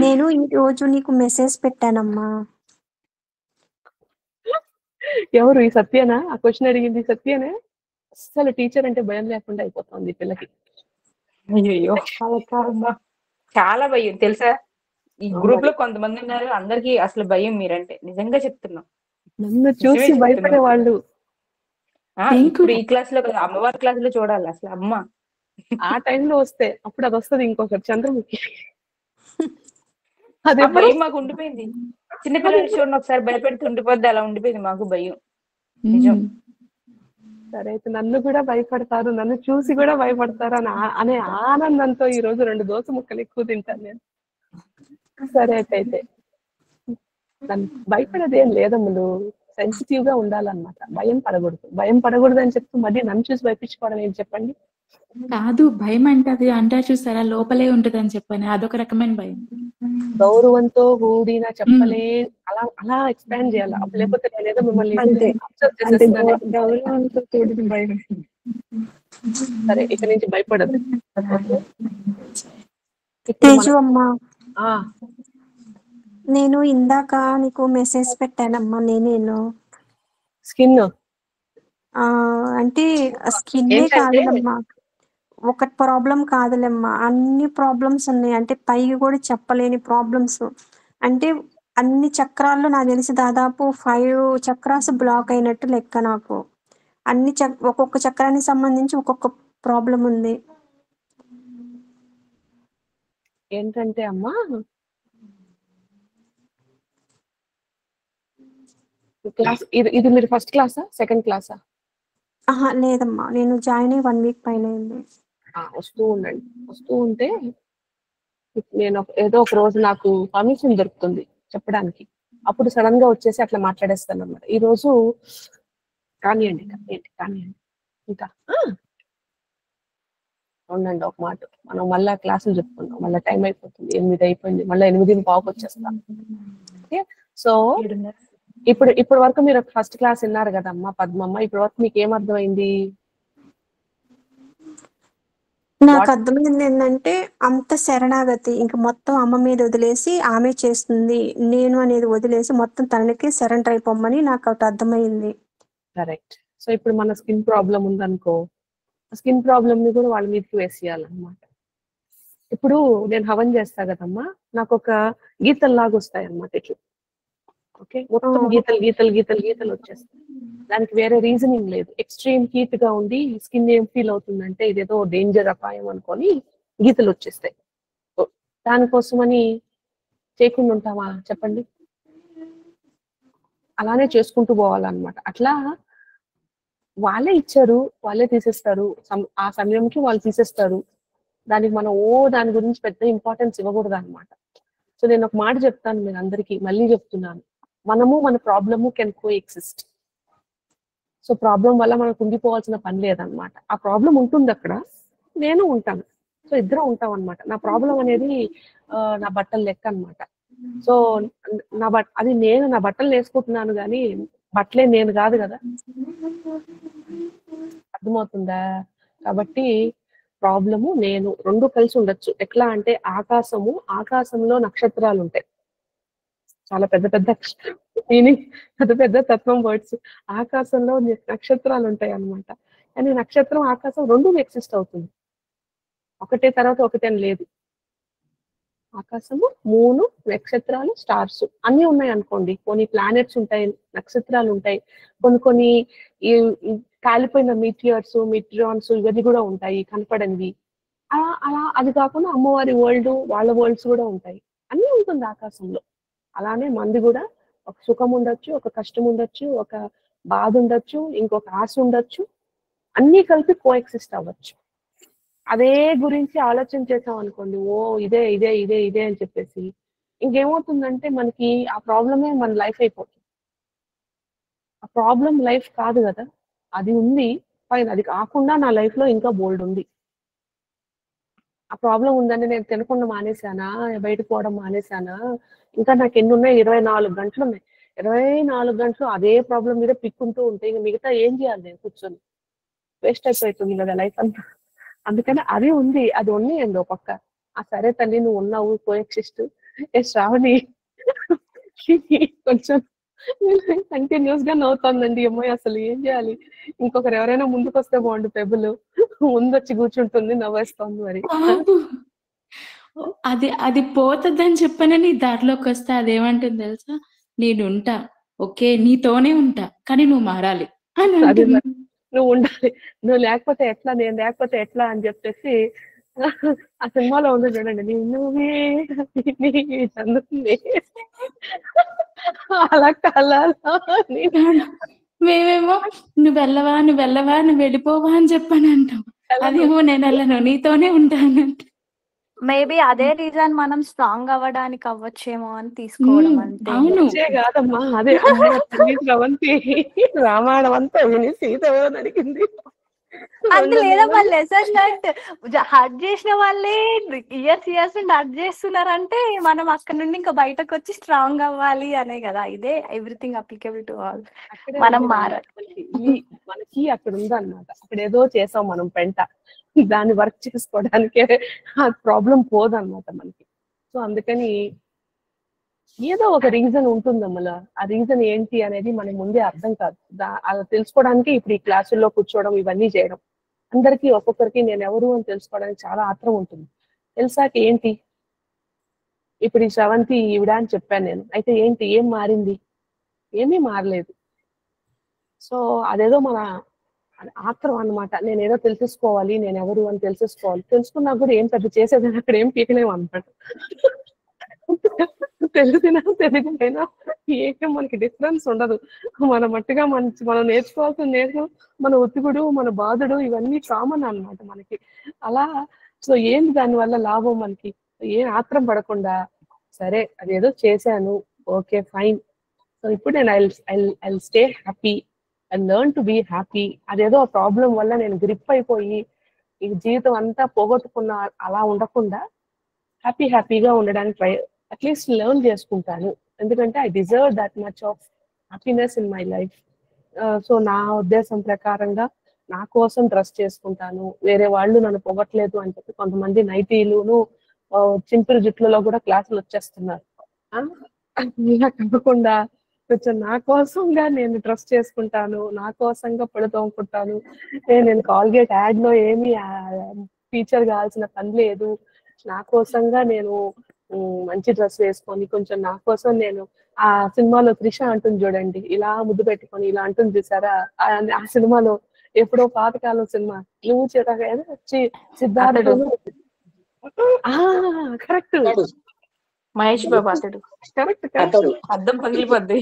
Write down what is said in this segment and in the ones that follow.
నేను ఈ రోజు నీకు మెసేజ్ పెట్టానమ్మా. ఎవరు ఈ సత్యనా? ఆ క్వశ్చన్ అడిగింది సత్యనే? అసలు టీచర్ అంటే భయం లేకుండా అయిపోతుంది ఈ పిల్లకి. అయ్యో అలా కాదమ్మా, చాలా భయం తెలుసా. ఈ గ్రూప్ లో కొంతమంది ఉన్నారు, అందరికి అసలు భయం మీరంటే, నిజంగా చెప్తున్నాం. నన్ను చూసి భయపడే వాళ్ళు. ఇప్పుడు ఈ క్లాస్ లో కదా, అమ్మవారి క్లాస్ లో చూడాలి అసలు అమ్మ. ఆ టైంలో వస్తే అప్పుడు అది వస్తుంది ఇంకొకటి చంద్రముఖి. ఆ భయం మాకు ఉండిపోయింది. చిన్నపిల్లలు చూడండి ఒకసారి భయపెడితే ఉండిపోద్ది, అలా ఉండిపోయింది మాకు భయం. నిజం. సరే అయితే నన్ను కూడా భయపడతారు, నన్ను చూసి కూడా భయపడతారు అనే ఆనందంతో ఈ రోజు 2 దోస ముక్కలు ఎక్కువ తింటాను నేను. సరే అయితే నన్ను భయపడేది ఏం లేదమ్ములు, సెన్సిటివ్ గా ఉండాలన్నమాట. భయం పడకూడదు అని చెప్తూ మళ్ళీ నన్ను చూసి భయపించుకోవడం ఏం చెప్పండి. కాదు, భయం అంటే అది అంటారు చూసారా, లోపలే ఉంటది అని చెప్పని, అదొక రకమైన భయం. గౌరవంతో కూడిన చెప్పలే అలా అలా ఎక్స్పాండ్ చేయాలి. లేకపోతే నేనేదో మిమ్మల్ని గౌరవంతో కూడిన భయం. సరే ఇక నుంచి భయపడదు. తేజు అమ్మా, నేను ఇందాక నీకు మెసేజ్ పెట్టానమ్మా. నేను స్కిన్ అంటే స్కిన్నే కాదులమ్మా, ఒకటి ప్రాబ్లం కాదులేమ్మా, అన్ని ప్రాబ్లమ్స్ ఉన్నాయి. అంటే పైకి కూడా చెప్పలేని ప్రాబ్లమ్స్. అంటే అన్ని చక్రాల్లో నాకు తెలిసి దాదాపు 5 చక్రాస్ బ్లాక్ అయినట్టు లెక్క. నాకు అన్ని ఒక్కొక్క చక్రానికి సంబంధించి ఒక్కొక్క ప్రాబ్లం ఉంది. ఏంటంటే అమ్మా, క్లాస్ ఇది మీరు ఫస్ట్ క్లాసా సెకండ్ క్లాసా? లేదమ్మా, నేను జాయిన్ అయ్యి 1 వీక్ పైన అయింది. వస్తూ ఉండండి. వస్తూ ఉంటే నేను ఏదో ఒక రోజు నాకు పర్మిషన్ దొరుకుతుంది చెప్పడానికి, అప్పుడు సడన్ గా వచ్చేసి అట్లా మాట్లాడేస్తాను అన్నమాట. ఈ రోజు కానివ్వండి. ఇంకా ఉండండి ఒక మాట, మనం మళ్ళా క్లాసులు చెప్పుకుందాం. మళ్ళీ టైం అయిపోతుంది, 8 అయిపోయింది. మళ్ళీ 8:15 వచ్చేస్తాం. ఓకే, సో ఇప్పుడు వరకు మీరు ఫస్ట్ క్లాస్ విన్నారు కదమ్మా పద్మమ్మ, ఇప్పటి వరకు మీకు ఏమర్థమైంది? నాకు అర్థమైంది ఏంటంటే, అంత శరణాగతి, ఇంకా మొత్తం అమ్మ మీద వదిలేసి ఆమె చేస్తుంది, నేను అనేది వదిలేసి మొత్తం తనకి సరెండర్ అయిపోమని నాకు ఒకటి అర్థమైంది. కరెక్ట్. సో ఇప్పుడు మన స్కిన్ ప్రాబ్లం ఉందనుకో, స్కిన్ ప్రాబ్లమ్ ని కూడా వాళ్ళ మీదకి వేసేయాలన్నమాట. ఇప్పుడు నేను హవన్ చేస్తా కదమ్మా, నాకు ఒక గీతల్లాగా వస్తాయి అన్నమాట ఇట్లా. ఓకే, మొత్తం గీతలు వచ్చేస్తాయి. దానికి వేరే రీజనింగ్ లేదు. ఎక్స్ట్రీమ్ హీట్ గా ఉండి స్కిన్ ఏం ఫీల్ అవుతుందంటే ఇదేదో డేంజర్ అపాయం అనుకొని గీతలు వచ్చేస్తాయి. దానికోసమని చేయకుండా ఉంటామా చెప్పండి? అలానే చేసుకుంటూ పోవాలన్నమాట. అట్లా వాళ్ళే ఇచ్చారు, వాళ్ళే తీసేస్తారు, ఆ సమయంకి వాళ్ళు తీసేస్తారు. దానికి మనం దాని గురించి పెద్ద ఇంపార్టెన్స్ ఇవ్వకూడదు అనమాట. సో నేను ఒక మాట చెప్తాను మీరు అందరికీ, మళ్ళీ చెప్తున్నాను, మనము మన problem can co exist. So problem వల్ల మనకు ఉండిపోవాల్సిన పని లేదనమాట. ఆ ప్రాబ్లం ఉంటుంది అక్కడ, నేను ఉంటాను, సో ఇద్దరం ఉంటాం అనమాట. నా ప్రాబ్లం అనేది నా బట్టలు లెక్క అనమాట. సో అది నేను నా బట్టలు వేసుకుంటున్నాను కానీ బట్టలే నేను కాదు కదా, అర్థమవుతుందా? కాబట్టి ప్రాబ్లము నేను రెండు కలిసి ఉండొచ్చు. ఎట్లా అంటే ఆకాశంలో నక్షత్రాలు ఉంటాయి, చాలా పెద్ద పెద్ద మీనింగ్, పెద్ద పెద్ద తత్వం వర్డ్స్. ఆకాశంలో నక్షత్రాలు ఉంటాయి అన్నమాట. కానీ నక్షత్రం ఆకాశం రెండు ఎగ్జిస్ట్ అవుతుంది, ఒకటే తర్వాత ఒకటే లేదు. ఆకాశము, మూను, నక్షత్రాలు, స్టార్స్ అన్ని ఉన్నాయి అనుకోండి. కొన్ని ప్లానెట్స్ ఉంటాయి, నక్షత్రాలు ఉంటాయి, కొన్ని ఈ కాలిపోయిన మిట్రాన్స్ ఇవన్నీ కూడా ఉంటాయి కనపడనివి. అలా అది కాకుండా అమ్మవారి వరల్డ్, వాళ్ళ వరల్డ్స్ కూడా ఉంటాయి. అన్ని ఉంటుంది ఆకాశంలో. అలానే మంది కూడా ఒక సుఖం ఉండొచ్చు, ఒక కష్టం ఉండొచ్చు, ఒక బాధ ఉండొచ్చు, ఇంకొక ఆశ ఉండొచ్చు, అన్ని కలిపి కో ఎగ్జిస్ట్ అవ్వచ్చు. అదే గురించి ఆలోచన చేసాం అనుకోండి, ఇదే ఇదే ఇదే ఇదే అని చెప్పేసి ఇంకేమవుతుందంటే మనకి ఆ ప్రాబ్లమే మన లైఫ్ అయిపోతుంది. ఆ ప్రాబ్లం లైఫ్ కాదు కదా, అది ఉంది పైన. అది కాకుండా నా లైఫ్ లో ఇంకా బోల్డ్ ఉంది. ఆ ప్రాబ్లం ఉందని నేను తినకుండా మానేశానా, బయటకు పోవడం మానేశానా, ఇంకా నాకు ఎన్ని ఉన్నాయి, 24 గంటలు ఉన్నాయి. 24 గంటలు అదే ప్రాబ్లం మీద పిక్కుంటూ ఉంటే ఇంకా మిగతా ఏం చేయాలి? నేను కూర్చొని వేస్ట్ అయిపోతుంది కదా లైఫ్ అంతా. అందుకని అది ఉంది, అది ఉన్నాయండి ఒక పక్క. సరే తల్లి నువ్వు ఉన్నావు, కో ఎగ్జిస్ట్, ఏ శ్రావణి కొంచెం కంటిన్యూస్ గా నవ్వుతోందండి. అమ్మాయి అసలు ఏం చేయాలి? ఇంకొకరు ఎవరైనా ముందుకు వస్తే బాగుండు. పెబులు ముందు వచ్చి కూర్చుంటుంది, నవ్వేస్తోంది మరి. బాబు అది అది పోతదని చెప్పనని దారిలోకి వస్తే అదేమంటుంది తెలుసా? నేనుంటా, ఓకే, నీతోనే ఉంటా, కానీ నువ్వు మారాలి అని అదే అంటుంది. మరి, నువ్వు ఉండాలి, నువ్వు లేకపోతే ఎట్లా, నేను లేకపోతే ఎట్లా అని చెప్పేసి ఆ సినిమాలో ఉంది చూడండి, నువ్వే అందుతుంది అలా కలా మేమేమో నువ్వు వెళ్ళవా, నువ్వు వెళ్ళవా, నువ్వు వెళ్ళిపోవా అని చెప్పని అంటాం. అదేమో నేను వెళ్ళను, నీతోనే ఉంటానంట. మేబీ అదే రీజన్ మనం స్ట్రాంగ్ అవ్వడానికి అవ్వచ్చేమో అని తీసుకోవడం అంతే. అవును. కాదమ్మా, అదే అమ్మ తల్లి స్రవంతి రామాయణం అంతా విని సీత ఎవరని అడిగింది. అంత లేదమ్మా, లెసన్ దట్ హర్ట్ చేసిన వాళ్ళే ఇయర్స్ నుండి హర్ట్ చేస్తున్నారంటే మనం అక్కడ నుండి ఇంకా బయటకు వచ్చి స్ట్రాంగ్ అవ్వాలి అనే కదా. ఇదే ఎవ్రీథింగ్ అప్లికబుల్ టు ఆల్. మనం మారాలి. మనకి అక్కడ ఉందన్నమాట, అక్కడ ఏదో చేసాం మనం పెంట, దాన్ని వర్క్ చేసుకోవడానికే ఆ ప్రాబ్లం పోదన్నమాట మనకి. సో అందుకని ఏదో ఒక రీజన్ ఉంటుందమ్మల. ఆ రీజన్ ఏంటి అనేది మనకి ముందే అర్థం కాదు. అలా తెలుసుకోవడానికి ఇప్పుడు ఈ క్లాసుల్లో కూర్చోవడం, ఇవన్నీ చేయడం. అందరికీ ఒక్కొక్కరికి నేను ఎవరు అని తెలుసుకోవడానికి చాలా ఆత్రం ఉంటుంది. తెలిసాక ఏంటి, ఇప్పుడు ఈ శ్రవంతి ఈవిడ అని చెప్పాను నేను, అయితే ఏంటి, ఏం మారింది? ఏమీ మారలేదు. సో అదేదో మన ఆత్రం అన్నమాట. నేను ఏదో తెలుసుకోవాలి, నేను ఎవరు అని తెలుసుకోవాలి. తెలుసుకున్నా కూడా ఏం పెద్ద చేసేదని అక్కడ ఏం పీకలేము అనమాట. తెలిసినా తెలియకపోయినా ఏం మనకి డిఫరెన్స్ ఉండదు. మన మట్టుగా మనం నేర్చుకోవాల్సిన మన ఒత్తిగుడు, మన బాధుడు, ఇవన్నీ కామన్ అన్నమాట మనకి. అలా సో ఏంటి దానివల్ల లాభం మనకి? ఏం ఆత్రం పడకుండా, సరే అదేదో చేశాను, ఓకే ఫైన్, సో ఇప్పుడు నేను I stay happy and learn to be happy. అదేదో ఆ ప్రాబ్లం వల్ల నేను గ్రిప్ అయిపోయి ఈ జీవితం అంతా పోగొట్టుకున్న అలా ఉండకుండా హ్యాపీగా ఉండడానికి ట్రై అట్లీస్ట్ లెర్న్ చేసుకుంటాను. ఎందుకంటే I deserve that much of happiness in my life. So నా ఉద్దేశం ప్రకారంగా నా కోసం డ్రెస్ చేసుకుంటాను. వేరే వాళ్ళు నన్ను పొగట్లేదు అని చెప్పి కొంతమంది నైటీలును చింపురు జుట్లలో కూడా క్లాసులు వచ్చేస్తున్నారు. ఇలా కాకుండా కొంచెం నా కోసంగా నేను డ్రెస్ చేసుకుంటాను, నా కోసంగా పడుతోముకుంటాను. నేను కాల్గేట్ యాడ్ లో ఏమి ఫీచర్ కావాల్సిన పని లేదు. నా కోసంగా నేను మంచి డ్రెస్ వేసుకొని కొంచెం నా కోసం నేను ఆ సినిమాలో త్రిష అంటుంది చూడండి, ఇలా ముద్దు పెట్టుకొని ఇలా అంటుంది చూసారా, ఆ సినిమాలో ఎప్పుడో పాతకాలం సినిమా, నువ్వు చిరగా వచ్చి సిద్ధార్థ కరెక్ట్ మహేష్ బాబు అతడు కరెక్ట్ అద్దం పగిలిపోద్ది.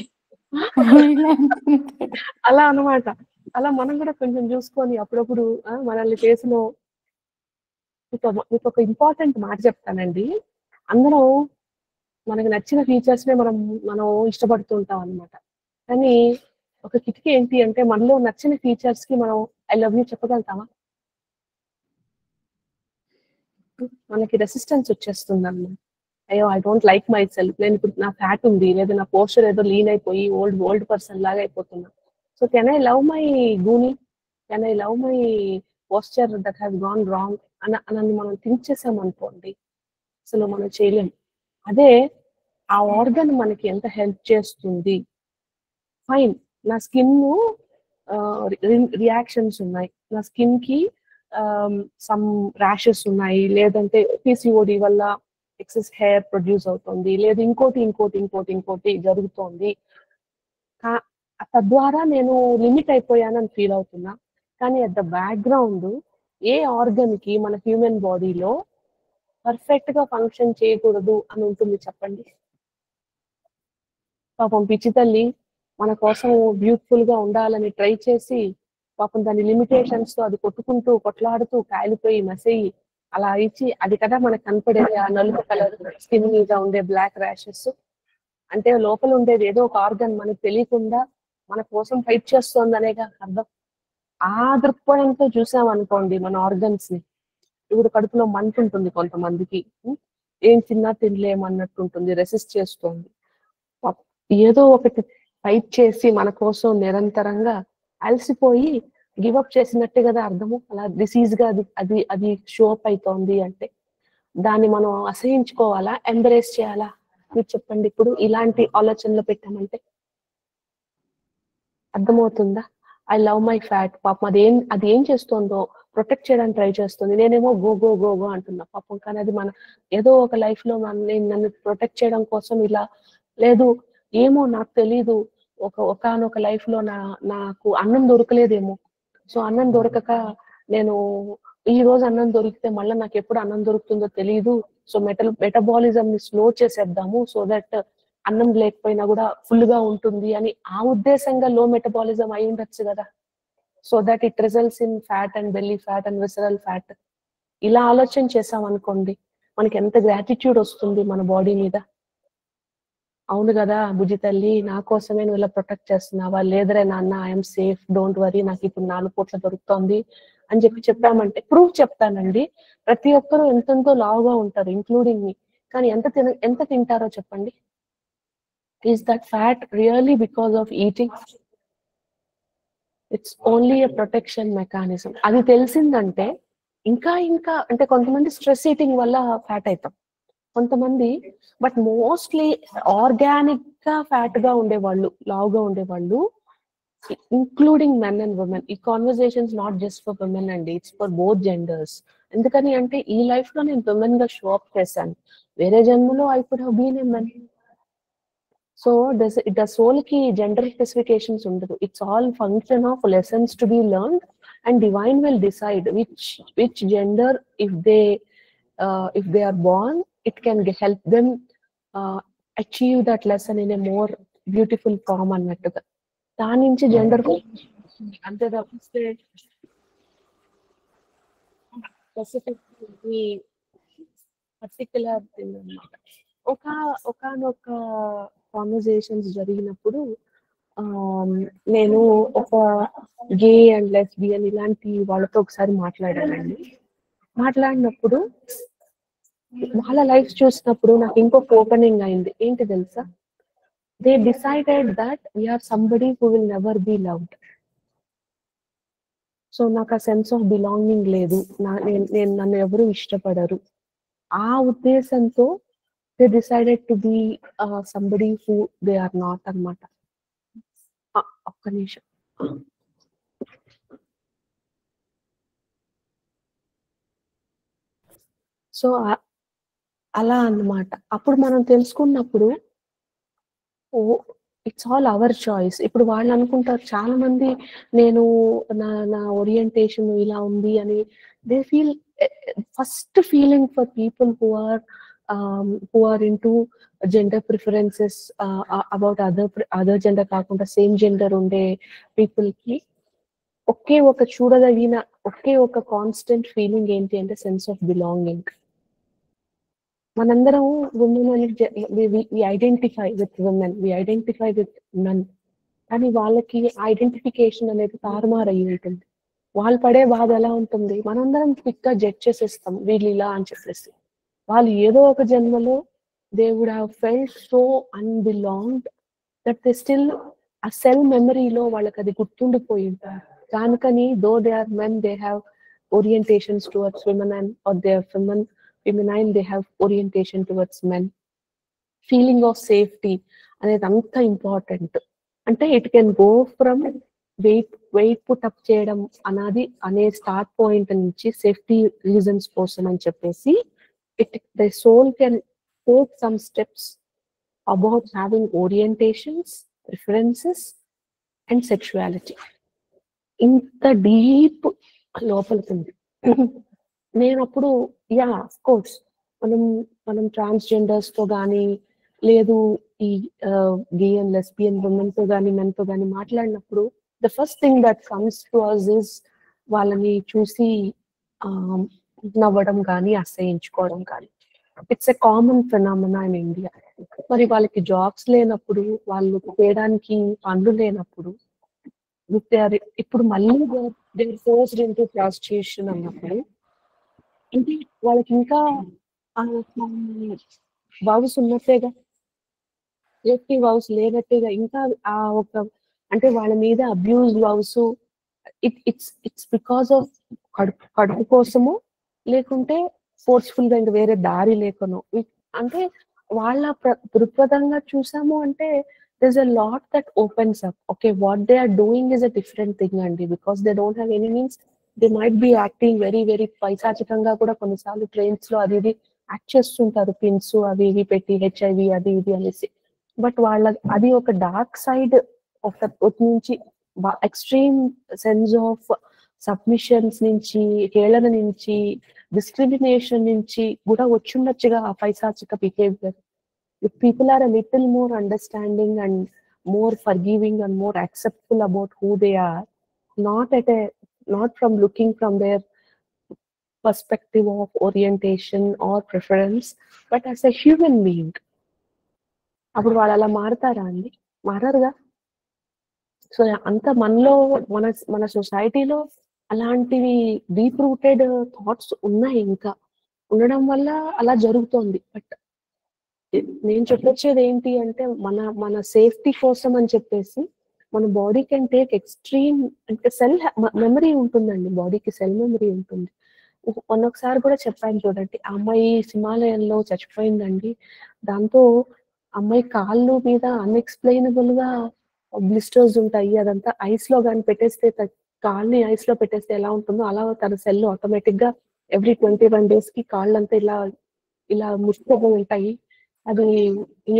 అలా అన్నమాట. అలా మనం కూడా కొంచెం చూసుకొని అప్పుడప్పుడు మనల్ని చేసిన మీకు ఒక ఇంపార్టెంట్ మాట చెప్తానండి. అందరం మనకు నచ్చిన ఫీచర్స్ నే మనం ఇష్టపడుతూ ఉంటాం అనమాట. కానీ ఒక కిటికీ ఏంటి అంటే, మనలో నచ్చిన ఫీచర్స్ కి మనం ఐ లవ్ యూ చెప్పగలుగుతామా? మనకి రెసిస్టెన్స్ వచ్చేస్తుంది అన్నమాట. అయ్యో I don't like my self, నేను ఇప్పుడు నా ఫ్యాట్ ఉంది, లేదా నా పోస్చర్ ఏదో లీన్ అయిపోయి ఓల్డ్ పర్సన్ లాగా అయిపోతున్నా. So can I love my గూని, can I love my posture that has gone wrong అని మనం థింక్ చేసాం అనుకోండి, అసలు మనం చేయలేం. అదే ఆ ఆర్గన్ మనకి ఎంత హెల్ప్ చేస్తుంది. ఫైన్, నా స్కిన్ రియాక్షన్స్ ఉన్నాయి, నా స్కిన్ కి సమ్ ర్యాషెస్ ఉన్నాయి, లేదంటే పిసిఓడి వల్ల ఎక్సెస్ హెయిర్ ప్రొడ్యూస్ అవుతుంది, లేదా ఇంకోటి జరుగుతోంది. తద్వారా నేను లిమిట్ అయిపోయానని ఫీల్ అవుతున్నా. కానీ at the background A organ కి మన హ్యూమన్ బాడీలో పర్ఫెక్ట్ గా ఫంక్షన్ చేయకూడదు అని ఉంటుంది చెప్పండి? పాపం పిచ్చి తల్లి మన కోసం బ్యూటిఫుల్ గా ఉండాలని ట్రై చేసి పాపం దాని లిమిటేషన్స్ తో అది కొట్లాడుతూ కాలిపోయి మసేయి అలా ఇచ్చి, అది కదా మనకు కనపడేది ఆ నలుపు కలర్ స్కిన్ మీద ఉండే బ్లాక్ ర్యాషెస్. అంటే లోపల ఉండేది ఏదో ఒక ఆర్గన్ మనకు తెలియకుండా మన కోసం ఫైట్ చేస్తోంది అనేగా అర్థం. ఆ దృక్పథంతో చూసామనుకోండి మన ఆర్గన్స్ ని, ఇప్పుడు కడుపులో మంట ఉంటుంది కొంతమందికి, ఏం తిన్నా తినలేమన్నట్టు ఉంటుంది, రెసిస్ట్ చేస్తుంది. ఏదో ఒకటి ఫైట్ చేసి మన కోసం నిరంతరంగా అలసిపోయి గివప్ చేసినట్టే కదా అర్థము. అలా డిసీజ్ గా అది షో అప్ అవుతోంది అంటే దాన్ని మనం అసహించుకోవాలా, ఎంబ్రేస్ చేయాలా? మీరు చెప్పండి ఇప్పుడు ఇలాంటి ఆలోచనలో పెట్టామంటే అర్థమవుతుందా? ఐ లవ్ మై ఫ్యాట్, పాపం అది ఏం చేస్తుందో ప్రొటెక్ట్ చేయడానికి ట్రై చేస్తుంది, నేనేమో గో గో గో గో అంటున్నా పాపం. కానీ అది మన ఏదో ఒక లైఫ్ లో నన్ను ప్రొటెక్ట్ చేయడం కోసం ఇలా లేదు, ఏమో నాకు తెలీదు, ఒకనొక లైఫ్ లో నాకు అన్నం దొరకలేదేమో, సో అన్నం దొరకక నేను ఈ రోజు అన్నం దొరికితే మళ్ళీ నాకు ఎప్పుడు అన్నం దొరుకుతుందో తెలియదు, సో మెటబాలిజం ని స్లో చేసేద్దాము సో దట్ అన్నం లేకపోయినా కూడా ఫుల్ గా ఉంటుంది అని ఆ ఉద్దేశంగా లో మెటబాలిజం అయి ఉండొచ్చు కదా, so that it results in fat and belly fat and visceral fat. ఇలా ఆలోచన చేసాం అనుకోండి, మనకి ఎంత గ్రాటిట్యూడ్ వస్తుంది మన బాడీ మీద. అవును కదా బుజ్జి తల్లి, నా కోసమే నువ్వు ఇలా ప్రొటెక్ట్ చేస్తున్నావా, లేదరే నాన్న ఐఎమ్ సేఫ్, డోంట్ వరీ, నాకు ఇప్పుడు 4 పూట్ల దొరుకుతోంది అని చెప్పామంటే ప్రూఫ్ చెప్తానండి. ప్రతి ఒక్కరూ ఎంతెంతో లావుగా ఉంటారు ఇంక్లూడింగ్ మీ, కానీ ఎంత తింటారో చెప్పండి. Is that fat really because of eating? It's only a protection mechanism. అది తెలిసిందంటే ఇంకా అంటే కొంతమంది స్ట్రెస్ ఈటింగ్ వల్ల ఫ్యాట్ అవుతాం, కొంతమంది బట్ మోస్ట్లీ ఆర్గానిక్ గా ఫ్యాట్ గా ఉండేవాళ్ళు, లావుగా ఉండేవాళ్ళు, ఇంక్లూడింగ్ మెన్ అండ్ ఉమెన్. ఈ conversations not just for women అండి, ఇట్స్ ఫర్ బోత్ జెండర్స్. ఎందుకని అంటే ఈ లైఫ్ లో నేను విమెన్ గా షో అప్ చేశాను, వేరే జన్మలో I could have been a men. So the soul ki gender specifications ఉండదు, it's all function of lessons to be learned, and divine will decide which gender, if they are born, it can help them achieve that lesson in a more beautiful form అన్నట్టుగా. దాని నుంచి gender అంతే తప్పిస్తే particular thing అన్నమాట. ఒకనొక conversations జరిగినప్పుడు నేను ఒక గే అండ్ లెస్బియన్ ఇలాంటి వాళ్ళతో ఒకసారి మాట్లాడినప్పుడు వాళ్ళ లైఫ్ చూసినప్పుడు నాకు ఇంకొక ఓపెనింగ్ అయింది. ఏంటి తెలుసా, they decided that we are somebody who will never be loved. So నాకు ఆ సెన్స్ ఆఫ్ బిలాంగింగ్ లేదు, నన్ను ఎవరు ఇష్టపడరు, ఆ ఉద్దేశంతో they decided to be somebody who they are not అన్నమాట. ఒక్క నిమిషం. సో అలా అన్నమాట. అప్పుడు మనం తెలుసుకున్నప్పుడు ఇట్స్ ఆల్ అవర్ చాయిస్. ఇప్పుడు వాళ్ళు అనుకుంటారు చాలా మంది, నేను నా ఓరియంటేషన్ ఇలా ఉంది అని, they feel first feeling for people who are into gender preferences about other gender కాకుండా సేమ్ జెండర్ ఉండే పీపుల్ కి ఒకే ఒక చూడదగిన ఒకే ఒక కాన్స్టెంట్ ఫీలింగ్ ఏంటి అంటే సెన్స్ ఆఫ్ బిలాంగింగ్. మనందరం women we identify with women, we identify with men, కానీ వాళ్ళకి ఐడెంటిఫికేషన్ అనేది తారుమారయ్యి ఉంటుంది. వాళ్ళు పడే బాధ ఎలా ఉంటుంది, మనందరం క్విక్ గా జడ్జ్ చేసేస్తాం వీళ్ళు ఇలా అని చెప్పేసి. వాళ్ళు ఏదో ఒక జన్మలో they would have felt so unbelonged that they still ఆ సెల్ మెమరీలో వాళ్ళకి అది గుర్తుండిపోయి ఉంటారు. దానికని though they are men, they have orientations towards women, and or they are feminine, they have orientation towards men. Feeling of safety అనేది అంత important. అంటే it can go from weight put up చేయడం అనే స్టార్ట్ పాయింట్ నుంచి safety reasons కోసం అని చెప్పేసి the soul can take some steps about having orientations, preferences and sexuality. ఇంత డీప్ లోపలికి నేను అప్పుడు ఆఫ్ కోర్స్ మనం ట్రాన్స్జెండర్స్ తో కానీ లేదు ఈ గే అండ్ లెస్బియన్ ఉమెన్ తో కానీ మెన్ తో కానీ మాట్లాడినప్పుడు the first thing that comes to us is వాళ్ళని చూసి నవ్వడం కానీ అసహించుకోవడం కానీ. It's a common phenomena in India. మరి వాళ్ళకి జాబ్స్ లేనప్పుడు, వాళ్ళు చేయడానికి పనులు లేనప్పుడు, ఇప్పుడు మళ్ళీ దే ఫోర్స్డ్ ఇంటూ ప్రాస్టిట్యూషన్ అన్నప్పుడు ఇది వాళ్ళకి ఇంకా వౌస్ ఉన్నట్టేగా, సేఫ్టీ వౌస్ లేనట్టేగా, ఇంకా ఆ ఒక అంటే వాళ్ళ మీద abuse vows. It's because of కడుపు కోసము, లేకుంటే ఫోర్స్ఫుల్ గా ఇంకా వేరే దారి లేకనో. అంటే వాళ్ళ దృక్పథంగా చూసాము అంటే there's a lot that opens up. Okay, what they are doing is a different thing అండి, because they don't have any means. They might be acting very very పైశాచికంగా కూడా కొన్నిసార్లు ట్రైన్స్ లో అది ఇది యాక్ట్ చేస్తుంటారు, పిన్స్ అవి ఇవి పెట్టి హెచ్ఐవి అది ఇది అనేసి. బట్ వాళ్ళ అది ఒక డార్క్ సైడ్ ఒక నుంచి ఎక్స్ట్రీమ్ సెన్స్ ఆఫ్ సబ్మిషన్స్ నుంచి, హేళన నుంచి, డిస్క్రిమినేషన్ నుంచి కూడా వచ్చుండొచ్చుగా ఆ పైశాచిక behaviour. If people are a little more understanding and more forgiving and more acceptful about who they are, not from looking from their perspective of orientation or preference, but as a human being, అప్పుడు వాళ్ళు అలా మారతారా అండి? మారరుగా. So అంత మనలో మన సొసైటీలో అలాంటివి deep rooted thoughts ఉన్నాయి, ఇంకా ఉండడం వల్ల అలా జరుగుతోంది. బట్ నేను చెప్పొచ్చేది ఏంటి అంటే మన సేఫ్టీ కోసం అని చెప్పేసి మన బాడీ కెన్ టేక్ ఎక్స్ట్రీమ్, అంటే సెల్ మెమరీ ఉంటుందండి, బాడీకి సెల్ మెమరీ ఉంటుంది. ఒకసారి కూడా చెప్పాను చూడండి, ఆ అమ్మాయి హిమాలయంలో చచ్చిపోయిందండి. దాంతో అమ్మాయి కాళ్ళు మీద అన్ఎక్స్ప్లెయినబుల్ గా బ్లిస్టర్స్ ఉంటాయి. అదంతా ఐస్ లో కానీ పెట్టేస్తే, కాళ్ళని ఐస్ లో పెట్టేస్తే ఎలా ఉంటుందో అలా తన సెల్ ఆటోమేటిక్ గా ఎవ్రీ 21 days కి కాళ్ళంతా ఇలా ముట్టుకోబోయి ఉంటాయి. అది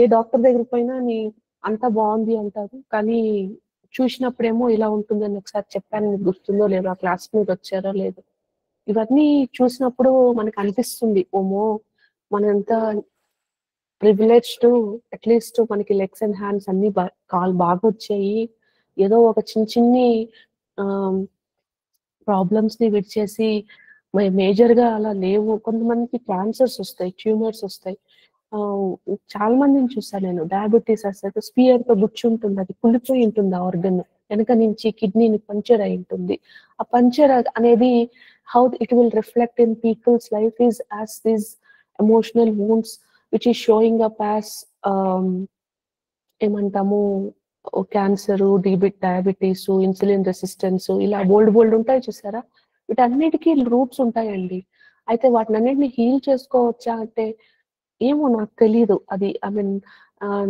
ఏ డాక్టర్ దగ్గరికి పోయినా అంతా బాగుంది అంటారు, కానీ చూసినప్పుడేమో ఇలా ఉంటుందని ఒకసారి చెప్పాను, మీకు గుర్తుందో లేదో, ఆ క్లాస్ మీద వచ్చారో లేదో. ఇవన్నీ చూసినప్పుడు మనకు అనిపిస్తుంది, ఓమో మనంత ప్రివిలేజ్డ్, అట్లీస్ట్ మనకి లెగ్స్ అండ్ హ్యాండ్స్ అన్ని కాలు బాగా వచ్చాయి, ఏదో ఒక చిన్ని ప్రాబ్లమ్స్ ని విడిచేసి మేజర్ గా అలా లేవు. కొంతమందికి క్యాన్సర్స్ వస్తాయి, ట్యూమర్స్ వస్తాయి. చాలా మందిని చూసాను నేను, డయాబెటీస్ వస్తే స్పియర్ తో గుచ్చి ఉంటుంది, అది కుళ్ళిపోయి ఉంటుంది, ఆ ఆర్గన్ వెనక నుంచి కిడ్నీని పంచర్ అయి ఉంటుంది. ఆ పంచర్ అనేది how it will reflect in people's life is as these emotional wounds which is showing up as ఏమంటాము క్యాన్సర్, డయాబెటీస్, ఇన్సులిన్ రెసిస్టెన్స్, ఇలా బోల్డ్ ఉంటాయి చూసారా. వీటన్నిటికీ రూట్స్ ఉంటాయండి. అయితే వాటిని అన్నిటిని హీల్ చేసుకోవచ్చా అంటే ఏమో నాకు తెలీదు. అది ఐ మీన్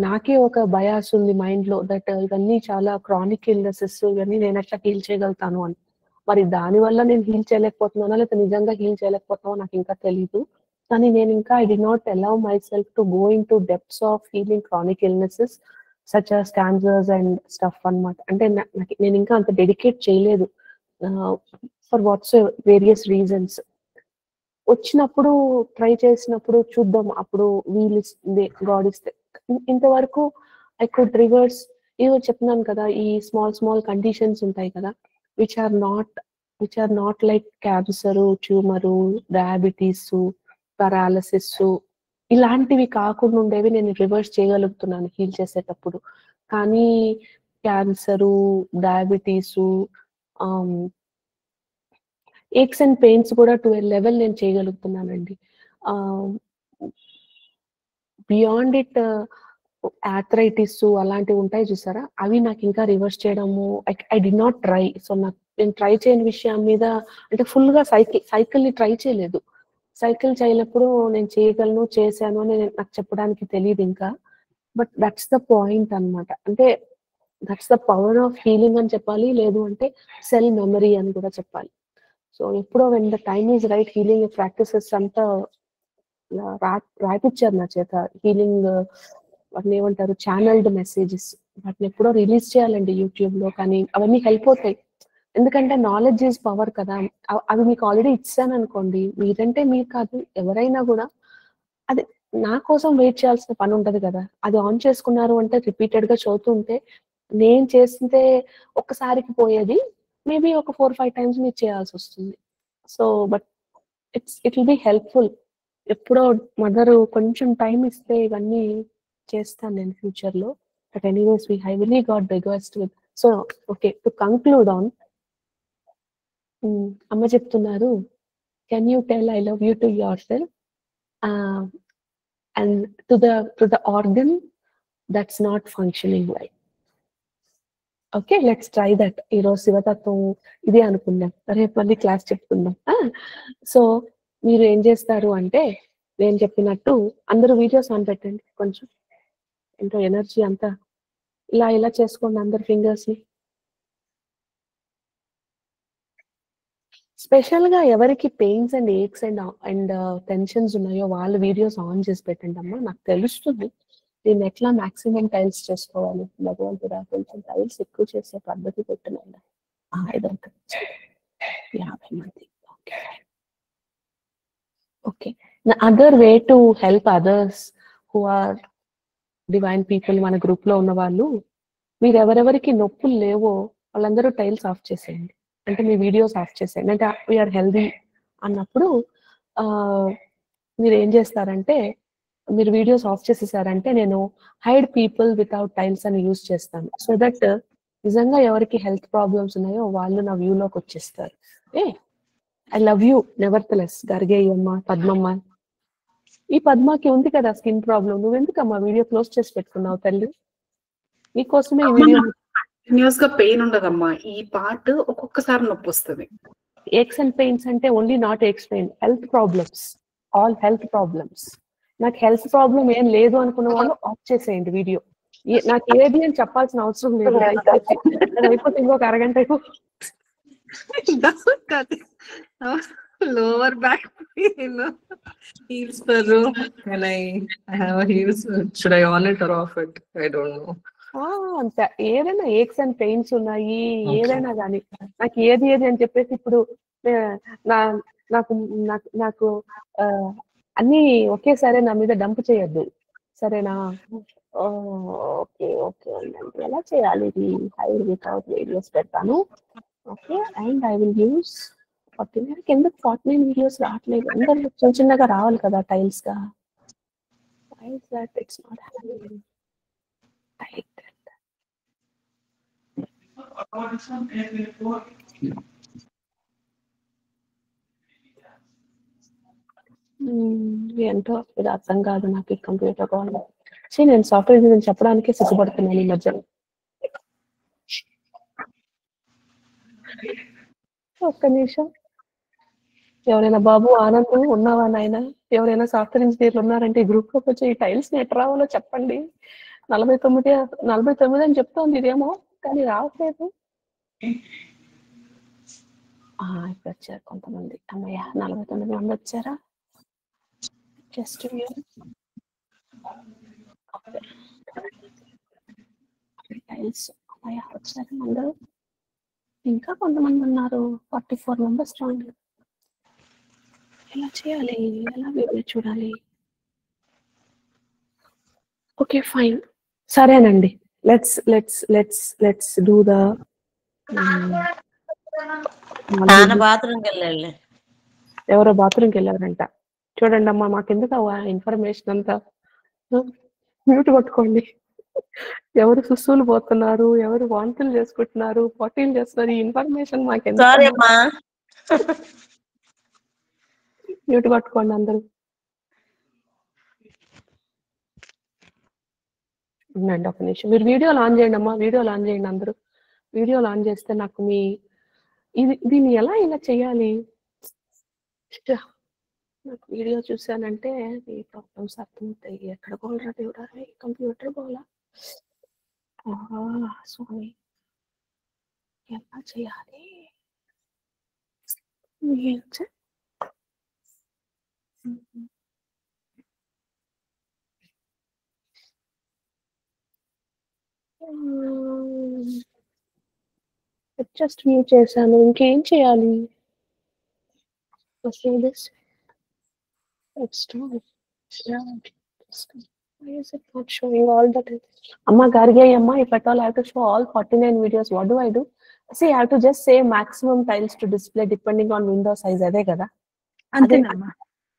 నాకే ఒక బయాస్ ఉంది మైండ్ లో, దట్ ఇవన్నీ చాలా క్రానిక్ ఇల్నెసెస్, ఇవన్నీ నేను ఎట్లా హీల్ చేయగలుగుతాను అని. మరి దాని వల్ల నేను హీల్ చేయలేకపోతున్నానో లేకపోతే నిజంగా హీల్ చేయలేకపోతున్నానో నాకు ఇంకా తెలీదు. కానీ నేను ఇంకా I did not allow my self to go in to depths of healing chronic illnesses such as cancers and stuff అన్నమాట. అంటే నేను ఇంకా అంత డెడికేట్ చేయలేదు ఫర్ వాట్స్ వేరియస్ రీజన్స్. వచ్చినప్పుడు ట్రై చేసినప్పుడు చూద్దాం, అప్పుడు గాడ్ ఇస్తే. ఇంతవరకు ఐ కుడ్ రివర్స్. ఏవో చెప్తున్నాను కదా, ఈ స్మాల్ కండిషన్స్ ఉంటాయి కదా, which are not like cancer, tumour, diabetes, paralysis, ఇలాంటివి కాకుండా ఉండేవి నేను రివర్స్ చేయగలుగుతున్నాను హీల్ చేసేటప్పుడు. కానీ cancer, diabetes, aches and pains కూడా టు ఎ లెవెల్ నేను చేయగలుగుతున్నానండి. బియాండ్ ఇట్ ఆర్థరైటిస్ అలాంటివి ఉంటాయి చూసారా, అవి నాకు ఇంకా రివర్స్ చేయడము I did not try. So నేను ట్రై చేయని విషయం మీద, అంటే ఫుల్ గా సైకిల్ ని ట్రై చేయలేదు. సైకిల్ చేయనప్పుడు నేను చేయగలను, చేశాను అని నాకు చెప్పడానికి తెలియదు ఇంకా. బట్ దట్స్ ద పాయింట్ అన్నమాట. అంటే that's the power of healing అని చెప్పాలి, లేదు అంటే సెల్ మెమరీ అని కూడా చెప్పాలి. సో ఎప్పుడో when the time is right, healing practices అంతా రాయిపించారు నా చేత. హీలింగ్ వాటిని ఏమంటారు, ఛానల్డ్ మెసేజెస్, వాటిని ఎప్పుడో రిలీజ్ చేయాలండి యూట్యూబ్ లో. కానీ అవన్నీ హెల్ప్ అవుతాయి, ఎందుకంటే నాలెడ్జ్ ఈజ్ పవర్ కదా. అవి మీకు ఆల్రెడీ ఇచ్చాను అనుకోండి, మీరంటే మీరు కాదు, ఎవరైనా కూడా అది నా కోసం వెయిట్ చేయాల్సిన పని ఉంటది కదా. అది ఆన్ చేసుకున్నారు అంటే రిపీటెడ్ గా చదువుతుంటే, నేను చేస్తుంటే ఒక్కసారికి పోయేది మేబీ ఒక 4-5 times మీరు చేయాల్సి వస్తుంది. So but it will be helpful. ఎప్పుడో మదర్ కొంచెం టైం ఇస్తే ఇవన్నీ చేస్తాను నేను ఫ్యూచర్ లో. But anyways I really got request with. So okay, to conclude on, అమ్మ చెప్తున్నారు, can you tell I love you to your self and to the organ that's not functioning right. Okay, let's try that. ఈరోజు శివతత్వం ఇదే అనుకుందాం, రేపు మళ్ళీ class చెప్పుకుందాం. So మీరు ఏం చేస్తారు అంటే, నేను చెప్పినట్టు అందరూ వీడియోస్ ఆన్ పెట్టండి. కొంచెం ఎంతో ఎనర్జీ అంతా ఇలా ఇలా చేసుకోండి అందరు ఫింగర్స్ ని. స్పెషల్ గా ఎవరికి pains and aches and tensions ఉన్నాయో వాళ్ళు వీడియోస్ ఆన్ చేసి పెట్టండి అమ్మా. నాకు తెలుస్తుంది దీన్ని ఎట్లా మాక్సిమం టైల్స్ చేసుకోవాలి. భగవంతుడా కొంచెం టైల్స్ ఎక్కువ చేసే పద్ధతి పెట్టినండి. 50 మంది. Okay. The other way to help others who are divine people మన గ్రూప్ లో ఉన్న వాళ్ళు, మీరు ఎవరెవరికి నొప్పులు లేవో వాళ్ళందరూ టైల్స్ ఆఫ్ చేసేయండి. అంటే మీ వీడియోస్ ఆఫ్ చేసేయండి. అంటే వీఆర్ హెల్దీ అన్నప్పుడు మీరు ఏం చేస్తారంటే, మీరు వీడియోస్ ఆఫ్ చేసేసారంటే నేను హైడ్ పీపుల్ వితౌట్ టైల్స్ అని యూజ్ చేస్తాను. సో దట్ నిజంగా ఎవరికి హెల్త్ ప్రాబ్లమ్స్ ఉన్నాయో వాళ్ళు నా వ్యూలోకి వచ్చేస్తారు. ఐ లవ్ యూ నెవర్తలెస్ గర్గేయమ్మ, పద్మమ్మ. ఈ పద్మకి ఉంది కదా స్కిన్ ప్రాబ్లం, నువ్వెందుకమ్మా వీడియో క్లోజ్ చేసి పెట్టుకున్నావు తల్లి? నీకోసమే ఈ వీడియో. కంటిన్యూస్ గా పెయిన్ ఉండదమ్మా, ఈ పార్ట్ ఒక్కొక్కసారి నొప్పి వస్తుంది. ఏక్స్ అండ్ పెయిన్స్ అంటే only not ache pain, health problems, all health problems. నాకు హెల్త్ ప్రాబ్లం ఏం లేదు అనుకున్న వాళ్ళు ఆఫ్ చేసేయండి వీడియో. నాకు ఏది అని చెప్పాల్సిన అవసరం లేదు. అయిపోతే ఇంకొక అరగంట lower back pain, heels peru. Can I have a heels? Should I on it or off it? I don't know. అంత ఏదైనా ఏక్స్ అండ్ పెయిన్స్ ఉన్నాయి, ఏదైనా కానీ నాకు ఏది అని చెప్పేసి ఇప్పుడు నాకు నాకు నాకు అన్ని ఒకేసారి నా మీద డంప్ చేయొద్దు, సరేనా? ఓకే ఓకే అండి, ఎలా చేయాలి ఇది? హైడ్ వితౌట్ వీడియోస్ పెడతాను. Okay, and I will use 49. ఎందుకు 49 వీడియోస్ రావట్లేదు? అందరూ చిన్న చిన్నగా రావాలి కదా టైల్స్ గా. Why is that it's not happening? Like that. ఏంటో ఇది అర్థం కాదు నాకు ఈ కంప్యూటర్ కాల్. నేను సాఫ్ట్వేర్ గురించి చెప్పడానికే సిగ్గుపడుతున్నాను ఈ మధ్య. ఒక్క నిమిషం. ఎవరైనా బాబు ఆనందం ఉన్నావా నాయన? ఎవరైనా సాఫ్ట్వేర్ ఇంజనీర్లు ఉన్నారంటే ఈ గ్రూప్ లోకి వచ్చి ఈ టైల్స్ ని ఎట్లా రావాలో చెప్పండి. 49 అని చెప్తోంది ఇదేమో, కానీ రావట్లేదు. ఇప్పుడు వచ్చారు కొంతమంది. అమ్మయ్య, 49 మంది వచ్చారా? జస్ట్ టైల్స్ అమ్మయ్య వచ్చారు అందరూ. ఇంకా కొంతమంది ఉన్నారు, 44 మెంబర్స్ స్ట్రాంగ్. ఎలా చేయాలి? ఎలా వీడియో చూడాలి? ఓకే ఫైన్, సరేనండి. లెట్స్ డూ ద ఎవరో బాత్రూమ్కి వెళ్ళారంట. చూడండి అమ్మా, మాకెందుకు ఇన్ఫర్మేషన్ అంతా. మ్యూట్ కొట్టుకోండి. ఎవరు సుస్సులు పోతున్నారు, ఎవరు వాంతులు చేసుకుంటున్నారు, పొట్టీలు చేస్తున్నారు, ఈ ఇన్ఫర్మేషన్ మాకెందుకు? మ్యూట్ కొట్టుకోండి అందరూ. ఉండండి ఒక నిమిషం. మీరు వీడియోలు ఆన్ చేయండి అమ్మా, వీడియోలు ఆన్ చేయండి అందరూ. వీడియోలు ఆన్ చేస్తే నాకు దీన్ని ఎలా ఇలా చేయాలి? నాకు వీడియో చూసానంటే ఈ ప్రాబ్లమ్స్ అర్థమవుతాయి. ఎక్కడ పోలరా దేవుడా, కంప్యూటర్ పోలా స్వామి, ఎలా చేయాలి? జస్ట్ మ్యూట్ చేశాను, ఇంకేం చేయాలి? అమ్మా గార్గయ్య అమ్మా, if at all I have to show all 49 videos, what do I do? See, I have to just say maximum tiles to display depending on window size. అదే కదా,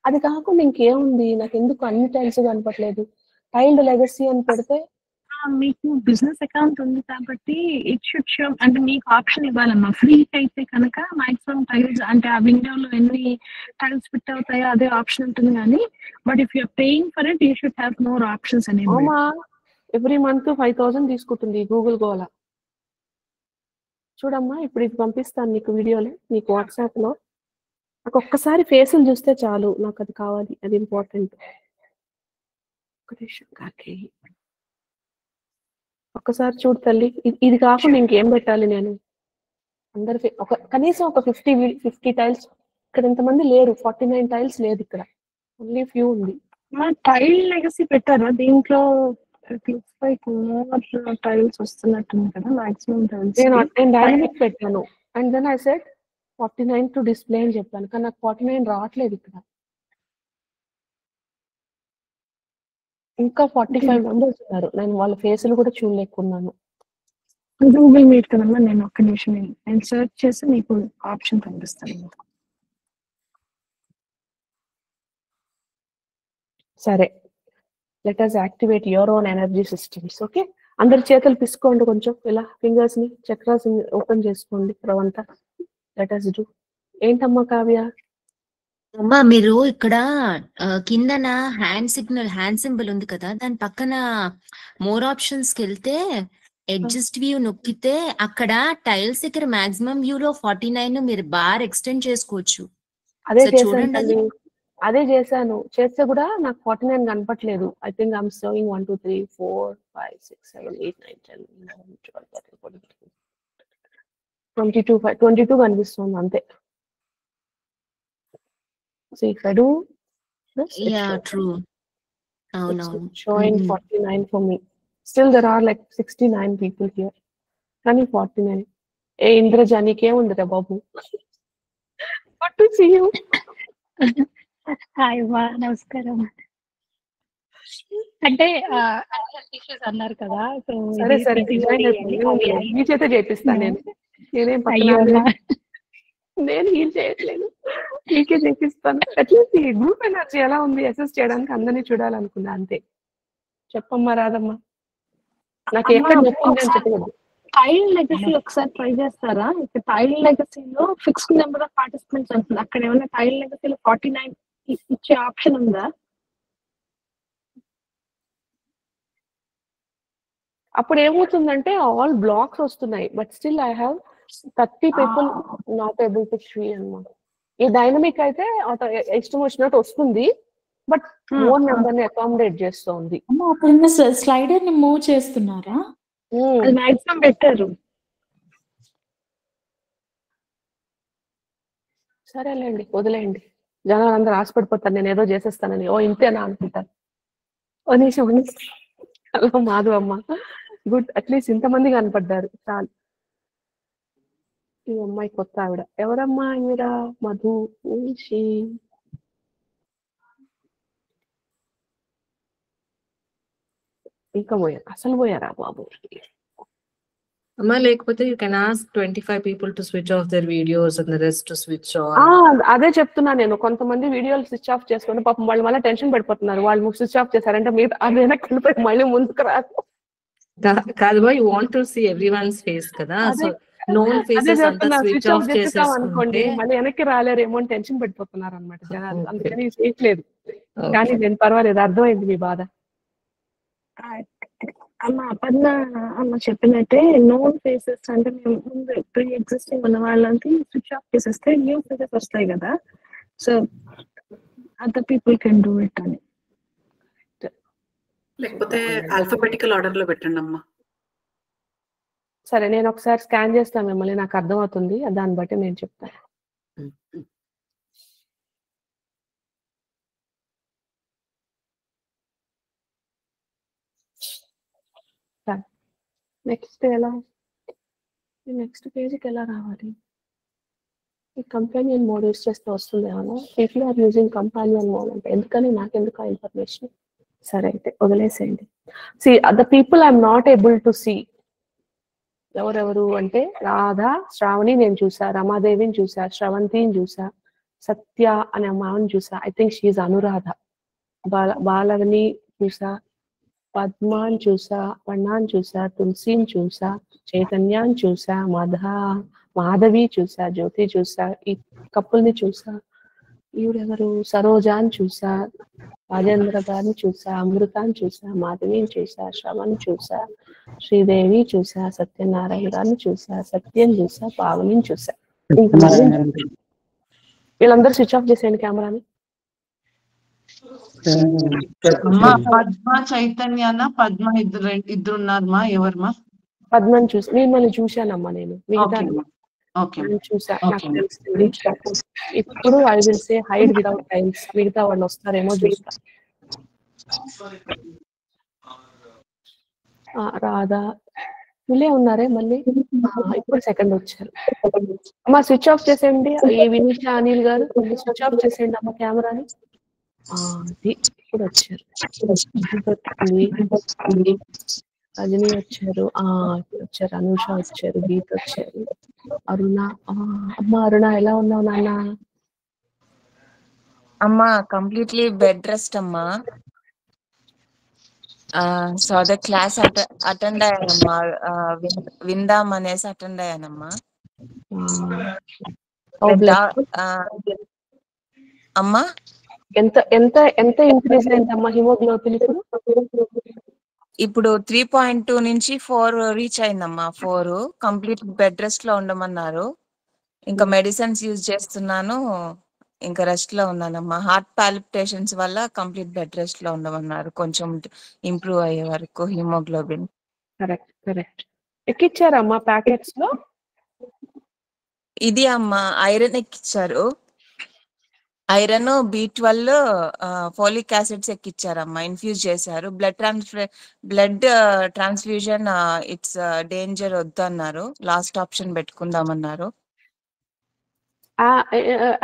అది కాకుండా ఇంకేముంది? నాకు ఎందుకు అన్ని టైల్స్ కనపట్లేదు? టైల్డ్ లెగసీ అని పెడితే మీకు బిజినెస్ అకౌంట్ ఉంది కాబట్టి ఇట్ షుడ్ షో, అంటే మీకు ఆప్షన్ ఇవ్వాలమ్మా. ఫ్రీ అయితే కనుక మాక్సిమం టైల్స్ అంటే ఆ విండోలో ఎన్ని టైల్స్ ఫిట్ అవుతాయో అదే ఆప్షన్ ఉంటుంది. కానీ but if you're paying for it you should have more options అనేవి. ఎవ్రీ మంత్ 5,000 తీసుకుంటుంది గూగుల్ గోలా. చూడమ్మా, ఇప్పుడు ఇది పంపిస్తాను నీకు వీడియోలో, నీకు వాట్సాప్ లో. నాకు ఒక్కసారి ఫేసులు చూస్తే చాలు, నాకు అది కావాలి, అది ఇంపార్టెంట్. ఒక్కసారి చూడు తల్లి, ఇది కాకుండా ఇంకేం పెట్టాలి నేను? అందరి కనీసం ఒక 50 టైల్స్. ఇక్కడ ఎంతమంది లేరు, 49 టైల్స్ లేదు ఇక్కడ, ఓన్లీ ఫ్యూ ఉంది. టైల్ లెగసీ పెట్టారా దీంట్లో? టైల్స్ వస్తున్నట్టుంది కదా మాక్సిమం టైల్స్. నేను డైనమిక్ పెట్టాను, and then I said 49 to display అని చెప్పాను, కానీ నాకు 49 రావట్లేదు ఇక్కడ. ఇంకా 45 మెంబర్స్ ఉన్నారు, నేను వాళ్ళ ఫేసులు కూడా చూడలేకున్నాను. గూగుల్ మీట్ కదమ్మా, నేను ఒక్క నిమిషం నేను సెర్చ్ చేసి మీకు ఆప్షన్ పంపిస్తాను. సరే, let us activate your own energy systems. Okay, అందరి చేతులు పిసుకోండి కొంచెం, ఇలా ఫింగర్స్ ని చక్రాస్ ఓపెన్ చేసుకోండి. రవంతా లెట్ us do. ఏంటమ్మా కావ్య? అమ్మా మీరు ఇక్కడ కిందన హ్యాండ్ సింబల్ ఉంది కదా, దాని పక్కన మోర్ ఆప్షన్స్ కి వెళ్తే అడ్జస్ట్ వ్యూ నొక్కితే అక్కడ టైల్స్ దగ్గర మాక్సిమం వ్యూలో 49 మీరు బార్ ఎక్స్టెండ్ చేసుకోవచ్చు. చూడండి, అదే చేశాను, చేస్తే కూడా నాకు 49 కనపట్లేదు. ఐ థింక్ ఐఎమ్ షోయింగ్ 1 2 3 4 5 6 7 8 9 10 11 12 13 14 22 కనిపిస్తుంది అంతే. See, if I do this, true. Showing 49 for me. Still there are like 69 people here. Kani 49. Hey Indraja, నీకే ఉందిరా బాబు. Good to see you. Hi మా, నమస్కారం. అంటే అన్నారు కదా, సరే మీ చేత చేపిస్తాను నేను. నేనేం నేను ఏం చేయట్లేదు, నీకే చేపిస్తాను. అట్లీస్ట్ ఈ గ్రూప్ ఎనర్జీ ఎలా ఉంది అసెస్ చేయడానికి అందరినీ చూడాలనుకున్నా అంతే. చెప్పమ్మా రాదమ్మా, నాకు ఎక్కడ నొప్పింది అని చెప్పలేదు. టైల్ లెగసీ ఒకసారి ట్రై చేస్తారా? ఇక్కడ టైల్ లెగసీలో ఫిక్స్డ్ నెంబర్ ఆఫ్ పార్టిసిపెంట్స్ అంటుంది. అక్కడ ఏమైనా టైల్ లెగసీలో 49 ఇచ్చే ఆప్షన్ ఉందా? అప్పుడు ఏమవుతుందంటే ఆల్ బ్లాక్స్ వస్తున్నాయి, but still I have 30 people not able to see అన్నమాట. ఈ డైనమిక్ అయితే ఇష్టం వచ్చినట్టు వస్తుంది, బట్ మోర్ నెంబర్ ని అకామిడేట్ చేస్తుంది. స్లైడర్ ని మూవ్ చేస్తున్నారా? అది మాక్సిమం పెట్టారు. సరేలేండి, వదిలేయండి. జనాలు అందరూ ఆశపడిపోతారు నేను ఏదో చేసేస్తానని. ఓ ఇంతేనా అనుకుంటారు. ఓ నిమిషం, హలో మాధు అమ్మ, గుడ్, అట్లీస్ట్ ఇంతమంది కనపడ్డారు చాలు. ఈ అమ్మాయి కొత్త ఆవిడ, ఎవరమ్మా ఈవిడ? మధు ఇంకా పోయారు, అసలు పోయారా బాబు? అమ్మా లేకపోతే you can ask 25 people to switch off their videos and the rest to switch on. అదే చెప్తున్నా నేను. కొంతమంది వీడియోలు స్విచ్ ఆఫ్ చేసుకుంటే పాపం వాళ్ళు మళ్ళీ టెన్షన్ పడిపోతున్నారు. వాళ్ళు స్విచ్ ఆఫ్ చేశారంటే మీరు అది వెనక్కి మళ్ళీ ముందుకు రాదు. కాదు, you want to see everyone's face కదా, సో నోన్ ఫేసెస్ అంతా స్విచ్ ఆఫ్ చేసేసుకుంటే మళ్ళీ వెనక్కి రాలేరేమో అని టెన్షన్ పడిపోతున్నారు అనమాట జనాలు. అందుకని చేయట్లేదు. కానీ నేను పర్వాలేదు, అర్థమైంది మీ బాధ. అమ్మ అపర్ణ అమ్మ చెప్పినట్టే నోన్ ఫేసెస్ అంటే మేము ముందు ప్రీ ఎగ్జిస్టింగ్ ఉన్న వాళ్ళకి స్విచ్ ఆఫ్ చేసేస్తే న్యూ ఫేసెస్ వస్తాయి కదా, so other people can do it అని. లేకపోతే ఆల్ఫాబెటికల్ ఆర్డర్ లో పెట్టండి అమ్మా. సరే, నేను ఒకసారి స్కాన్ చేస్తాను మిమ్మల్ని, నాకు అర్థమవుతుంది, దాన్ని బట్టి నేను చెప్తాను. నెక్స్ట్ పేజీకి ఎలా రావాలి? ఈ కంపానియన్ మోడ్ యూస్ చేస్తే వస్తుంది ఏమన్నా? People are using companion mode అంటే ఎందుకని, నాకెందుకు ఆ ఇన్ఫర్మేషన్? సరే అయితే వదిలేసేయండి. See the people I'm not able to see. ఎవరెవరు అంటే రాధా, శ్రావణి నేను చూసా, రమాదేవిని చూసా, శ్రవంతిని చూసా, సత్య అనే అమ్మాయిని చూసా, ఐ థింక్ షీఈ్ అనురాధ, బాలవని చూసా, పద్మాన్ చూసా, పన్నాన్ చూసా, తులసిని చూసా, చైతన్యాన్ని చూసా, మాధవి చూసా, జ్యోతి చూసా, ఈ కప్పుల్ని చూసా, ఈవిడెవరు సరోజాని చూసా, రాజేంద్ర గారిని చూసా, అమృతాన్ని చూసా, మాధవిని చూసా, శ్రవణ్ చూసా, శ్రీదేవి చూసా, సత్యనారాయణ గారిని చూసా, సత్యం చూసా, పావనిని చూసా. వీళ్ళందరూ స్విచ్ ఆఫ్ చేసేయండి కెమెరాని. అమ్మా పద్మ చైతన్యన పద్మ ఇద్దరు ఉన్నారమ్మా. ఎవరమ్మా? పద్మని చూసి మిమ్మల్ని చూశానమ్మా నేను. మిగతా నేను చూసా, నాకు తెలుస్తుంది. ఇప్పుడు I will say hide without tiles. మిగతా వాళ్ళు వస్తారేమో చూస్తా. రాధా వీళ్ళే ఉన్నారే మళ్ళీ. ఇప్పుడు సెకండ్ వచ్చారు. అమ్మా స్విచ్ ఆఫ్ చేసేయండి. ఈ వినీష అనిల్ గారు స్విచ్ ఆఫ్ చేసేయండి అమ్మ కెమెరాని. ఇప్పుడు వచ్చారు. రజనీ వచ్చారు, ఇప్పుడు వచ్చారు. అనూష వచ్చారు, గీత వచ్చారు, అరుణ. అమ్మ అరుణ ఎలా ఉన్నావు నాన్న? అమ్మా కంప్లీట్లీ బెడ్ రెస్ట్ అమ్మా. సో ద క్లాస్ అటెండ్ అయ్యానమ్మా. విందాం అనేసి అటెండ్ అయ్యానమ్మా. అమ్మా ఎంత ఎంత ఎంత ఇంక్రీజ్ అయిందమ్మా హిమోగ్లోబిన్? ఇప్పుడు 3.2 నుంచి 4 రీచ్ అయిందమ్మా. 4 కంప్లీట్ బెడ్ రెస్ట్ లో ఉండమన్నారు. ఇంకా మెడిసిన్స్ యూజ్ చేస్తున్నాను, ఇంకా రెస్ట్ లో ఉన్నానమ్మా. హార్ట్ పాలిపిటేషన్స్ వల్ల కంప్లీట్ బెడ్ రెస్ట్ లో ఉండమన్నారు, కొంచెం ఇంప్రూవ్ అయ్యే వరకు హిమోగ్లోబిన్. Correct correct. ఎక్కిచ్చారమ్మా ప్యాకెట్స్ లో? ఇది అమ్మా ఐరన్ ఎక్కిచ్చారు. ఐరన్, B12, ఫోలిక్ యాసిడ్స్ ఎక్కిచ్చారమ్మా. ఇన్ఫ్యూజ్ చేశారు. బ్లడ్ ట్రాన్స్ఫ్యూజన్ ఇట్స్ డేంజర్ వద్దన్నారు. లాస్ట్ ఆప్షన్ పెట్టుకుందామన్నారు.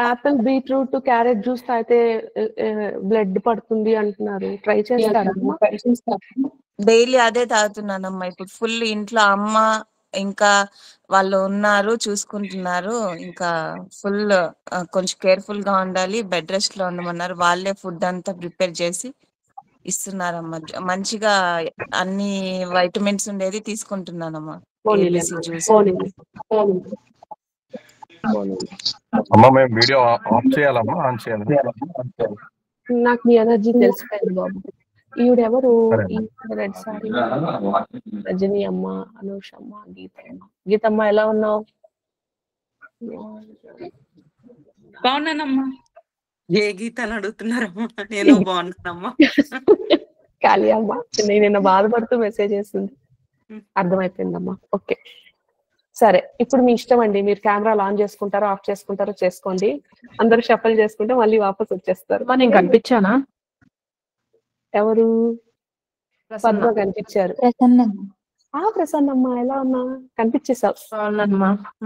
యాపిల్, బీట్రూట్, క్యారెట్ జ్యూస్ తాగితే బ్లడ్ పడుతుంది అంటున్నారు. ట్రై చేస్తారమ్మా? డైలీ అదే తాగుతున్నానమ్మా. ఇప్పుడు ఫుల్ ఇంట్లో అమ్మ ఇంకా వాళ్ళు ఉన్నారు, చూసుకుంటున్నారు. ఇంకా ఫుల్ కొంచెం కేర్ఫుల్ గా ఉండాలి, బెడ్ రెస్ట్ లో ఉండమన్నారు. వాళ్ళే ఫుడ్ అంతా ప్రిపేర్ చేసి ఇస్తున్నారమ్మా. మంచిగా అన్ని వైటమిన్స్ ఉండేది తీసుకుంటున్నానమ్మా. ABC juice. అమ్మా మేము వీడియో ఆఫ్ చేయాలమ్మా, ఆన్ చేయాలి? నాకు మీ ఎనర్జీ తెలిసిపోయింది బాబు. ఈవిడెవరు? రెడ్ సారీ రజనీ అమ్మ, అనూష అమ్మ, గీతమ్మ. గీతమ్మ ఎలా ఉన్నావు? బాగున్నానమ్మా. ఏ గీత అని అడుగుతున్నారమ్మా? నేను బాగున్నానమ్మా. ఖాళీ అమ్మా, నేను బాధపడుతూ మెసేజ్ చేస్తుంది. అర్థమైపోయిందమ్మా. ఓకే సరే, ఇప్పుడు మీ ఇష్టం అండి. మీరు కెమెరాలు ఆన్ చేసుకుంటారో ఆఫ్ చేసుకుంటారో చేసుకోండి. అందరూ షఫల్ చేసుకుంటే మళ్ళీ వాపస్ వచ్చేస్తారు. నేను కనిపించానా? ఎవరు? పద్మ కనిపించారు. ప్రసన్నమ్మ ఎలా ఉన్నా? కనిపించేసావు.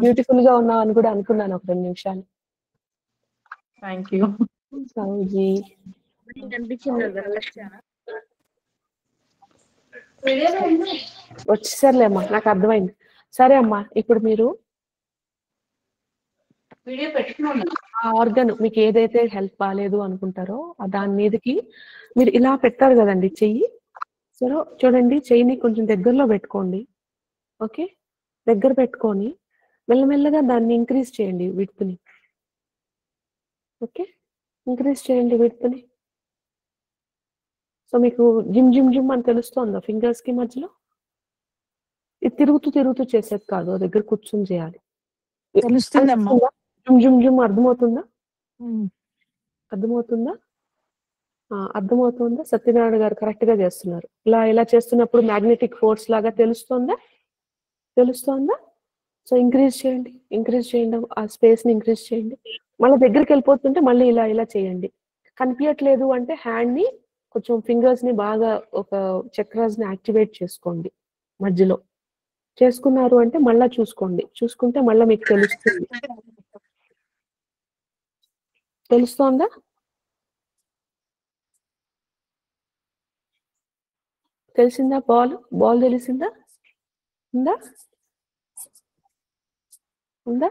బ్యూటిఫుల్ గా ఉన్నావు అని కూడా అనుకున్నాను ఒక 2 నిమిషాలు. Thank you. సౌజీ వచ్చేసర్లే అమ్మా, నాకు అర్థమైంది. సరే అమ్మా, ఇప్పుడు మీరు ఆ ఆర్గన్ మీకు ఏదైతే హెల్త్ బాగాలేదు అనుకుంటారో దాని మీదకి మీరు ఇలా పెట్టారు కదండి చెయ్యి. సరే చూడండి, చెయ్యిని కొంచెం దగ్గరలో పెట్టుకోండి. ఓకే, దగ్గర పెట్టుకొని మెల్లమెల్లగా దాన్ని ఇంక్రీజ్ చేయండి విడ్త్ని. ఓకే, ఇంక్రీజ్ చేయండి విడ్త్ని. సో మీకు జిమ్ జిమ్ జిమ్ అని తెలుస్తుందా ఫింగర్స్ కి మధ్యలో? ఇది తిరుగుతూ తిరుగుతూ చేసేది కాదు, దగ్గర కూర్చొని చేయాలి. జుమ్ జుమ్ జుమ్ అర్థమవుతుందా? అర్థమవుతుందా? అర్థమవుతుందా? సత్యనారాయణ గారు కరెక్ట్ గా చేస్తున్నారు. ఇలా ఇలా చేస్తున్నప్పుడు మ్యాగ్నెటిక్ ఫోర్స్ లాగా తెలుస్తుందా? తెలుస్తుందా? సో ఇంక్రీజ్ చేయండి, ఇంక్రీజ్ చేయండి, ఆ స్పేస్ ని ఇంక్రీజ్ చేయండి. మళ్ళీ దగ్గరికి వెళ్ళిపోతుంటే మళ్ళీ ఇలా ఇలా చేయండి. కనిపించట్లేదు అంటే హ్యాండ్ ని కొంచెం ఫింగర్స్ ని బాగా ఒక చక్రాస్ ని యాక్టివేట్ చేసుకోండి. మధ్యలో చేసుకున్నారు అంటే మళ్ళా చూసుకోండి. చూసుకుంటే మళ్ళీ మీకు తెలుస్తుంది. తెలుస్తోందా? తెలిసిందా? బాల్ తెలిసిందా? ఉందా? ఉందా?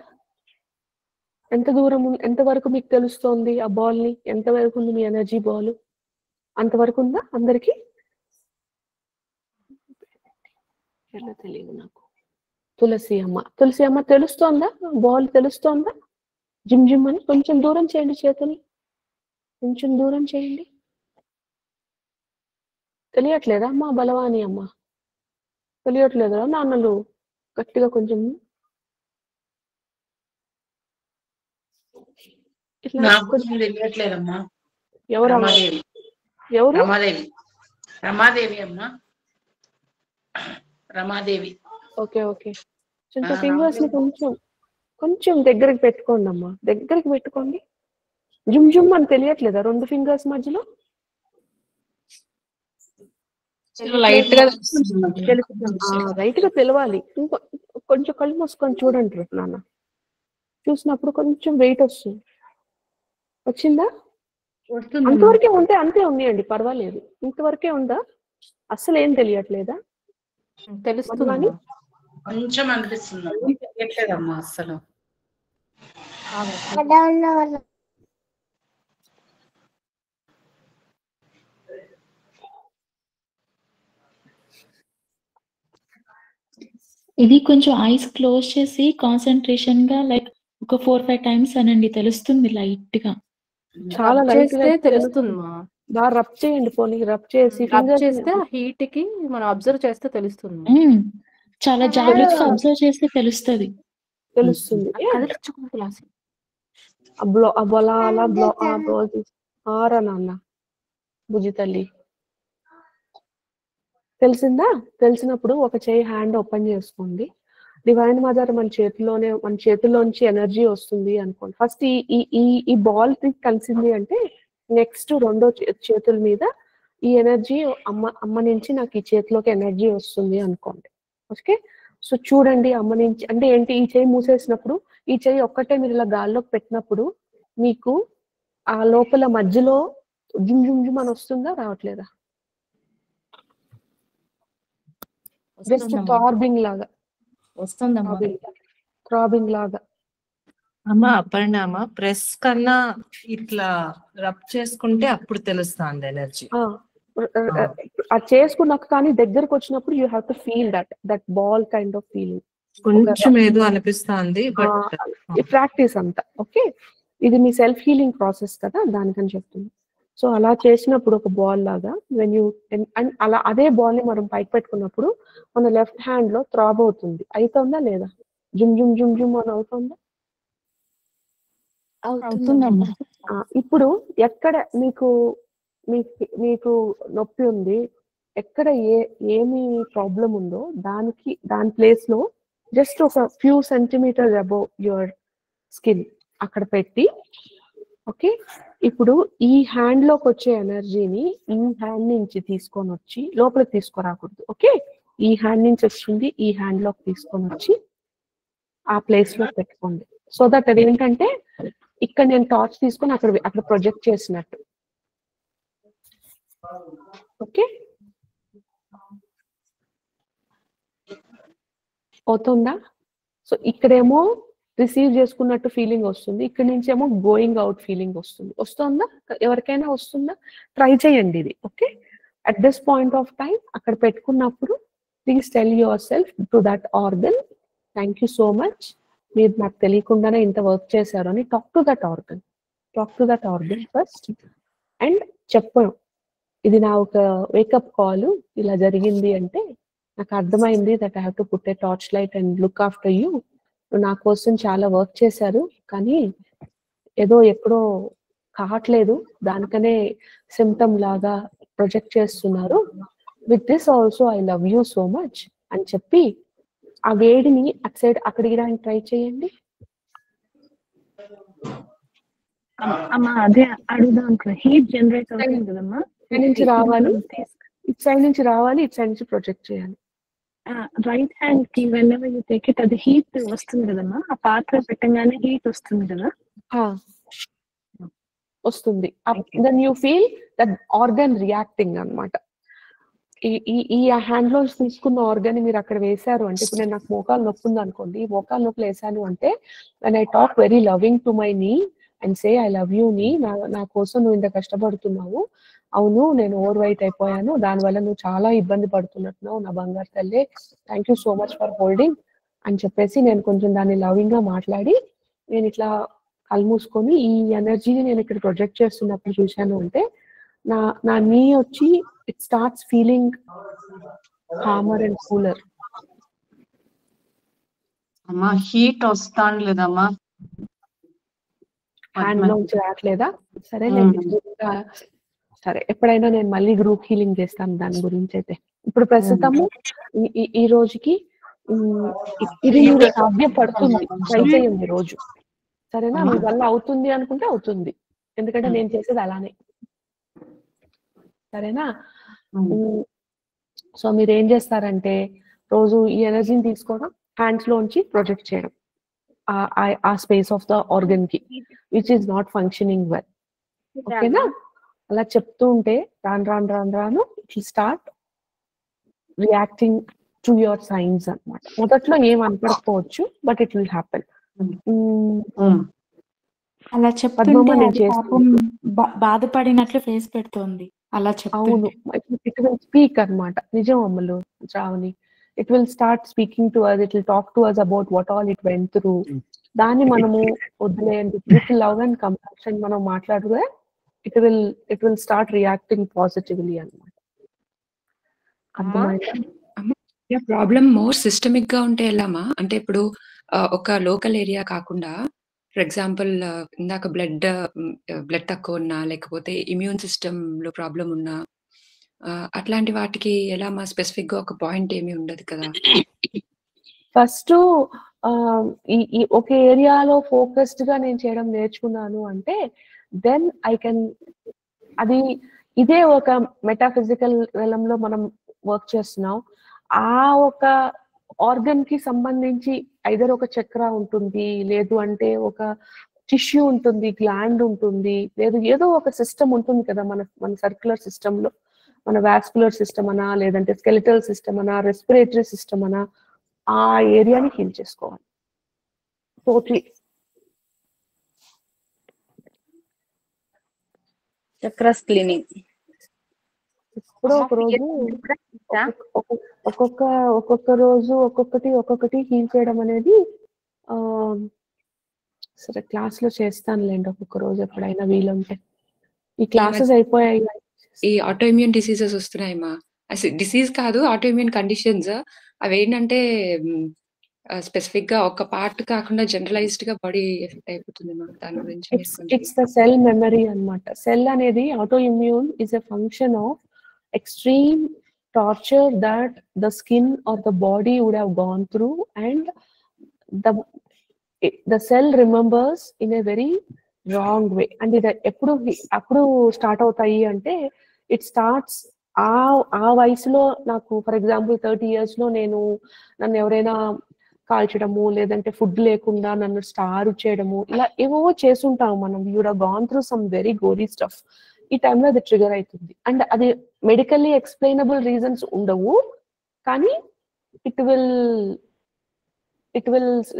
ఎంత దూరం, ఎంతవరకు మీకు తెలుస్తోంది ఆ బాల్ ని? ఎంతవరకు ఉంది మీ ఎనర్జీ బాల్? అంతవరకు ఉందా అందరికి? ఎలా తెలియదు నాకు. తులసి అమ్మ తెలుస్తోందా? బాల్ తెలుస్తోందా? జిమ్ జిమ్ అని కొంచెం దూరం చేయండి, చేతుని కొంచెం దూరం చేయండి. తెలియట్లేదా అమ్మా? బలవాని అమ్మ తెలియట్లేదా? నాన్నలు గట్టిగా కొంచెం ఇట్లా నాకు కొంచెం తెలియట్లేదమ్మా. ఎవరు రమాదేవి ఎవరు రమాదేవి రమాదేవి అమ్మా, రమాదేవి. Okay okay. ఆ, కొంచెం ఫింగర్స్ ని కొంచెం కొంచెం దగ్గరికి పెట్టుకోండి అమ్మా, దగ్గరికి పెట్టుకోండి. జుమ్ జుమ్ అని తెలియట్లేదా 2 ఫింగర్స్ మధ్యలో? లైట్ గా రైట్ గా తెలవాలి. ఇంకో కొంచెం కళ్ళు మూసుకొని చూడండి నాన్న. చూసినప్పుడు కొంచెం వెయిట్ వస్తుంది. వచ్చిందా? అంతవరకే ఉంటే అంతే ఉన్నాయండి, పర్వాలేదు. ఇంతవరకే ఉందా? అస్సలు ఏం తెలియట్లేదా? తెలుస్తుంది. కొంచెం అనిపిస్తుంది, తెలియట్లేదమ్మా అస్సలు. ఇది కొంచెం ఐస్ క్లోజ్ చేసి కాన్సన్ట్రేషన్ గా లైక్ ఒక 4-5 టైమ్స్ అనండి, తెలుస్తుంది లైట్ గా. చాలా రబ్ లైట్ గా చేస్తే తెలుస్తుంది మా. బాగా రబ్ చేయండి, పోనీ రబ్ చేసి రబ్ ఫింగర్స్ చేస్తే ఆ హీట్ కి మనం అబ్జర్వ్ చేస్తే తెలుస్తుంది. చాలా జాగ్రత్తగా అబ్జర్వ్ చేస్తే తెలుస్తుంది. తెలుస్తుంది. ఆరా నాన్న బుజ్జి తల్లి. తెలిసిందా? తెలిసినప్పుడు ఒక చేయి హ్యాండ్ ఓపెన్ చేసుకోండి. డివైన్ మదర్ మన చేతిలోంచి ఎనర్జీ వస్తుంది అనుకోండి. ఫస్ట్ ఈ బాల్ కలిసింది అంటే నెక్స్ట్ రెండో చేతుల మీద ఈ ఎనర్జీ అమ్మ నుంచి నాకు ఈ చేతిలోకి ఎనర్జీ వస్తుంది అనుకోండి. ఓకే, సో చూడండి అమ్మ నుంచి అంటే ఏంటి, ఈ చేయి మూసేసినప్పుడు ఈ చేయి ఒక్కటే మీరు ఇలా గాల్లోకి పెట్టినప్పుడు మీకు ఆ లోపల మధ్యలో జుమ్ జుమ్ జుమ్ అని వస్తుందా, రావట్లేదా? జస్ట్ థ్రాబింగ్ లాగా వస్తుందమ్మా. థ్రాబింగ్ లాగా. అమ్మా అపర్ణామా, ప్రెస్ కన్నా ఇట్లా రబ్ చేసుకుంటే అప్పుడు తెలుస్తుంది ఎనర్జీ. అది చేసుకున్నాక కానీ దగ్గరకు వచ్చినప్పుడు you have to feel that ball kind of feeling. కొంచెం ఏదో అనిపిస్తుంది, ప్రాక్టీస్ అంతా. ఓకే, ఇది మీ సెల్ఫ్ హీలింగ్ ప్రాసెస్ కదా, దానికని చెప్తుంది. సో అలా చేసినప్పుడు ఒక బాల్ లాగా అలా అదే బాల్ ని మనం పైకి పెట్టుకున్నప్పుడు మన లెఫ్ట్ హ్యాండ్ లో థ్రాబ్ అవుతుంది. అవుతుందా లేదా? జుమ్ జుమ్ జుమ్ జుమ్ అని అవుతుందా? ఇప్పుడు ఎక్కడ మీకు నొప్పి ఉంది, ఎక్కడ ఏమి ప్రాబ్లం ఉందో దాని ప్లేస్ లో జస్ట్ ఒక few centimetres above your skin అక్కడ పెట్టి, ఓకే, ఇప్పుడు ఈ హ్యాండ్ లోకి వచ్చే ఎనర్జీని ఈ హ్యాండ్ నుంచి తీసుకొని వచ్చి లోపలికి తీసుకురాకూడదు. ఓకే, ఈ హ్యాండ్ నుంచి వచ్చింది ఈ హ్యాండ్ లోకి తీసుకొని వచ్చి ఆ ప్లేస్ లో పెట్టుకోండి. సో దట్ అది ఏంటంటే ఇక్కడ నేను టార్చ్ తీసుకొని అక్కడ ప్రొజెక్ట్ చేసినట్టు. ఓకే, అవుతుందా? సో ఇక్కడేమో రిసీవ్ చేసుకున్నట్టు ఫీలింగ్ వస్తుంది, ఇక్కడ నుంచి ఏమో గోయింగ్ అవుట్ ఫీలింగ్ వస్తుందా? ఎవరికైనా వస్తుందా? ట్రై చేయండి ఇది. Okay, at this point of time అక్కడ పెట్టుకున్నప్పుడు please tell your self to that organ, thank you so much, మీరు నాకు తెలియకుండానే ఇంత వర్క్ చేశారు అని talk to that organ first. And చెప్పాను, ఇది నా ఒక వేకప్ కాల్, ఇలా జరిగింది అంటే నాకు అర్థమైంది that I have to put a torch light and look after you. నా కోసం చాలా వర్క్ చేశారు, కానీ ఏదో ఎక్కడో కావట్లేదు, దానికనే సిమ్టమ్ లాగా ప్రొజెక్ట్ చేస్తున్నారు. With this also I love you so much అని చెప్పి ఆ వేడిని అటు సైడ్ అక్కడికి రాని ట్రై చేయండి. అమ్మా అదే అడుగుదాం, హీట్ జనరేట్ అవుతుంది కదమ్మా, నుంచి రావాలి, ఇటు సైడ్ నుంచి రావాలి, ఇటు సైడ్ నుంచి ప్రొజెక్ట్ చేయాలి. రైట్ హ్యాండ్ కి వెన్నెవర్ యూ టేక్ ఇట్ అది హీట్ వస్తుంది కదమ్మా, ఆ పాత్ర పెట్టగానే హీట్ వస్తుంది కదా? వస్తుంది. Then you feel that organ reacting అన్నమాట. ఈ హ్యాండ్ లో తీసుకున్న ఆర్గన్ మీరు అక్కడ వేశారు అంటే, ఇప్పుడు నేను నాకు మోకాలు నొప్పి ఉంది అనుకోండి, ఈ మోకాలు నొప్పులు వేసాను అంటే when I talk very loving to my knee and say I love you knee, నా కోసం నువ్వు ఇంత కష్టపడుతున్నావు, అవును నేను ఓవర్ వెయిట్ అయిపోయాను, దానివల్ల నువ్వు చాలా ఇబ్బంది పడుతున్నట్టున్నావు, నా బంగారు తల్లి, thank you so much for holding అని చెప్పేసి నేను కొంచెం దాన్ని లవింగ్ గా మాట్లాడి నేను ఇట్లా కళ్ళు మూసుకొని ఈ ఎనర్జీని నేను ఇక్కడ ప్రొజెక్ట్ చేస్తున్నప్పుడు చూశాను అంటే నా నీ వచ్చి it starts feeling comer and cooler. అమ్మా హీట్ వస్తాను లేదమ్మా, హ్యాండ్ లోంచి రావట్లేదా? సరేలేండి, సరే ఎప్పుడైనా నేను మళ్ళీ గ్రూప్ హీలింగ్ చేస్తాను దాని గురించి. అయితే ఇప్పుడు ప్రస్తుతము ఈ రోజుకి ఇది మీరు సాధ్యపడుతుంది, ట్రై చేయండి రోజు. సరేనా? మీ వల్ల అవుతుంది అనుకుంటే అవుతుంది, ఎందుకంటే నేను చేసేది అలానే. సరేనా? సో మీరు ఏం చేస్తారంటే రోజు ఈ ఎనర్జీని తీసుకోవడం, హ్యాండ్స్ లోంచి ప్రొజెక్ట్ చేయడం ఆ స్పేస్ ఆఫ్ ద ఆర్గన్ కి which is not functioning well. ఓకేనా? అలా చెప్తూ ఉంటే రాను రాను రాను రాను it will start reacting to your science అన్నమాట. మొదట్లో ఏం అనుకోకపోవచ్చు, బట్ ఇట్ విల్ హ్యాపెన్. అలా చెప్తుంటే అది పాపం బాధపడినట్లు ఫేస్ పెడుతోంది అలా అవును, ఇట్ విల్ స్పీక్ అన్నమాట. నిజం అమ్మలు Shravani, it will start speaking to us, it will talk to us about what all it went through. దాన్ని మనము వదిలేయండి, విత్ లవ్ అండ్ కంపాషన్ మనం మాట్లాడితే it will start reacting positively అన్నమాట. ప్రాబ్లం మోర్ సిస్టమిక్ గా ఉంటే ఎలామా? అంటే ఇప్పుడు ఒక లోకల్ ఏరియా కాకుండా, ఫర్ ఎగ్జాంపుల్ ఇందాక బ్లడ్ తక్కువ ఉన్నా, లేకపోతే ఇమ్యూన్ సిస్టమ్ లో ప్రాబ్లం ఉన్నా, అట్లాంటి వాటికి ఎలా మా స్పెసిఫిక్ గా ఒక పాయింట్ ఏమీ ఉండదు కదా? ఫస్ట్ ఈ ఒక ఏరియాలో ఫోకస్డ్ గా నేను చేయడం నేర్చుకున్నాను అంటే దెన్ ఐ కెన్, అది ఇదే ఒక మెటాఫిజికల్ రెలంలో మనం వర్క్ చేస్తున్నాం. ఆ ఒక ఆర్గన్ కి సంబంధించి ఐదర్ ఒక చక్ర ఉంటుంది, లేదు అంటే ఒక టిష్యూ ఉంటుంది, గ్లాండ్ ఉంటుంది, లేదు ఏదో ఒక సిస్టమ్ ఉంటుంది కదా మన సర్క్యులర్ సిస్టమ్ లో. మన వాస్కులర్ సిస్టమ్ అనా, లేదంటే స్కెలిటల్ సిస్టమ్ అనా, రెస్పిరేటరీ సిస్టమ్ అనా, ఆ ఏరియాని హీల్ చేసుకోవాలి టోటలీ. Chakras cleaning. ఇప్పుడు ఒక రోజు ఒక్కొక్క రోజు ఒక్కొక్కటి హీల్ చేయడం అనేది సరే క్లాస్ లో చేస్తానులేండి ఒక్కొక్క రోజు ఎప్పుడైనా వీలుంటే. ఈ క్లాసెస్ అయిపోయాయి. ఈ ఆటో ఇమ్యూన్ డిసీజెస్ వస్తున్నాయమ్మా. డిసీజ్ కాదు, ఆటో ఇమ్యూన్ కండిషన్స్. అవి ఏంటంటే స్పెసిఫిక్ గా ఒక పార్ట్ కాకుండా జనరలైజ్డ్ గా బాడీ ఎఫెక్ట్ అయిపోతుంది. దాని గురించి ఇట్స్ ద సెల్ మెమరీ అన్నమాట. సెల్ అనేది auto immune is a function of extreme torture that the skin or the body would have gone through, and the cell remembers in a very wrong way. And ఇది ఎప్పుడు start అవుతాయి అంటే it starts ఆ వయసులో. నాకు for example 30 years లో నన్ను ఎవరైనా కాల్చడము, లేదంటే ఫుడ్ లేకుండా నన్ను స్టార్ చేయడము, ఇలా ఏవో చేసుంటాము మనం. You would have gone through some very gory stuff. ఈ టైంలో అది ట్రిగర్ అవుతుంది. అండ్ అది మెడికల్లీ ఎక్స్ప్లెయినబుల్ రీజన్స్ ఉండవు, కానీ ఇట్ విల్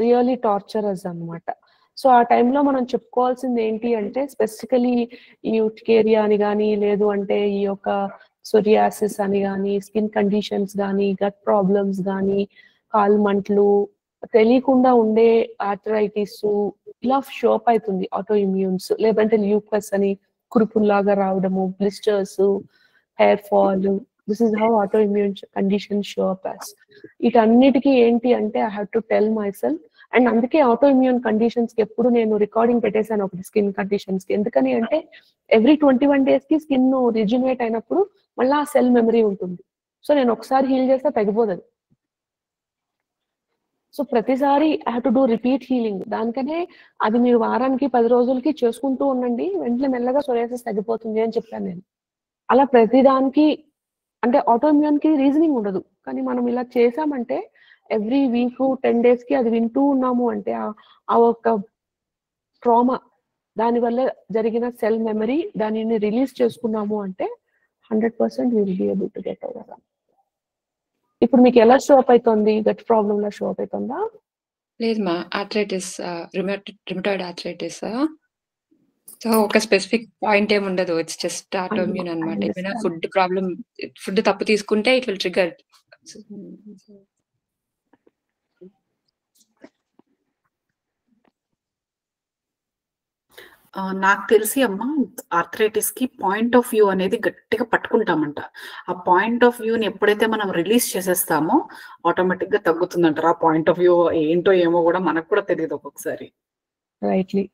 రియల్లీ టార్చర్ అస్ అన్నమాట. సో ఆ టైంలో మనం చెప్పుకోవాల్సింది ఏంటి అంటే స్పెసిఫికలీ ఈ ఉట్కేరియా అని కానీ, లేదు అంటే ఈ యొక్క సోరియాసిస్ అని కానీ, స్కిన్ కండిషన్స్ కానీ, గట్ ప్రాబ్లమ్స్ కానీ, కాలు మంటలు, తెలియకుండా ఉండే ఆర్థరైటిస్ ఇలా షోప్ అవుతుంది ఆటో ఇమ్యూన్స్. లేదంటే ల్యూపస్ అని కురుపుల్లాగా రావడము, blisters, hair fall. This is how auto immune condition show up as. వీటన్నిటికీ ఏంటి అంటే I have to tell my self. And అందుకే ఆటో ఇమ్యూన్ కండిషన్స్ కి ఎప్పుడు నేను రికార్డింగ్ పెట్టేశాను ఒకటి స్కిన్ కండిషన్స్ కి. ఎందుకని అంటే ఎవ్రీ 21 days కి స్కిన్ రిజ్యునేట్ అయినప్పుడు మళ్ళీ ఆ సెల్ మెమరీ ఉంటుంది. సో నేను ఒకసారి హీల్ చేస్తే తగ్గిపోదు. సో ప్రతిసారి I have to do repeat healing. దానికనే అది మీరు వారానికి 10 రోజులకి చేసుకుంటూ ఉండండి, వెంటనే మెల్లగా సోరియాసిస్ తగ్గిపోతుంది అని చెప్పాను నేను. అలా ప్రతిదానికి అంటే ఆటో ఇమ్యూన్ కి రీజనింగ్ ఉండదు, కానీ మనం ఇలా చేసామంటే ఎవ్రీ వీక్ 10 days కి అది వింటూ ఉన్నాము అంటే ఆ ఒక ట్రామా, దానివల్ల జరిగిన సెల్ మెమరీ, దానిని రిలీజ్ చేసుకున్నాము అంటే 100% will be able to get over. ఇప్పుడు మీకు ఎలా షో అప్ అవుతుంది? గట్ ప్రాబ్లమ్ లా షో అప్ అవుతుందా? లేదు మా, ఆర్థరైటిస్, రిమటాయిడ్ ఆర్థరైటిస్. సో ఒక స్పెసిఫిక్ పాయింట్ ఏమి ఉండదు, ఇట్స్ జస్ట్ ఆటోఇమ్యూన్ అన్నమాట. ఏమైనా ఫుడ్ ప్రాబ్లం, ఫుడ్ తప్పు తీసుకుంటే ఇట్ విల్ ట్రిగర్. నాకు తెలిసి అమ్మ ఆర్థరైటిస్ కి పాయింట్ ఆఫ్ వ్యూ అనేది గట్టిగా పట్టుకుంటామంట. ఆ పాయింట్ ఆఫ్ వ్యూని ఎప్పుడైతే మనం రిలీజ్ చేసేస్తామో ఆటోమేటిక్ గా తగ్గుతుందంటారు. ఆ పాయింట్ ఆఫ్ వ్యూ ఏంటో ఏమో కూడా మనకు కూడా తెలియదు ఒక్కొక్కసారి. రైట్లీ.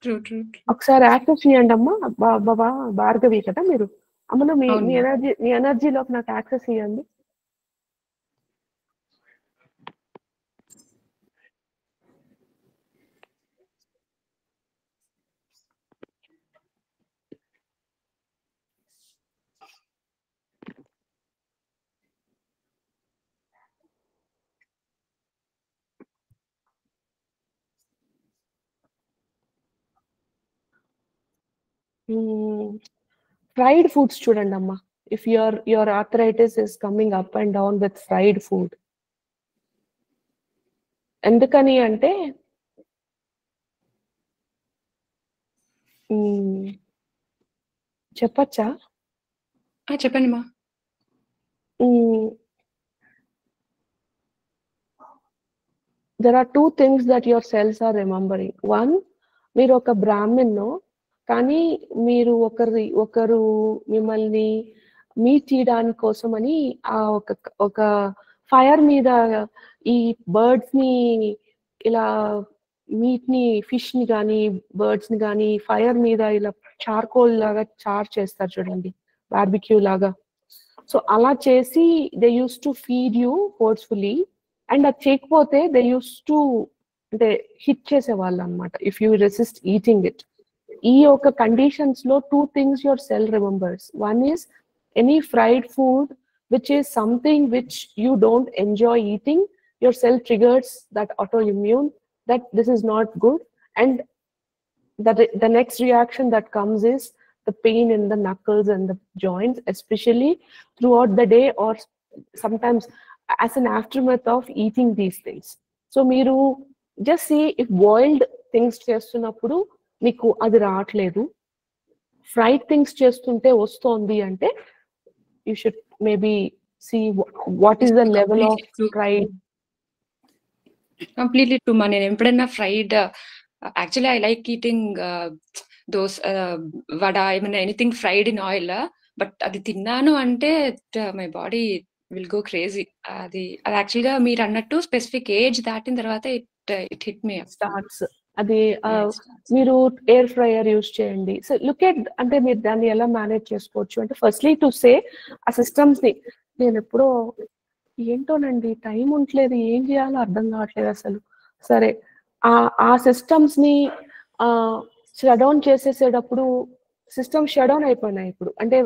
ట్రూ ట్రూ ఒకసారి యాక్సెస్ చేయండి అమ్మా. భార్గవి కదా మీరు? అమ్మను మీ అవును. మీ ఎనర్జీలోకి నాకు యాక్సెస్ ఇవ్వండి. ఫ్రైడ్ ఫుడ్స్ చూడండి అమ్మా. If your arthritis is coming up and down with fried food. ఎందుకని అంటే చెప్పచ్చా? చెప్పండి మా. There are two things that your cells are remembering. One, మీరు ఒక బ్రాహ్మణ్, కానీ మీరు ఒకరు మిమ్మల్ని మీట్ చేయడానికి కోసమని ఆ ఒక ఫైర్ మీద ఈ బర్డ్స్ ని ఇలా మీట్ ని, ఫిష్ ని కానీ బర్డ్స్ ని కానీ ఫైర్ మీద ఇలా చార్కోల్ లాగా చార్ చేస్తారు చూడండి, బార్బిక్యూ లాగా. సో అలా చేసి they use to feed you forcefully. And అది చేయకపోతే దే యూస్ టు అంటే హిట్ చేసేవాళ్ళు అనమాట if you resist eating it. ఈ ఒక కండిషన్స్ లో two things your cell remembers. One is any fried food which is something which you don't enjoy eating, your cell triggers that autoimmune that this is not good, and the next reaction that comes is the pain in the knuckles and the joints, especially throughout the day or sometimes as an aftermath of eating these things. So మీరు just see if boiled things చేస్తున్నప్పుడు మీకు అది రావట్లేదు, fried things చేస్తుంటే వస్తుంది అంటే you should maybe see what is the level of fried. Completely true ma. నేను ఎప్పుడైనా fried actually I like eating those vada, ఏమైనా anything fried in oil. But అది తిన్నాను అంటే my body will go crazy. అది యాక్చువల్గా మీరు అన్నట్టు స్పెసిఫిక్ ఏజ్ దాటిన తర్వాత ఇట్ హిట్ మీ స్టార్ట్స్. అది మీరు ఎయిర్ ఫ్రైయర్ యూజ్ చేయండి. సో లుక్ ఎట్ అంటే మీరు దాన్ని ఎలా మేనేజ్ చేసుకోవచ్చు అంటే ఫస్ట్లీ టు సే ఆ సిస్టమ్స్ ని. నేను ఎప్పుడో ఏంటోనండి టైం ఉండలేదు, ఏం చేయాలో అర్థం కావట్లేదు అసలు. సరే ఆ సిస్టమ్స్ ని షట్ డౌన్ చేసేసేటప్పుడు సిస్టమ్ షట్ డౌన్ అయిపోయినాయి ఇప్పుడు. అంటే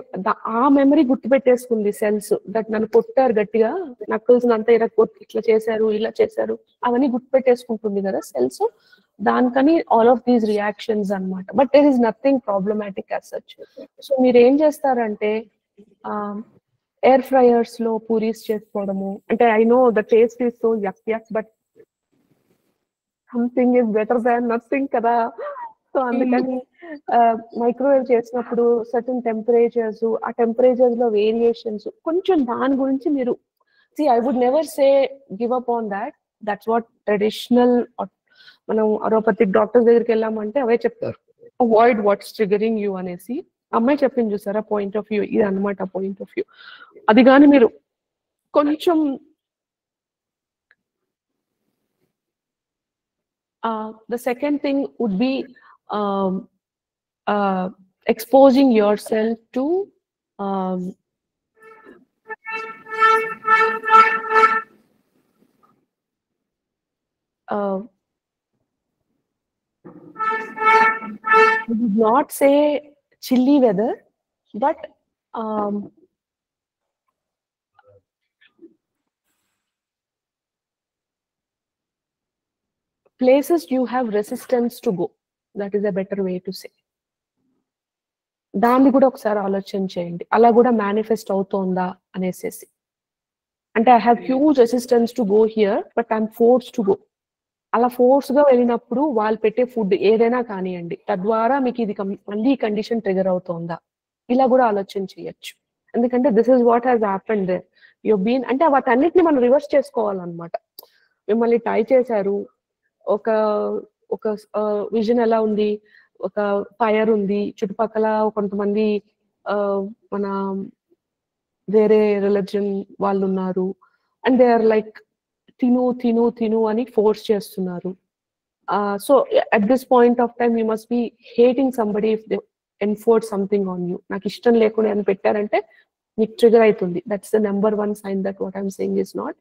ఆ మెమరీ గుర్తుపెట్టేసుకుంది సెల్స్, దట్ నన్ను కొట్టారు గట్టిగా, నక్కల్స్ అంతా ఇట్లా చేశారు ఇలా చేశారు అవన్నీ గుర్తుపెట్టేసుకుంటుంది కదా సెల్స్. దానికని ఆల్ ఆఫ్ దీస్ రియాక్షన్స్ అన్నమాట. But there is nothing problematic as such. So మీరు ఏం చేస్తారంటే ఎయిర్ ఫ్రైయర్స్ లో పూరీస్ చేసుకోవడము. అంటే I know the taste is so yuck but something is better than nothing కదా. సో అందుకని మైక్రోవేవ్ చేసినప్పుడు సర్టన్ టెంపరేచర్స్, ఆ టెంపరేచర్స్ లో వేరియేషన్స్ కొంచెం దాని గురించి మీరు I would never say give up on that. That's what traditional మనం అలోపతిక్ డాక్టర్స్ దగ్గరికి వెళ్ళామంటే అవే చెప్తారు, అవాయిడ్ వాట్స్ ట్రిగరింగ్ యూ అనేసి. అమ్మాయి చెప్పింది చూసారా పాయింట్ ఆఫ్ వ్యూ, ఇది అనమాట పాయింట్ ఆఫ్ వ్యూ. అది కానీ మీరు కొంచెం the second thing would be exposing yourself to I would not say chilly weather, but places you have resistance to go. That is a better way to say. దాన్ని కూడా ఒకసారి ఆలోచన చేయండి, అలా కూడా మేనిఫెస్ట్ అవుతోందా అనేసి. అంటే I have huge resistance to go here but I'm force to go. అలా ఫోర్స్ గా వెళ్ళినప్పుడు వాళ్ళు పెట్టే ఫుడ్ ఏదైనా కానివ్వండి, తద్వారా మీకు ఇది మళ్ళీ కండిషన్ ట్రిగర్ అవుతోందా, ఇలా కూడా ఆలోచన చేయొచ్చు. ఎందుకంటే this is what has happened there. You been అంటే వాటన్నిటిని మనం రివర్స్ చేసుకోవాలన్నమాట. మిమ్మల్ని ట్రై చేశారు, ఒక విజన్ ఎలా ఉంది, ఒక ఫైర్ ఉంది, చుట్టుపక్కల కొంతమంది మన వేరే రిలీజన్ వాళ్ళు ఉన్నారు, అండ్ దే ఆర్ లైక్ తిను తిను తిను అని ఫోర్స్ చేస్తున్నారు. So at this point of time you must be hating somebody if they enforce something on you. నాకు ఇష్టం లేకుండా అని పెట్టారంటే మీకు ట్రిగర్ అవుతుంది. That's the number 1 sign that what I'm saying is not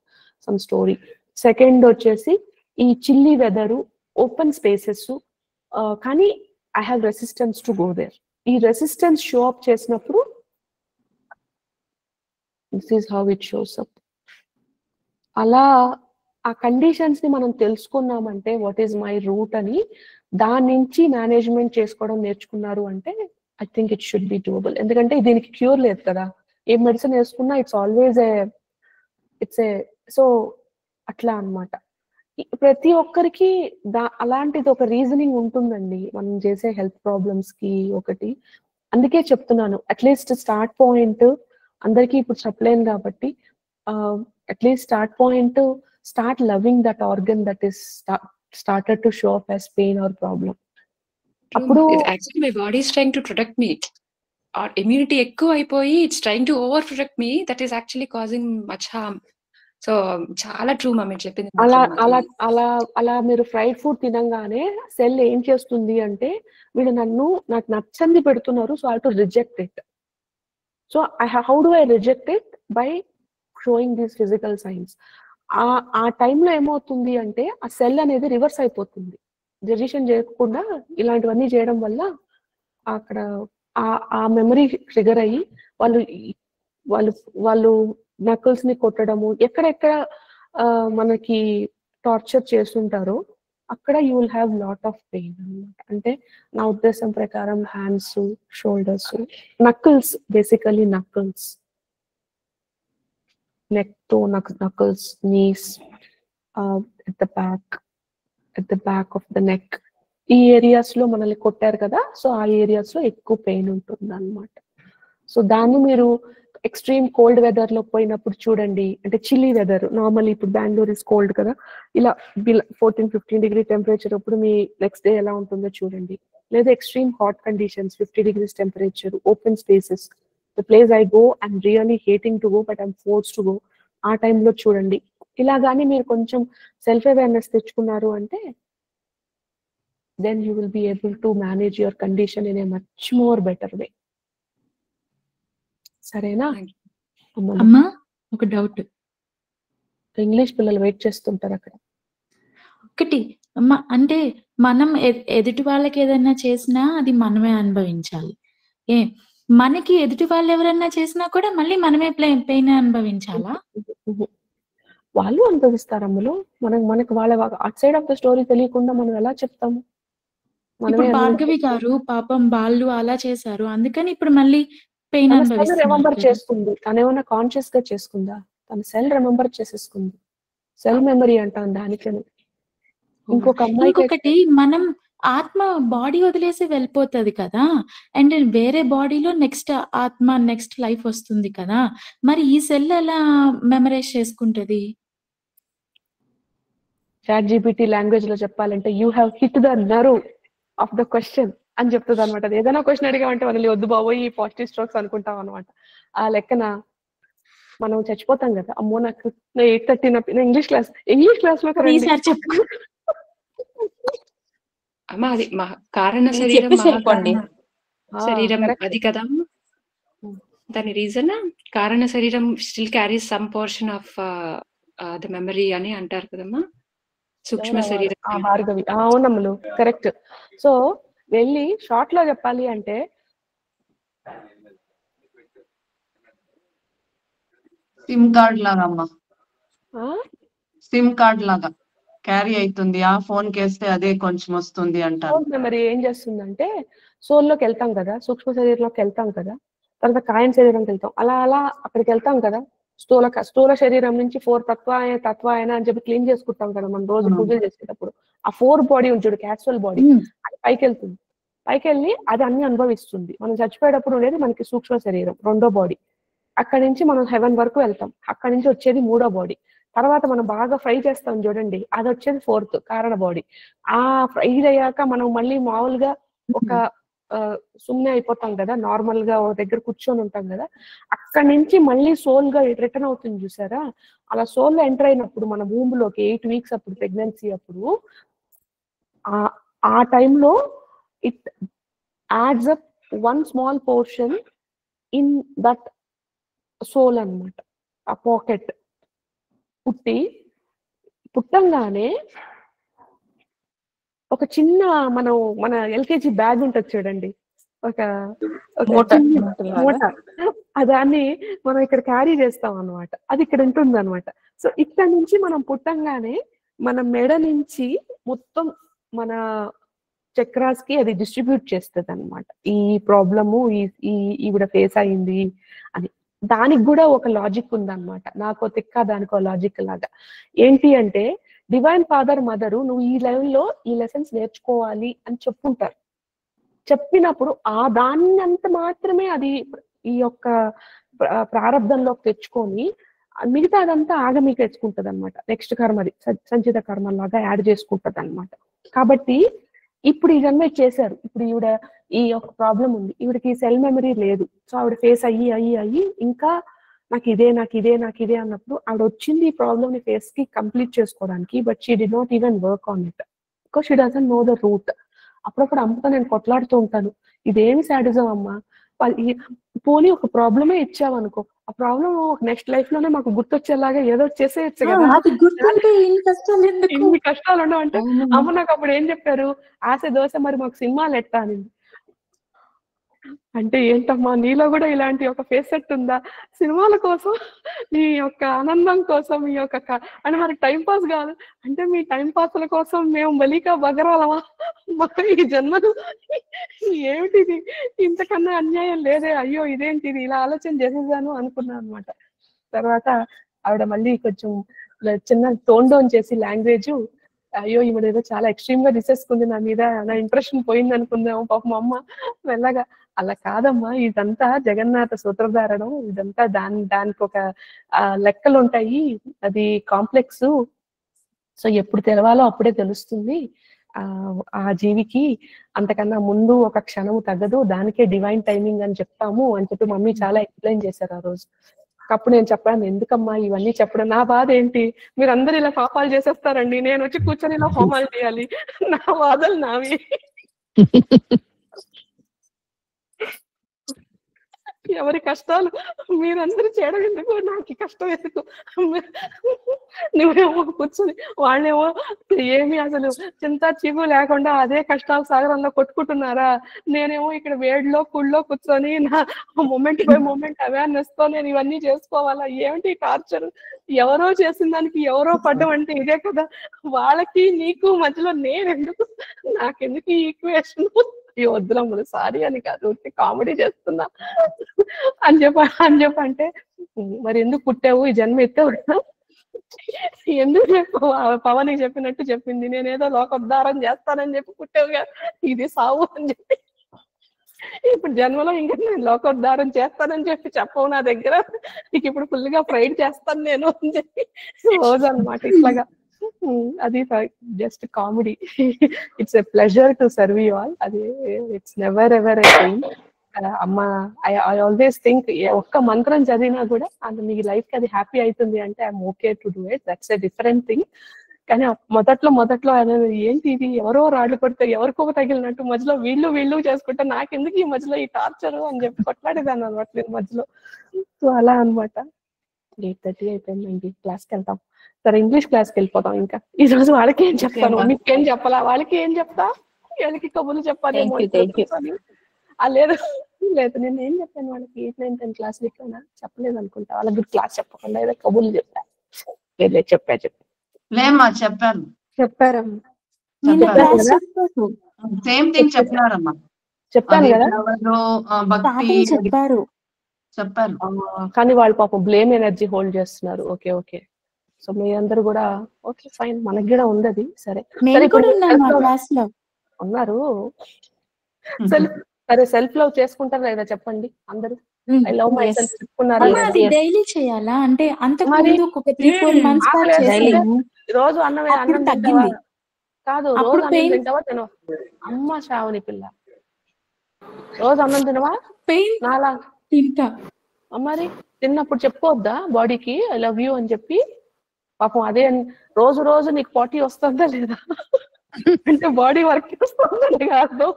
some story. Second వచ్చేసి ఈ chilly weather, open spaces, కానీ I have resistance to go there. ఈ రెసిస్టెన్స్ షో అప్ చేసినప్పుడు this is how it shows up. అలా ఆ conditions ని మనం తెలుసుకున్నామంటే వాట్ ఈస్ మై రూట్ అని, దాని నుంచి మేనేజ్మెంట్ చేసుకోవడం నేర్చుకున్నారు అంటే I think it should be doable. ఎందుకంటే దీనికి క్యూర్ లేదు కదా, ఏ మెడిసిన్ వేసుకున్నా ఇట్స్ ఆల్వేస్ ఏ సో అట్లా అన్నమాట. ప్రతి ఒక్కరికి అలాంటిది ఒక రీజనింగ్ ఉంటుందండి మనం చేసే హెల్త్ ప్రాబ్లమ్స్ కి ఒకటి. అందుకే చెప్తున్నాను అట్లీస్ట్ స్టార్ట్ పాయింట్ అందరికీ ఇప్పుడు చెప్పలేను కాబట్టి at least start point start loving that organ that is started to show up as pain or problem. Appudu actually my body is trying to protect me. Our immunity ekku aipoyi it's trying to overprotect me, that is actually causing much harm. So chaala true ma'am చెప్పింది. అలా మీరు fried food తినంగానే cell ఏం చేస్తుంది అంటే వీళ్ళు నాకు నచ్చంది పెడుతున్నారు, so I have to reject it. So how do I reject it? By sowing these physical science. ఆ టైంలో ఏమవుతుంది అంటే ఆ సెల్ అనేది రివర్స్ అయిపోతుంది. డెసిషన్ చేయకుండా ఇలాంటివన్నీ చేయడం వల్ల అక్కడ ఆ మెమరీ ట్రిగర్ అయ్యి వాళ్ళు నకిల్స్ ని కొట్టడము, ఎక్కడెక్కడ మనకి టార్చర్ చేస్తుంటారో అక్కడ you will have lot of pain అన్నమాట. అంటే నా ఉద్దేశం ప్రకారం hands, shoulders, knuckles, basically knuckles, neck to knuckles, knees, at the back of the neck. ఈ ఏరియాస్ లో మనల్ని కొట్టారు కదా, సో ఆ ఏరియాస్ లో ఎక్కువ పెయిన్ ఉంటుంది అన్నమాట. సో దాన్ని మీరు ఎక్స్ట్రీమ్ కోల్డ్ వెదర్ లో పోయినప్పుడు చూడండి, అంటే చిల్లీ వెదర్, నార్మల్ ఇప్పుడు బెంగళూరు ఇస్ కోల్డ్ కదా, ఇలా 14-15 డిగ్రీ టెంపరేచర్ అప్పుడు మీ నెక్స్ట్ డే ఎలా ఉంటుందో చూడండి. లేదా extreme hot conditions, 50 degrees temperature, open spaces, the place I go I'm really hating to go but I'm forced to go, ఆ టైంలో చూడండి. ఇలా కానీ మీరు కొంచెం సెల్ఫ్ అవేర్నెస్ తెచ్చుకున్నారు అంటే then you will be able to manage your condition in a much more better way. సరేనా అమ్మా? ఒక డౌట్. ఇంగ్లీష్ పిల్లలు వెయిట్ చేస్తుంటారు అక్కడ. ఒకటి అమ్మా, అంటే మనం ఎదుటి వాళ్ళకి ఏదైనా చేసినా అది మనమే అనుభవించాలి. మనకి ఎదుటి వాళ్ళు ఎవరన్నా చేసినా కూడా మళ్ళీ మనమే పెయిన్ అనుభవించాలా? వాళ్ళు అనుభవిస్తారు అమ్ములు. మనకి వాళ్ళ at side of the story తెలియకుండా మనం ఎలా చెప్తాము? ఇప్పుడు భార్గవి గారు పాపం వాళ్ళు అలా చేశారు, అందుకని ఇప్పుడు మళ్ళీ పెయిన్ రిమెంబర్ చేసుకుంది. తనేమన్నా కాన్షియస్ గా చేసుకుందా? తన సెల్ రిమెంబర్ చేసేసుకుంది. సెల్ మెమరీ అంటాం దానికని. ఇంకొకటి, మనం ఆత్మ బాడీ వదిలేసి వెళ్ళిపోతుంది కదా, అండ్ వేరే బాడీలో నెక్స్ట్ ఆత్మ, నెక్స్ట్ లైఫ్ వస్తుంది కదా, మరి ఈ సెల్ ఎలా మెమరైజ్ చేసుకుంటది? చాట్ జీపీటీ లాంగ్వేజ్ లో చెప్పాలంటే you have hit the nerve of the question అని చెప్తుంది అనమాట. ఏదైనా క్వశ్చన్ అడిగామంటే మనల్ని వద్దు బాబోయ్ ఈ పాజిటివ్ స్ట్రోక్స్ అనుకుంటాం అనమాట. ఆ లెక్కన మనం చచ్చిపోతాం కదా. అమ్మో నాకు 8:30 ఇంగ్లీష్ క్లాస్ లో చెప్పు అమ్మా. అది కారణ శరీరం శరీరం అది కదా దాని రీజన్. కారణ శరీరం still carries some portion of the memory అని అంటారు కదమ్మా, సూక్ష్మ శరీరం. భార్గవి అవునమ్ములు, కరెక్ట్. సో వెళ్ళి షార్ట్ లో చెప్పాలి అంటే సిమ్ కార్డ్ లాగా అమ్మా, సిమ్ కార్డ్ లాగా క్యారీ అవుతుంది. ఆ ఫోన్ కేస్తే అదే కొంచెం వస్తుంది అంటారు. మెమరీ ఏం చేస్తుందంటే సోల్లోకి వెళ్తాం కదా, సూక్ష్మ శరీరంలోకి వెళ్తాం కదా, తర్వాత కాయన శరీరంకి వెళ్తాం, అలా అలా అక్కడికి వెళ్తాం కదా. స్థూల శరీరం నుంచి 4 తత్వ అయినా అని చెప్పి క్లీన్ చేసుకుంటాం కదా మనం రోజు పూజలు చేసేటప్పుడు. ఆ 4 బాడీ ఉంటుంది, క్యాచువల్ బాడీ, అది పైకి వెళ్తుంది. పైకి వెళ్ళి అది అన్ని అనుభవిస్తుంది. మనం చచ్చిపోయేటప్పుడు ఉండేది మనకి సూక్ష్మ శరీరం, 2వ బాడీ. అక్కడి నుంచి మనం హెవెన్ వరకు వెళ్తాం. అక్కడి నుంచి వచ్చేది 3వ బాడీ. తర్వాత మనం బాగా ఫ్రై చేస్తాం చూడండి, అది వచ్చేది 4th కారణ బాడీ. ఆ ఫ్రై అయ్యాక మనం మళ్ళీ మామూలుగా ఒక సుమ్నే అయిపోతాం కదా, నార్మల్ గా ఒక దగ్గర కూర్చొని ఉంటాం కదా, అక్కడి నుంచి మళ్ళీ సోల్ గా రిటర్న్ అవుతుంది చూసారా. అలా సోల్ లో ఎంటర్ అయినప్పుడు మన భూమిలోకి 8 weeks అప్పుడు, ప్రెగ్నెన్సీ అప్పుడు ఆ టైంలో it adds up one small portion in that soul అన్నమాట. ఆ పాకెట్ పుట్టంగానే ఒక చిన్న మన ఎల్కేజీ బ్యాగ్ ఉంటుంది చూడండి, ఒక మూట మూట, దాన్ని మనం ఇక్కడ క్యారీ చేస్తాం అన్నమాట. అది ఇక్కడ ఉంటుంది అనమాట. సో ఇక్కడ నుంచి మనం పుట్టంగానే మన మెడ నుంచి మొత్తం మన చక్రాస్ కి అది డిస్ట్రిబ్యూట్ చేస్తుంది అనమాట. ఈ ప్రాబ్లము ఈవిడ ఫేస్ అయింది అని. దానికి కూడా ఒక లాజిక్ ఉందన్నమాట. నాకో తిక్క దానికో లాజిక్ లాగా. ఏంటి అంటే డివైన్ ఫాదర్ మదరు నువ్వు ఈ లెవెల్లో ఈ లెసన్స్ నేర్చుకోవాలి అని చెప్పుంటారు. చెప్పినప్పుడు దాన్ని అంత మాత్రమే అది ఈ యొక్క ప్రారంధంలోకి తెచ్చుకొని మిగతా అదంతా ఆగమీకి తెచ్చుకుంటది అనమాట. నెక్స్ట్ కర్మది సంచిత కర్మలాగా యాడ్ చేసుకుంటది అనమాట. కాబట్టి ఇప్పుడు ఈ జన్మ చేశారు. ఇప్పుడు ఈవిడ ఈ యొక్క ప్రాబ్లం ఉంది, ఈవిడకి సెల్ మెమరీ లేదు. సో ఆవిడ ఫేస్ అయ్యి ఇంకా నాకు ఇదే అన్నప్పుడు ఆవిడ వచ్చింది ఈ ప్రాబ్లమ్ ని ఫేస్ కి కంప్లీట్ చేసుకోవడానికి. But she did not even work on it because she doesn't know the route. అప్పుడప్పుడు అమ్మతో నేను కొట్లాడుతూ ఉంటాను, ఇదేమి సాడిజం అమ్మా, పోనీ ఒక ప్రాబ్లమే ఇచ్చావనుకో, ఆ ప్రాబ్లం నెక్స్ట్ లైఫ్ లోనే మాకు గుర్తొచ్చేలాగా ఏదో చేసేయచ్చు కదా, ఇన్ని కష్టాలు ఉండవు అంటే. అమ్మ నాకు అప్పుడు ఏం చెప్పారు, ఆశ దోశ మరి మాకు సినిమాలు ఎట్టా అని. అంటే ఏంటమ్మా నీలో కూడా ఇలాంటి ఒక ఫేస్ సెట్ ఉందా, సినిమాల కోసం నీ యొక్క ఆనందం కోసం మీ యొక్క అంటే మనకి టైం పాస్ కాదు అంటే మీ టైం పాస్ల కోసం మేము బలికా బగరాలమా ఈ జన్మలు, ఏమిటిది, ఇంతకన్నా అన్యాయం లేదే, అయ్యో ఇదేంటిది, ఇలా ఆలోచన చేసేసాను అనుకున్నాను అనమాట. తర్వాత ఆవిడ మళ్ళీ కొంచెం చిన్న టోన్ డౌన్ చేసి లాంగ్వేజ్, అయ్యో ఈవిడ ఏదో చాలా ఎక్స్ట్రీమ్ గా తీసేసుకుంది నా మీద, నా ఇంప్రెషన్ పోయింది అనుకుందాము పాపం అమ్మ. మెల్లగా అలా కాదమ్మా, ఇదంతా జగన్నాథ సూత్రధారణం, ఇదంతా దానికి ఒక లెక్కలు ఉంటాయి, అది కాంప్లెక్స్. సో ఎప్పుడు తెలవాలో అప్పుడే తెలుస్తుంది ఆ జీవికి, అంతకన్నా ముందు ఒక క్షణము తగ్గదు, దానికే డివైన్ టైమింగ్ అని చెప్తాము అని చెప్పి మమ్మీ చాలా ఎక్స్ప్లెయిన్ చేశారు ఆ రోజు. అప్పుడు నేను చెప్పాను, ఎందుకమ్మా ఇవన్నీ చెప్పడం, నా బాధ ఏంటి, మీరందరూ ఇలా పాపాలు చేసేస్తారండి, నేను వచ్చి కూర్చొని ఇలా హోమాలు చేయాలి, నా బాధలు నావి. ఎవరి కష్టాలు మీరందరూ చేయడం ఎందుకు, నాకు కష్టం ఎందుకు, నువ్వేమో కూర్చొని వాళ్ళేమో ఏమి అసలు చింత చీపు లేకుండా అదే కష్టాల సాగరంలో కొట్టుకుంటున్నారా, నేనేమో ఇక్కడ వేడిలో కుళ్ళో కూర్చొని నా మూమెంట్ బై మూమెంట్ అవేర్నెస్ తో నేను ఇవన్నీ చేసుకోవాలా, ఏమిటి టార్చర్, ఎవరో చేసిన దానికి ఎవరో పడ్డం అంటే ఇదే కదా, వాళ్ళకి నీకు మధ్యలో నేను ఎందుకు, నాకెందుకు ఈ ఈక్వేషన్, వద్దులమ్ములు సారీ అని కాదు కామెడీ చేస్తున్నా అని చెప్పంటే, మరి ఎందుకు పుట్టావు ఈ జన్మ ఎత్తావు, ఎందుకు చెప్పు, పవన్ చెప్పినట్టు చెప్పింది, నేనేదో లోకోద్ధారం చేస్తానని చెప్పి పుట్టావు కదా, ఇది సావు అని చెప్పి, ఇప్పుడు జన్మలో ఇంకా నేను లోకోద్ధారం చేస్తానని చెప్పి చెప్పవు నా దగ్గర, నీకు ఇప్పుడు ఫుల్ గా ఫ్రైడ్ చేస్తాను నేను అని చెప్పి రోజు అనమాట ఇట్లాగా. అది just comedy. It's a pleasure to serve you all. అది it's never ever I think అమ్మ, ఐ ఆల్వేస్ థింక్ ఒక్క మంత్రం చదివినా కూడా అది మీ లైఫ్ కి అది హ్యాపీ అవుతుంది అంటే I'm okay to do it, that's a different thing. కానీ మొదట్లో అనేది ఏంటి ఇది, ఎవరో రాళ్ళు కొడితే ఎవరికో తగిలినట్టు మధ్యలో వీళ్ళు చేసుకుంటే నాకెందుకు ఈ మధ్యలో ఈ టార్చర్ అని చెప్పి కొట్లాడేదాన్ని అనమాట నేను మధ్యలో. సో అలా అనమాట. 8:30 అయిపోయిందండి, క్లాస్కి వెళ్తాం. సరే ఇంగ్లీష్ క్లాస్కి వెళ్ళిపోతాం. ఇంకా ఈ రోజు వాళ్ళకి ఏం చెప్తాను, మీకేం చెప్పాలా, వాళ్ళకి ఏం చెప్తా, వీళ్ళకి కబుర్లు చెప్పాలేమో. లేదు నేను ఏం చెప్పాను వాళ్ళకి, 8, 9, 10 క్లాసులు ఇట్లా చెప్పలేదు అనుకుంటా, వాళ్ళకి క్లాస్ చెప్పకుండా ఏదో కబుర్లు చెప్పా. లేదు చెప్పా లేమ్మా చెప్పారు సేమ్ థింగ్ చెప్పినారమ్మా, చెప్పాను కదా, భక్తి చెప్పారు. కానీ వాళ్ళు పాపం బ్లేమ్ ఎనర్జీ హోల్డ్ చేస్తున్నారు. ఓకే సో మీ అందరు కూడా ఓకే ఫైన్, మనకి కూడా ఉంది అది. సరే ఉన్నారు. సరే సెల్ఫ్ లవ్ చేసుకుంటారా లేదా చెప్పండి అందరూ. ఐ లవ్ మై సెల్ఫ్ చెప్పుకున్నారా డైలీ చేయాలా అంటే, అంతకుముందు ఒక 3-4 months రోజు అన్నం తింటావా, కాదు రోజు అన్నం తింటావా తినవా, అమ్మ శ్రావణి పిల్ల రోజు అన్నం తినవా, పెయిన్ నాలా తింటా, మరి తిన్నప్పుడు చెప్పుకోవద్దా బాడీకి ఐ లవ్ యూ అని చెప్పి. పాపం అదే రోజు నీకు 40 వస్తుందా లేదా, అంటే బాడీ వర్క్ చేస్తుంది కాదు.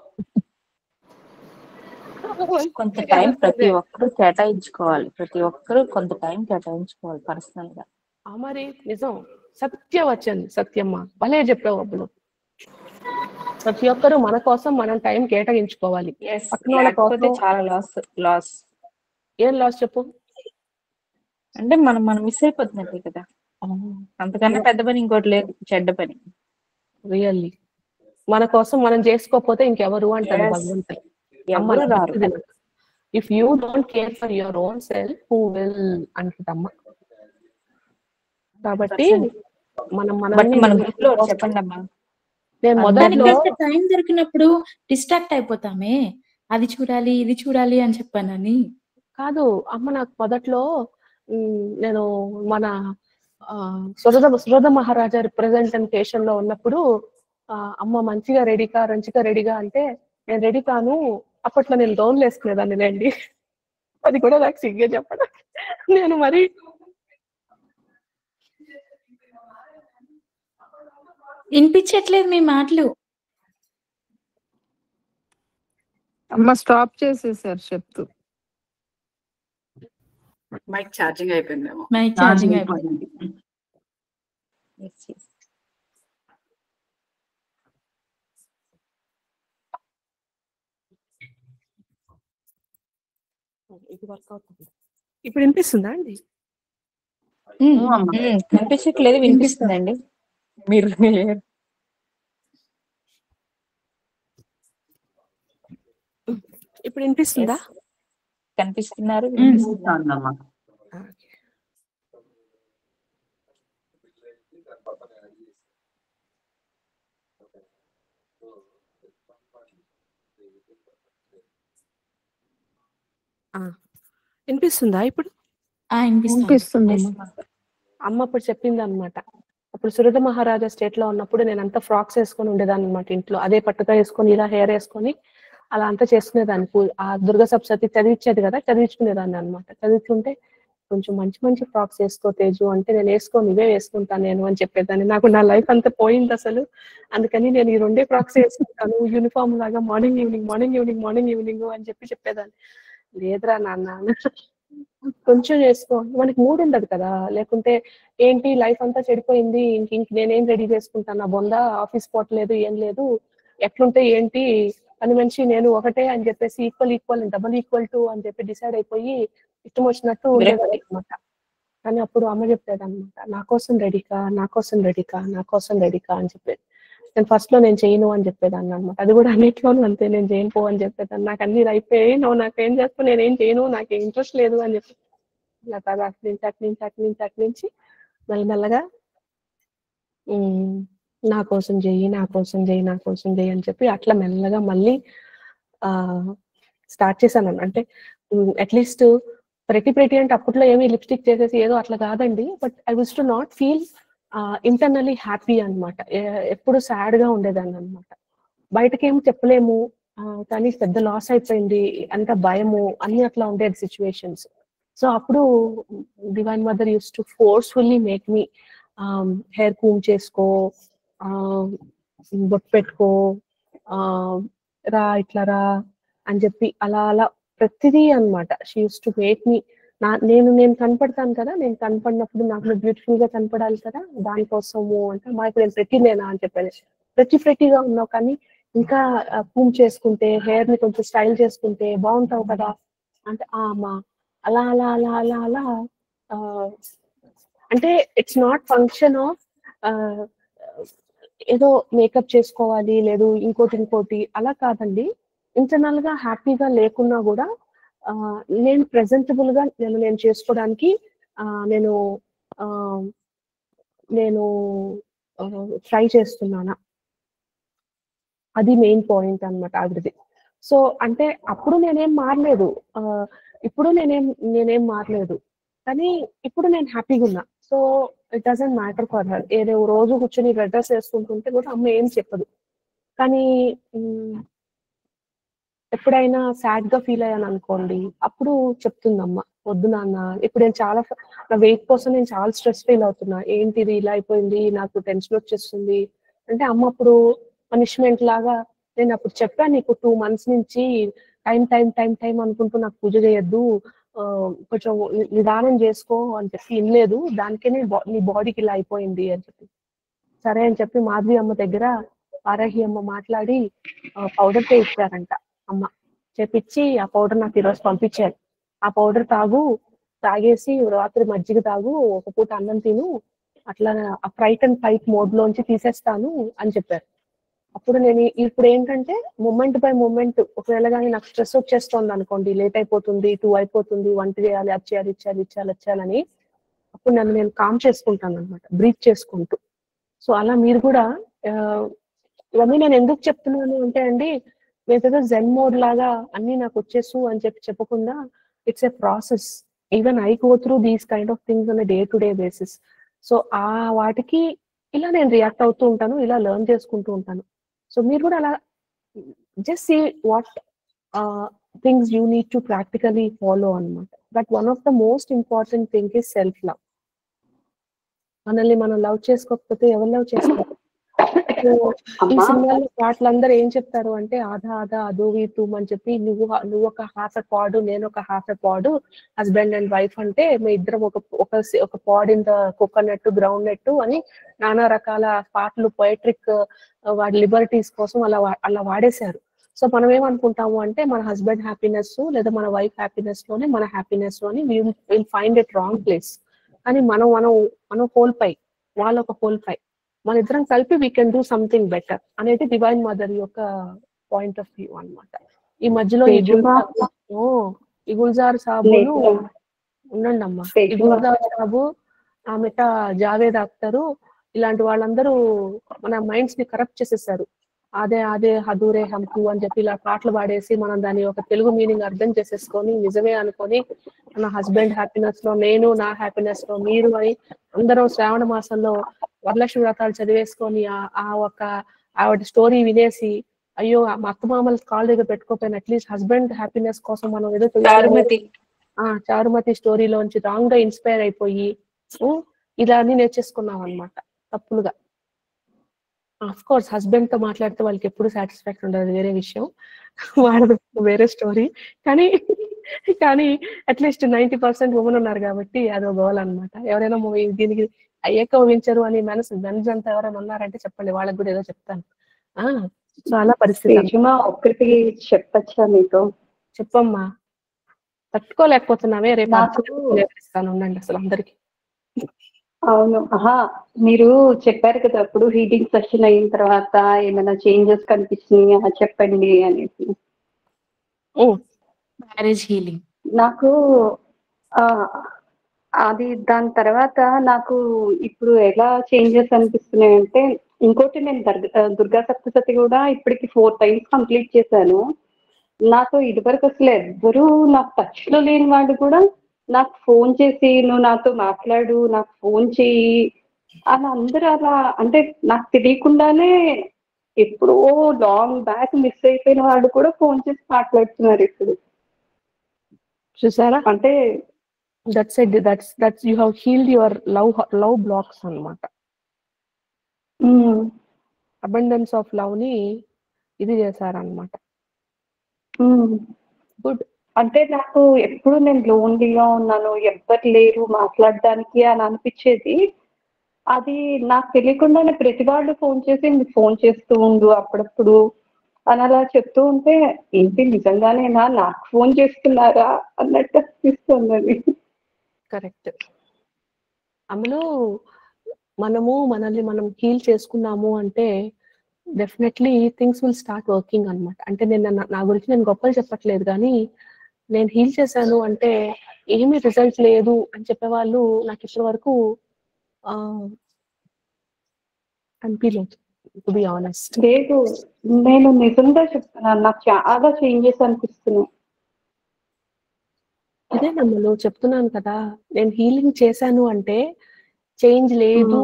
కొంత టైం ప్రతి ఒక్కరు కేటాయించుకోవాలి. ప్రతి ఒక్కరు కొంత టైం కేటాయించుకోవాలి పర్సనల్ గా. మరి నిజం సత్యవచన్ సత్యమ్మ భలే చెప్పావు అప్పుడు. ప్రతి ఒక్కరు మన కోసం మనం టైం కేటాయించుకోవాలి. పక్కన వాళ్ళ లేకపోతే కోసం చాలా లాస్. ఏం లాస్ చెప్పు. అంటే మనం మిస్ అయిపోతున్నట్టే కదా. అంతకన్నా పెద్ద పని ఇంకోటి లేదు, చెడ్డ పని. రియల్లీ మన కోసం మనం చేసుకోకపోతే ఇంకెవరు అంటారు Yes. భగవంతుడు. ఎవరు రారు. If you don't care for your own self who will అంటదమ్మ. కాబట్టి మనం మన గ్రూప్ లో చెప్పండి అమ్మా. నేను మొదట్లో దానికంటే టైం దొరికినప్పుడు డిస్ట్రాక్ట్ అయిపోతామే, అది చూడాలి ఇది చూడాలి అని చెప్పానని కాదు అమ్మ. నాకు మొదట్లో నేను మన సురద మహారాజా రిప్రజెంటేషన్ లో ఉన్నప్పుడు అమ్మ మంచిగా రెడీగా రంచిగా రెడీగా అంటే నేను రెడీ కాను. అప్పట్లో నేను గౌన్లు వేసుకునేదాన్ని లేండి. అది కూడా నాకు సిగ్గే చెప్పడం. నేను మరి వినిపించట్లేదు మీ మాటలు. అమ్మ స్టాప్ చేసేసారు చెప్తూ. మైక్ ఛార్జింగ్ అయిపోయిందేమో. మైక్ ఛార్జింగ్ అయిపోయింది. ఇది వర్క్ అవుతుంది. ఇప్పుడు వినిపిస్తుందా అండి? కనిపించట్లేదు, వినిపిస్తుందండి. మీరు ఇప్పుడు వినిపిస్తుందా? కనిపిస్తున్నారు. వినిపిస్తుందా ఇప్పుడు? వినిపిస్తుంది. అమ్మ అప్పుడు చెప్పింది అనమాట. అప్పుడు సురద మహారాజా స్టేట్ లో ఉన్నప్పుడు నేను అంతా ఫ్రాక్స్ వేసుకొని ఉండేదాన్ని అనమాట ఇంట్లో. అదే పట్టుగా వేసుకొని ఇలా హెయిర్ వేసుకొని అలా అంతా చేసుకునేదాన్ని. ఆ దుర్గా సప్తశతి చదివించేది కదా, చదివించుకునేదాన్ని అనమాట. చదివించుకుంటే కొంచెం మంచి మంచి ఫ్రాక్స్ వేసుకో తేజు అంటే నేను వేసుకోను, ఇవే వేసుకుంటాను నేను అని చెప్పేదాన్ని. నాకు నా లైఫ్ అంతా పోయింది అసలు. అందుకని నేను ఈ 2 ఫ్రాక్స్ వేసుకుంటాను యూనిఫామ్ లాగా, మార్నింగ్ ఈవినింగ్ అని చెప్పేదాన్ని. లేదురా నాన్న, కొంచెం చేసుకో, మనకి మూడు ఉండదు కదా. లేకుంటే ఏంటి లైఫ్ అంతా చెడిపోయింది, ఇంక నేనేం రెడీ చేసుకుంటాను, నా బొంద ఆఫీస్ పోవట్లేదు, ఏం లేదు, ఎట్లుంటే ఏంటి పని మనిషి నేను ఒకటే అని చెప్పేసి ఈక్వల్ డబుల్ ఈక్వల్ టు అని చెప్పి డిసైడ్ అయిపోయి ఇష్టం వచ్చినట్టు ఉండేదాన్ని అనమాట. కానీ అప్పుడు అమ్మ చెప్పేదన్నమాట, నా కోసం రెడీకా అని చెప్పేది. నేను ఫస్ట్ లో నేను చేయను అని చెప్పేదాన్ని అనమాట. అది కూడా అన్నిట్లోనూ అంతే, నేను చేయను పో అని చెప్పేదాన్ని. నాకు అన్ని అయిపోయాయి, నువ్వు నాకేం చేస్తావు, నేనేం చేయను, నాకు ఇంట్రెస్ట్ లేదు అని చెప్పి ఇలా కాదు అటు నుంచి మెల్లమెల్లగా నా కోసం చెయ్యి అని చెప్పి అట్లా మెల్లగా మళ్ళీ స్టార్ట్ చేశాను. అంటే అట్లీస్ట్ ప్రతి అంటే అప్పట్లో ఏమి లిప్స్టిక్ చేసేసి ఏదో అట్లా కాదండి. But I wish to not feel internally happy అనమాట. ఎప్పుడు సాడ్ గా ఉండేదాన్ని అనమాట. బయటకేం చెప్పలేము, కానీ పెద్ద లాస్ అయిపోయింది, అంత భయము అన్ని అట్లా ఉండేది సిచ్యువేషన్స్. సో అప్పుడు divine mother use to forcefully make me hair Coombs చేసుకో, బొట్టు పెట్టుకో, రా ఇట్లా రా అని చెప్పి అలా అలా ప్రతిదీ అనమాట. She use to make me. నేను కనపడతాను కదా, నేను కనపడినప్పుడు నాకు బ్యూటిఫుల్ గా కనపడాలి కదా, దానికోసము అంటే మా ఇప్పుడు నేను ప్రతినేనా అని చెప్పాను. ప్రతిగా ఉన్నావు కానీ ఇంకా కూమ్ చేసుకుంటే, హెయిర్ ని కొంచెం స్టైల్ చేసుకుంటే బాగుంటావు కదా అంటే అమ్మా అలా అలా అలా అలా అలా అంటే ఇట్స్ నాట్ ఫంక్షన్ ఆఫ్ ఏదో మేకప్ చేసుకోవాలి లేదు ఇంకోటి అలా కాదండి. ఇంటర్నల్ గా హ్యాపీగా లేకున్నా కూడా నేను ప్రెజెంటబుల్ గా నేను చేసుకోవడానికి నేను ట్రై చేస్తున్నానా, అది మెయిన్ పాయింట్ అనమాట ఆవిడది. సో అంటే అప్పుడు నేనేం మారలేదు, ఇప్పుడు నేనేం మారలేదు, కానీ ఇప్పుడు నేను హ్యాపీగా ఉన్నా. So it doesn't matter for her. ఏదో రోజు కూర్చొని రెడ్ డ్రెస్ వేసుకుంటుంటే కూడా అమ్మ ఏం చెప్పదు. కానీ ఎప్పుడైనా సాడ్ గా ఫీల్ అయ్యాను అనుకోండి, అప్పుడు చెప్తుందమ్మ, వద్దు నాన్న, ఇప్పుడు నేను చాలా నా వెయిట్ కోసం నేను చాలా స్ట్రెస్ ఫీల్ అవుతున్నా, ఏంటిది ఇలా అయిపోయింది, నాకు టెన్షన్ వచ్చేస్తుంది అంటే అమ్మ అప్పుడు పనిష్మెంట్ లాగా నేను అప్పుడు చెప్పాను నీకు 2 months నుంచి టైం అనుకుంటూ నాకు పూజ చేయొద్దు, కొంచెం నిదానం చేసుకో అని చెప్పి వినలేదు, దానికే నీ బాడీకి ఇలా అయిపోయింది అని చెప్పి. సరే అని చెప్పి మాధవి అమ్మ దగ్గర వారాహి అమ్మ మాట్లాడి పౌడర్ చేయించారంట అమ్మ. చేపించి ఆ పౌడర్ నాకు ఈరోజు పంపించారు. ఆ పౌడర్ తాగేసి రాత్రి మజ్జిగ తాగు, ఒక పూట అన్నం తిను, అట్లా ఆ ఫ్రైట్ అండ్ ఫైట్ మోడ్ లోంచి తీసేస్తాను అని చెప్పారు. అప్పుడు నేను ఇప్పుడు ఏంటంటే మూమెంట్ బై మూమెంట్, ఒకవేళ కానీ నాకు స్ట్రెస్ వచ్చేస్తుంది అనుకోండి, లేట్ అయిపోతుంది, 2 అయిపోతుంది, వంట చేయాలి, అది చేయాలి, ఇచ్చేయాలని, అప్పుడు నేను కామ్ చేసుకుంటాను అనమాట, బ్రీత్ చేసుకుంటూ. సో అలా మీరు కూడా ఇవన్నీ నేను ఎందుకు చెప్తున్నాను అంటే అండి, ఏదో జెన్ మోడ్ లాగా అన్ని నాకు వచ్చేసు అని చెప్పకుండా, it's a process. Even I go through these kind of things on day to day basis. So ఆ వాటికి ఇలా నేను రియాక్ట్ అవుతూ ఉంటాను, ఇలా లెర్న్ చేసుకుంటూ ఉంటాను. సో మీరు కూడా అలా just see what things you need to practically follow అనమాట. But one of the most important thing is self love. మనల్ని మనం లవ్ చేసుకోకపోతే ఎవరు లవ్ చేస్తారు? ఈ సినిమాలో పాటలందరూ ఏం చెప్తారు అంటే, ఆధా అదోవి తూమ్ అని చెప్పి, నువ్వు ఒక హాఫ్ ఎ పాడు, నేను ఒక హాఫ్ ఎ పాడు, హస్బెండ్ అండ్ వైఫ్ అంటే మీ ఇద్దరం ఒక pod in the coconut, groundnut అని నానా రకాల పాటలు, పొయట్రిక్ వాడి లిబర్టీస్ కోసం అలా వాడేశారు. సో మనం ఏమనుకుంటాము అంటే, మన హస్బెండ్ హ్యాపీనెస్ లేదా మన వైఫ్ హ్యాపీనెస్ లోనే మన హ్యాపీనెస్ లోని will find it wrong place. కానీ మనం కోల్పోయి, వాళ్ళ ఒక కోల్పోయి, మన ఇద్దరం కలిపి we can do something better అనేది డివైన్ మదర్ యొక్క పాయింట్ ఆఫ్ వ్యూ అన్నమాట. ఈ మధ్యలో ఈ గుల్జార్ సాబును ఉండండి అమ్మా, ఈ గుల్జార్ సాబు, ఆమెట జావేద్ అఖ్తరు, ఇలాంటి వాళ్ళందరూ మన మైండ్స్ ని కరప్ట్ చేసేసారు. అదే హదూరే హంకు అని చెప్పి ఇలా పాటలు పాడేసి మనం దాని ఒక తెలుగు మీనింగ్ అర్థం చేసేసుకొని నిజమే అనుకొని, మన హస్బెండ్ హ్యాపీనెస్ లో నేను, నా హ్యాపీనెస్ లో మీరు అని అందరం శ్రావణ మాసంలో వరలక్ష్మి వ్రతాలు చదివేసుకొని ఆవిడ స్టోరీ వినేసి, అయ్యో మా అత్తమామల కాళ్ళ దగ్గర పెట్టుకోపోయిన అట్లీస్ట్ హస్బెండ్ హ్యాపీనెస్ కోసం మనం ఏదో చారుమతి స్టోరీలోంచి రాంగ్ గా ఇన్స్పైర్ అయిపోయి ఇలా అన్ని నేర్చేసుకున్నాం అనమాట తప్పులుగా. ఆఫ్ కోర్స్ హస్బెండ్ తో మాట్లాడితే వాళ్ళకి ఎప్పుడు సాటిస్ఫాక్షన్ ఉండదు, వేరే విషయం, వాళ్ళది వేరే స్టోరీ. కానీ అట్లీస్ట్ 90% ఉమెన్ ఉన్నారు కాబట్టి అదో గోల్ అనమాట. ఎవరైనా దీనికి అయ్యాక ఊహించరు అని మెన్స్ అంతా ఎవరైనా ఉన్నారంటే చెప్పండి, వాళ్ళకి కూడా ఏదో చెప్తాను. సో అలా పరిస్థితి. ఒక్కటి చెప్పచ్చా మీతో? చెప్పమ్మా. తట్టుకోలేకపోతున్నామే, రేపు ఇస్తాను ఉండండి అసలు అందరికి. అవును, మీరు చెప్పారు కదా అప్పుడు హీటింగ్ సెషన్ అయిన తర్వాత ఏమైనా చేంజెస్ కనిపిస్తున్నాయా చెప్పండి అనేసి. మ్యారేజ్ హీలింగ్ నాకు అది దాని తర్వాత నాకు ఇప్పుడు ఎలా చేంజెస్ అనిపిస్తున్నాయంటే, ఇంకోటి నేను దుర్గా సప్తశతి కూడా ఇప్పటికి 4 times కంప్లీట్ చేశాను. నాతో ఇదివరకు అసలు ఎవ్వరూ నాకు టచ్ లో లేని వాడు కూడా నాకు ఫోన్ చేసి నువ్వు నాతో మాట్లాడు, నాకు ఫోన్ చెయ్యి అని అందరూ అలా, అంటే నాకు తెలియకుండానే ఎప్పుడో లాంగ్ బ్యాక్ మిస్ అయిపోయిన వాళ్ళు కూడా ఫోన్ చేసి మాట్లాడుతున్నారు ఇప్పుడు. చూసారా, అంటే that's you have healed your love blocks అన్నమాట. అబండెన్స్ ఆఫ్ లవ్ ని ఇది చేశారన్నమాట. గుడ్. అంటే నాకు ఎప్పుడు నేను లోన్లీగా ఉన్నాను, ఎవ్వరు లేరు మాట్లాడడానికి అని అనిపించేది. అది నాకు తెలియకుండానే ప్రతి వాళ్ళు ఫోన్ చేసి నీకు ఫోన్ చేస్తూ ఉండు అప్పుడప్పుడు అని అలా చెప్తూ ఉంటే, ఏంటి నిజంగానేనా నాకు ఫోన్ చేస్తున్నారా అన్నట్టు అనిపిస్తుంది అది. కరెక్ట్. అందులో మనల్ని మనం హీల్ చేసుకున్నాము అంటే definitely things will start working అనమాట. అంటే నా గురించి నేను గొప్పలు చెప్పట్లేదు, కానీ నేను హీల్ చేశాను అంటే ఏమీ రిజల్ట్ లేదు అని చెప్పేవాళ్ళు నాకు ఇప్పటి వరకు అనిపించలేదు, టు బి ఆనెస్ట్. లేదు, నేను నిజంగా చెప్తున్నాను, నాకు చాలా చేంజెస్ అనిపిస్తున్నాయి. ఇదే నమ్మలు చెప్తున్నాను కదా, నేను హీలింగ్ చేశాను అంటే చేంజ్ లేదు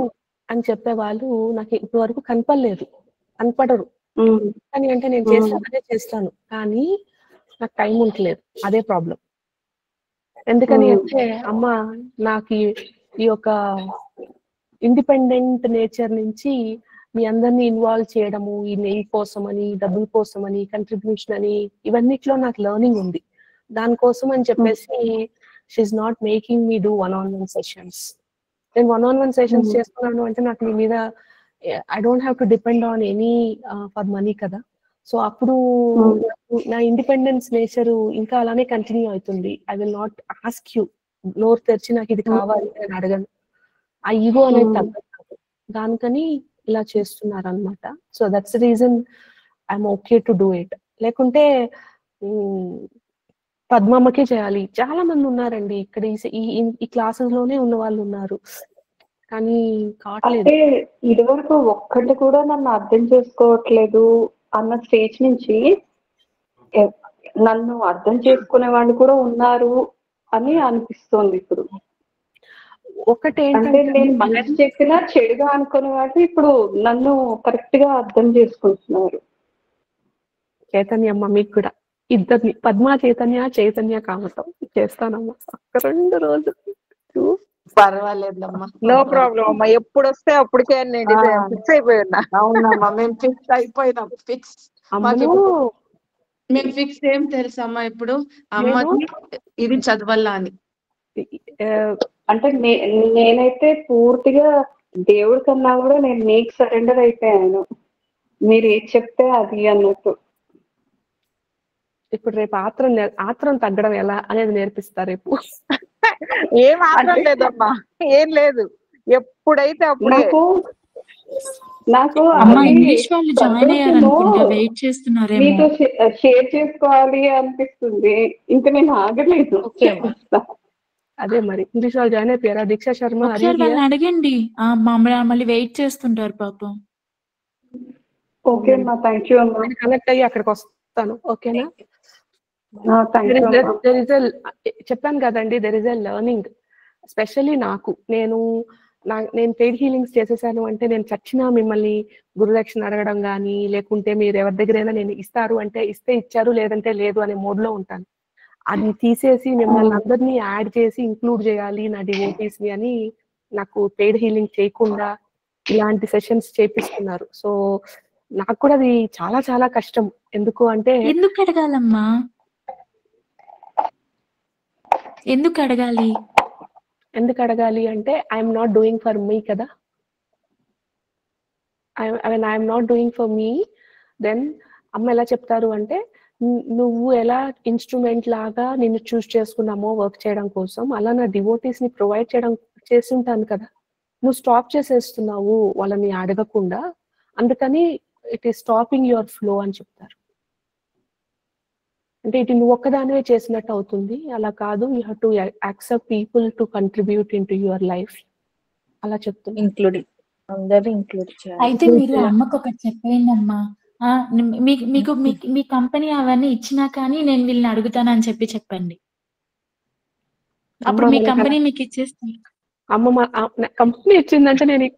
అని చెప్పేవాళ్ళు నాకు ఇప్పటి వరకు కనపడరు. కానీ అంటే నేను చేస్తాను కానీ నాకు టైం ఉండలేదు, అదే ప్రాబ్లం. ఎందుకని అంటే అమ్మ నాకు ఈ యొక్క ఇండిపెండెంట్ నేచర్ నుంచి మీ అందరినీ ఇన్వాల్వ్ చేయడము, ఈ నెయ్యి కోసమని, డబ్బుల కోసమని, కంట్రిబ్యూషన్ అని, ఇవన్నిట్లో నాకు లెర్నింగ్ ఉంది. దానికోసం అని చెప్పేసి she's not making me do 1-on-1 sessions. నేను 1-on-1 సెషన్స్ చేస్తున్నాను అంటే నాకు మీ మీద I don't have to depend on any for money కదా. సో అప్పుడు నా ఇండిపెండెన్స్ నేచర్ ఇంకా అలానే కంటిన్యూ అవుతుంది. I will not ask you, నోరు తెరిచి నాకు ఇది కావాలి అని అడగను. ఆ ఈగో అనేది తగ్గదు. దానికని ఇలా చేస్తున్నారు అనమాట. So that's the reason I'm okay to do it. లేకుంటే పద్మమ్మకే చేయాలి. చాలా మంది ఉన్నారండి ఇక్కడ ఈ క్లాసెస్ లోనే ఉన్న వాళ్ళు ఉన్నారు, కానీ కావట్లేదు. అంటే ఇదివరకు ఒక్కటి కూడా నన్ను అర్థం చేసుకోవట్లేదు అన్న స్టేజ్ నుంచి నన్ను అర్థం చేసుకునే వాళ్ళు కూడా ఉన్నారు అని అనిపిస్తోంది ఇప్పుడు. అంటే నేను మంచి చెప్పినా చెడుగా అనుకునే వాళ్ళు ఇప్పుడు నన్ను కరెక్ట్ గా అర్థం చేసుకుంటున్నారు. చైతన్యమ్మ మీకు కూడా ఇద్దరిని, పద్మ చైతన్య కామతం చేస్తానమ్మా 2 రోజులు. పర్వాలేదమ్మా, నో ప్రాబ్లం అమ్మా. ఎప్పుడు వస్తే అప్పటికే నేను ఫిక్స్ అయిపోయి ఉన్నా. అవునమ్మా, మేము ఫిక్స్ అయిపోయినాం. ఫిక్స్ మేము ఫిక్స్ ఏం తెలుసమ్మా, ఇప్పుడు అమ్మకి ఇది చదవాలా అని. అంటే నేనైతే పూర్తిగా దేవుడి కన్నా కూడా నేను మీకు సరెండర్ అయిపోయాను. మీరు ఏది చెప్తే అది అన్నట్టు. ఇప్పుడు రేపు ఆత్రం తగ్గడం ఎలా అనేది నేర్పిస్తారు రేపు. ఏం ఆత్రం లేదమ్మా, ఏం లేదు. ఎప్పుడైతే అప్పుడే నాకు ఇంగ్లీష్ వాళ్ళు జాయిన్ అయ్యారనుకుంటా, వెయిట్ చేస్తున్నారేమో. మీతో షేర్ చేసుకోవాలి అనిపిస్తుంది, ఇంకా నేను ఆగలేదు. అదే మరి ఇంగ్లీష్ వాళ్ళు జాయిన్ అయిపోయారా? దీక్షా శర్మ ఒకసారి వాళ్ళని అడగండి, మళ్ళీ వెయిట్ చేస్తుంటారు పాపం. ఓకే అమ్మా, థ్యాంక్ యూ అమ్మా. కనెక్ట్ అయ్యి అక్కడికి వస్తాను, ఓకేనా? చెప్పాను కదండి, there is a learning. Especially నాకు నేను పెయిడ్ హీలింగ్స్ చేసేసాను అంటే నేను చచ్చినా మిమ్మల్ని గురుదక్షిణ అడగడం కానీ, లేకుంటే మీరు ఎవరి దగ్గరైనా నేను ఇస్తారు అంటే ఇస్తే ఇచ్చారు, లేదంటే లేదు అనే మోడ్లో ఉంటాను. అది తీసేసి మిమ్మల్ని అందరినీ యాడ్ చేసి ఇంక్లూడ్ చేయాలి నా డివోటీస్ ని అని నాకు పెయిడ్ హీలింగ్ చేయకుండా ఇలాంటి సెషన్స్ చేపిస్తున్నారు. సో నాకు కూడా అది చాలా చాలా కష్టం. ఎందుకు అంటే ఎందుకు అడగాలమ్మా, ఎందుకు అడగాలి అంటే I'm not doing for me కదా. I'm not doing for me, then అమ్మ ఎలా చెప్తారు అంటే నువ్వు ఎలా ఇన్స్ట్రుమెంట్ లాగా నిన్ను చూస్ చేసుకున్నామో వర్క్ చేయడం కోసం, అలా నా డివోటీస్ ని ప్రొవైడ్ చేసి ఉంటాను కదా. నువ్వు స్టాప్ చేసేస్తున్నావు వాళ్ళని అడగకుండా, అందుకని it is stopping your flow అని చెప్తారు. అంటే ఇటు నువ్వు ఒక్కదానివే చేసినట్టు అవుతుంది, అలా కాదు. You have to accept people to contribute in to your life, అలా చెప్తుంది. ఇంక్లూడింగ్ అందరూ ఇంక్లూడ్ చేయాలి. అయితే మీరు అమ్మకు ఒకటి చెప్పేయండి అమ్మా, మీకు మీ కంపెనీ అవన్నీ ఇచ్చినా కానీ నేను వీళ్ళని అడుగుతానని చెప్పండి. అప్పుడు మీ కంపెనీ మీకు ఇచ్చేస్తాను. అమ్మ కంపెనీ ఇచ్చిందంటే నేను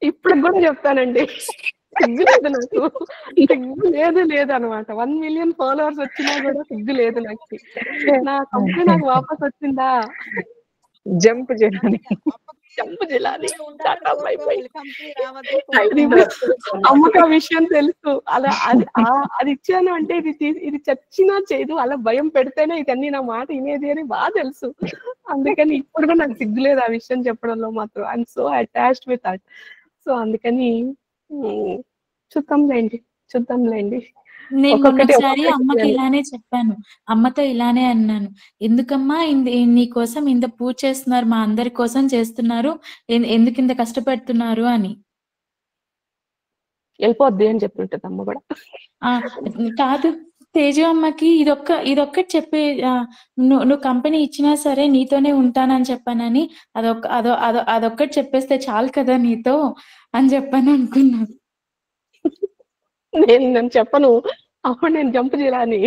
ఇప్పుడు కూడా చెప్తానండి, సిగ్గు లేదు నాకు, సిగ్గు లేదు అనమాట. 1 million ఫాలోవర్స్ వచ్చినా కూడా సిగ్గు లేదు నాకు. నా కంపెనీ నాకు వాపస్ వచ్చిందా, జంప్ చేయాలి. అమ్మకి ఆ విషయం తెలుసు. అలా అది ఇచ్చాను అంటే ఇది చచ్చినా చేయదు, అలా భయం పెడితేనే ఇదన్నీ నా మాట వినేది అని బాగా తెలుసు. అందుకని ఇప్పుడు కూడా నాకు సిగ్గులేదు ఆ విషయం చెప్పడంలో మాత్రం. I'm so attached with that. So అందుకని చూద్దాంలేండి. నేను ఒకసారి అమ్మకి ఇలానే చెప్పాను, అమ్మతో ఇలానే అన్నాను, ఎందుకమ్మా నీ కోసం ఇంత పూజ చేస్తున్నారు, మా అందరి కోసం చేస్తున్నారు, ఎందుకు ఇంత కష్టపెడుతున్నారు అని. వెళ్ళిపోద్ది అని చెప్తుంటది అమ్మ కూడా. కాదు తేజు అమ్మకి ఇదొక్కటి చెప్పి, నువ్వు కంపెనీ ఇచ్చినా సరే నీతోనే ఉంటానని చెప్పానని అదొక్కటి చెప్పేస్తే చాలు కదా నీతో అని చెప్పాను అనుకున్నాను. నేను చెప్పను, అప్పుడు నేను జంప్ చేయాలని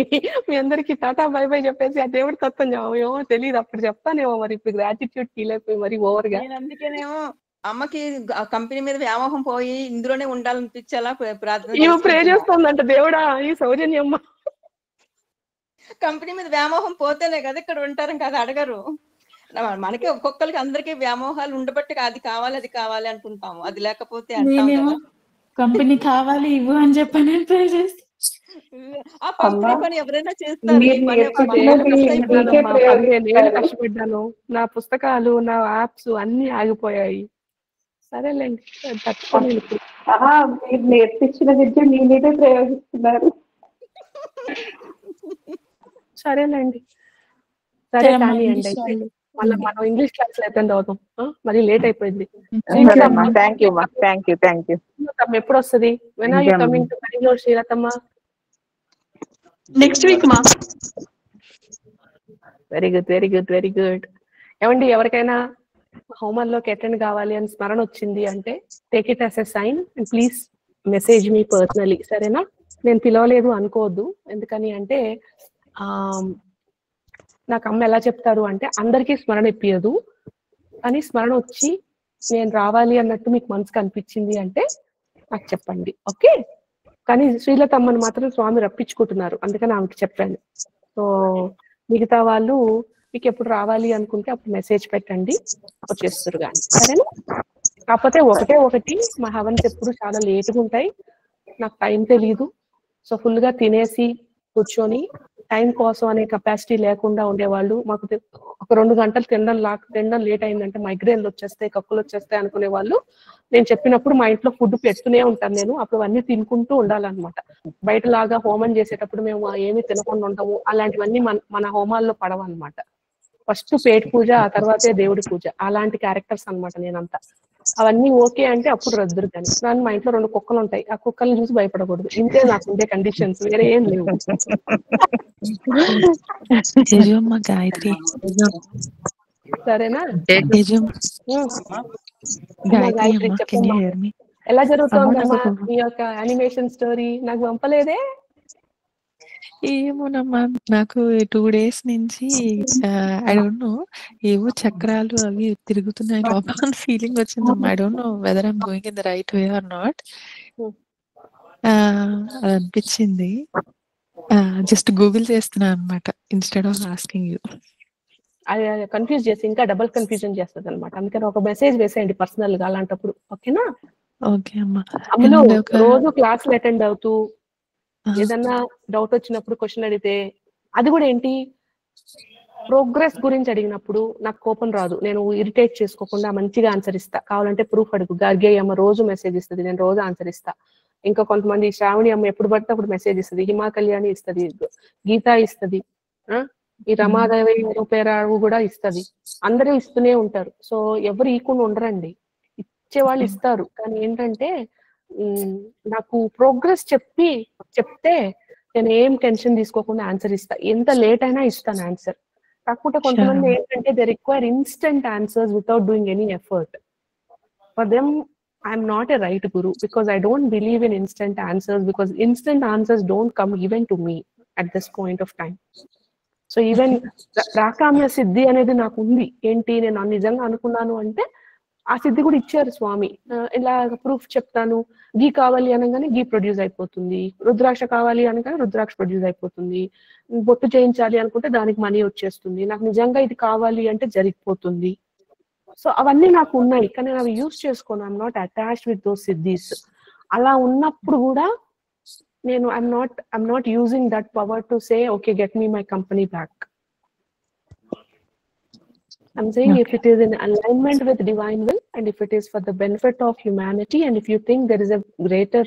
మీ అందరికి టాటా బై బై చెప్పేసి ఆ దేవుడి తత్వం ఏమో తెలియదు, అప్పుడు చెప్తానేమో. మరి ఇప్పుడు గ్రాటిట్యూడ్ ఫీల్ అయిపోయి మరి ఓవర్ గా. అందుకేనేమో అమ్మకి కంపెనీ మీద వ్యామోహం పోయి ఇందులోనే ఉండాలనిపించేలా ప్రార్థన ప్రే చేస్తుందంట దేవుడా ఈ సౌజన్యమ్మ. కంపెనీ మీద వ్యామోహం పోతేనే కదా ఇక్కడ ఉంటారు కదా, అడగరు. మనకి ఒక్కొక్కరికి అందరికి వ్యామోహాలు ఉండబట్టి అది కావాలి అనుకుంటాము, అది లేకపోతే అంటాం కదా. కంపెనీ కావాలి ఇవ్వు అని చెప్పని ట్రై చేస్తే ఆ ఫస్ట్ పని ఎవరైనా చేస్తారు. ఈ మీరు పని నేను మిస్ అయిపోయింది. కష్టపడ్డానమ్మా. 15 ఏళ్ళు కష్టపడ్డాను. నా పుస్తకాలు, నా యాప్స్ అన్నీ ఆగిపోయాయి. సరేలేండి తట్టుకోలేను ఇప్పుడు. మీరు నేర్పించిన విద్య మీ మీదే ప్రయోగిస్తున్నారు. సరేలేండి. సరే సరే అమ్మా, కానివ్వండి ఇంగ్లీష్ అయితే. వాళ్ళు. మళ్ళీ మనం ఇంగ్లీష్ క్లాస్ లో అటెండ్ అవుతాం. మరి లేట్ అయిపోయింది. సరే అమ్మా, థ్యాంక్ యూ అమ్మా, థ్యాంక్ యూ. శ్రీలతమ్మ ఎప్పుడు వస్తుంది? When are you coming to Bangalore శ్రీలతమ్మ? నెక్స్ట్ వీక్ మా. Very good, very good, very good. ఏమండి, ఎవరికైనా హోమాల్లోకి అటెండ్ కావాలి అని స్మరణ వచ్చింది అంటే take it as a sign and please message me personally. సరేనా? నేను పిలవలేదు అనుకోవద్దు. ఎందుకని అంటే నాకు అమ్మ ఎలా చెప్తారు అంటే అందరికీ స్మరణ ఇప్పియదు, కానీ స్మరణ వచ్చి నేను రావాలి అన్నట్టు మీకు మనసుకు అనిపించింది అంటే నాకు చెప్పండి. ఓకే? కానీ శ్రీలతమ్మని మాత్రం స్వామి రప్పించుకుంటున్నారు, అందుకని ఆమెకి చెప్పాను. సో మిగతా వాళ్ళు మీకు ఎప్పుడు రావాలి అనుకుంటే అప్పుడు మెసేజ్ పెట్టండి, వచ్చేస్తారు కానీ. సరేనా? కాకపోతే ఒకటి మా హవన్స్ ఎప్పుడు చాలా లేట్గా ఉంటాయి, నాకు టైం తెలియదు. సో ఫుల్గా తినేసి కూర్చొని టైం కోసం అనే కెపాసిటీ లేకుండా ఉండేవాళ్ళు, మాకు ఒక 2 గంటలు తినడం లేట్ అయిందంటే మైగ్రేన్లు వచ్చేస్తాయి, కక్కులు వచ్చేస్తాయి అనుకునే వాళ్ళు, నేను చెప్పినప్పుడు మా ఇంట్లో ఫుడ్ పెడుతూనే ఉంటాను నేను. అప్పుడు అన్నీ తినుకుంటూ ఉండాలన్నమాట. బయటలాగా హోమం చేసేటప్పుడు మేము ఏమి తినకుండా ఉంటాము, అలాంటివన్నీ మన హోమాల్లో పడవన్నమాట. ఫస్ట్ పేట్ పూజ, ఆ తర్వాతే దేవుడి పూజ, అలాంటి క్యారెక్టర్స్ అనమాట నేనంతా. అవన్నీ ఓకే అంటే అప్పుడు రద్దురు. కానీ కానీ మా ఇంట్లో 2 కుక్కలు ఉంటాయి, ఆ కుక్కల్ని చూసి భయపడకూడదు. ఇంతే నాకు ఉండే కండిషన్స్, వేరే ఏం లేవు. గాయత్రి సరేనా? గాయత్రి చెప్పమ్మా, ఎలా జరుగుతోందమ్మా మీ యొక్క యానిమేషన్ స్టోరీ? నాకు పంపలేదే. ఏమోనమ్మా, నాకు 2 days నుంచి ఐ డోంట్ నో, ఏవో చక్రాలు అవి తిరుగుతున్నాయి లోపల ఫీలింగ్ వచ్చిందమ్మా. I don't know whether I'm going in the right way or not. అది అనిపించింది. జస్ట్ గూగుల్ చేస్తున్నా అనమాట ఇన్స్టెడ్ ఆఫ్ ఆస్కింగ్ యూ. అది కన్ఫ్యూజ్ చేసి ఇంకా డబుల్ కన్ఫ్యూజన్ చేస్తుంది అనమాట. అందుకని ఒక మెసేజ్ వేసేయండి పర్సనల్ గా అలాంటప్పుడు. ఓకేనా? ఓకే అమ్మా. అమ్మలు రోజు క్లాసులు అటెండ్ అవుతూ ఏదన్నా డౌట్ వచ్చినప్పుడు క్వశ్చన్ అడిగితే, అది కూడా ఏంటి, ప్రోగ్రెస్ గురించి అడిగినప్పుడు నాకు కోపం రాదు, నేను ఇరిటేట్ చేసుకోకుండా మంచిగా ఆన్సర్ ఇస్తా. కావాలంటే ప్రూఫ్ అడుగు. గార్గే అమ్మ రోజు మెసేజ్ ఇస్తుంది, నేను రోజు ఆన్సర్ ఇస్తా. ఇంకా కొంతమంది శ్రావణి అమ్మ ఎప్పుడు పడితే అప్పుడు మెసేజ్ ఇస్తుంది, హిమా కళ్యాణి ఇస్తుంది, గీత ఇస్తుంది, ఈ రమాదేవి రూపేరావు కూడా ఇస్తుంది. అందరూ ఇస్తూనే ఉంటారు. సో ఎవరు ఈకుండా ఉండరండి, ఇచ్చేవాళ్ళు ఇస్తారు. కానీ ఏంటంటే నాకు ప్రోగ్రెస్ చెప్తే నేను ఏం టెన్షన్ తీసుకోకుండా ఆన్సర్ ఇస్తా. ఎంత లేట్ అయినా ఇస్తాను ఆన్సర్. కాకపోతే కొంతమంది ఏంటంటే they require instant answers without doing any effort. For them I'm not a right guru because I don't believe in instant answers, because instant answers don't come even to me at this point of time. So even రాకామ్య సిద్ధి అనేది నాకు ఉంది. ఏంటి, నేను నిజంగా అనుకున్నాను అంటే ఆ సిద్ధి కూడా ఇచ్చారు స్వామి. ఇలా ప్రూఫ్ చెప్తాను, గీ కావాలి అనగానే గీ ప్రొడ్యూస్ అయిపోతుంది, రుద్రాక్ష కావాలి అనగానే రుద్రాక్ష ప్రొడ్యూస్ అయిపోతుంది, బొట్టు చేయించాలి అనుకుంటే దానికి మనీ వచ్చేస్తుంది, నాకు నిజంగా ఇది కావాలి అంటే జరిగిపోతుంది. సో అవన్నీ నాకు ఉన్నాయి, కానీ నేను అవి యూజ్ చేసుకోను. I'm not attached with those సిద్ధీస్. అలా ఉన్నప్పుడు కూడా నేను I'm not using that power to say okay get me my company back. I'm saying if it is in alignment with divine will, and if it is for the benefit of humanity, and if you think there is a greater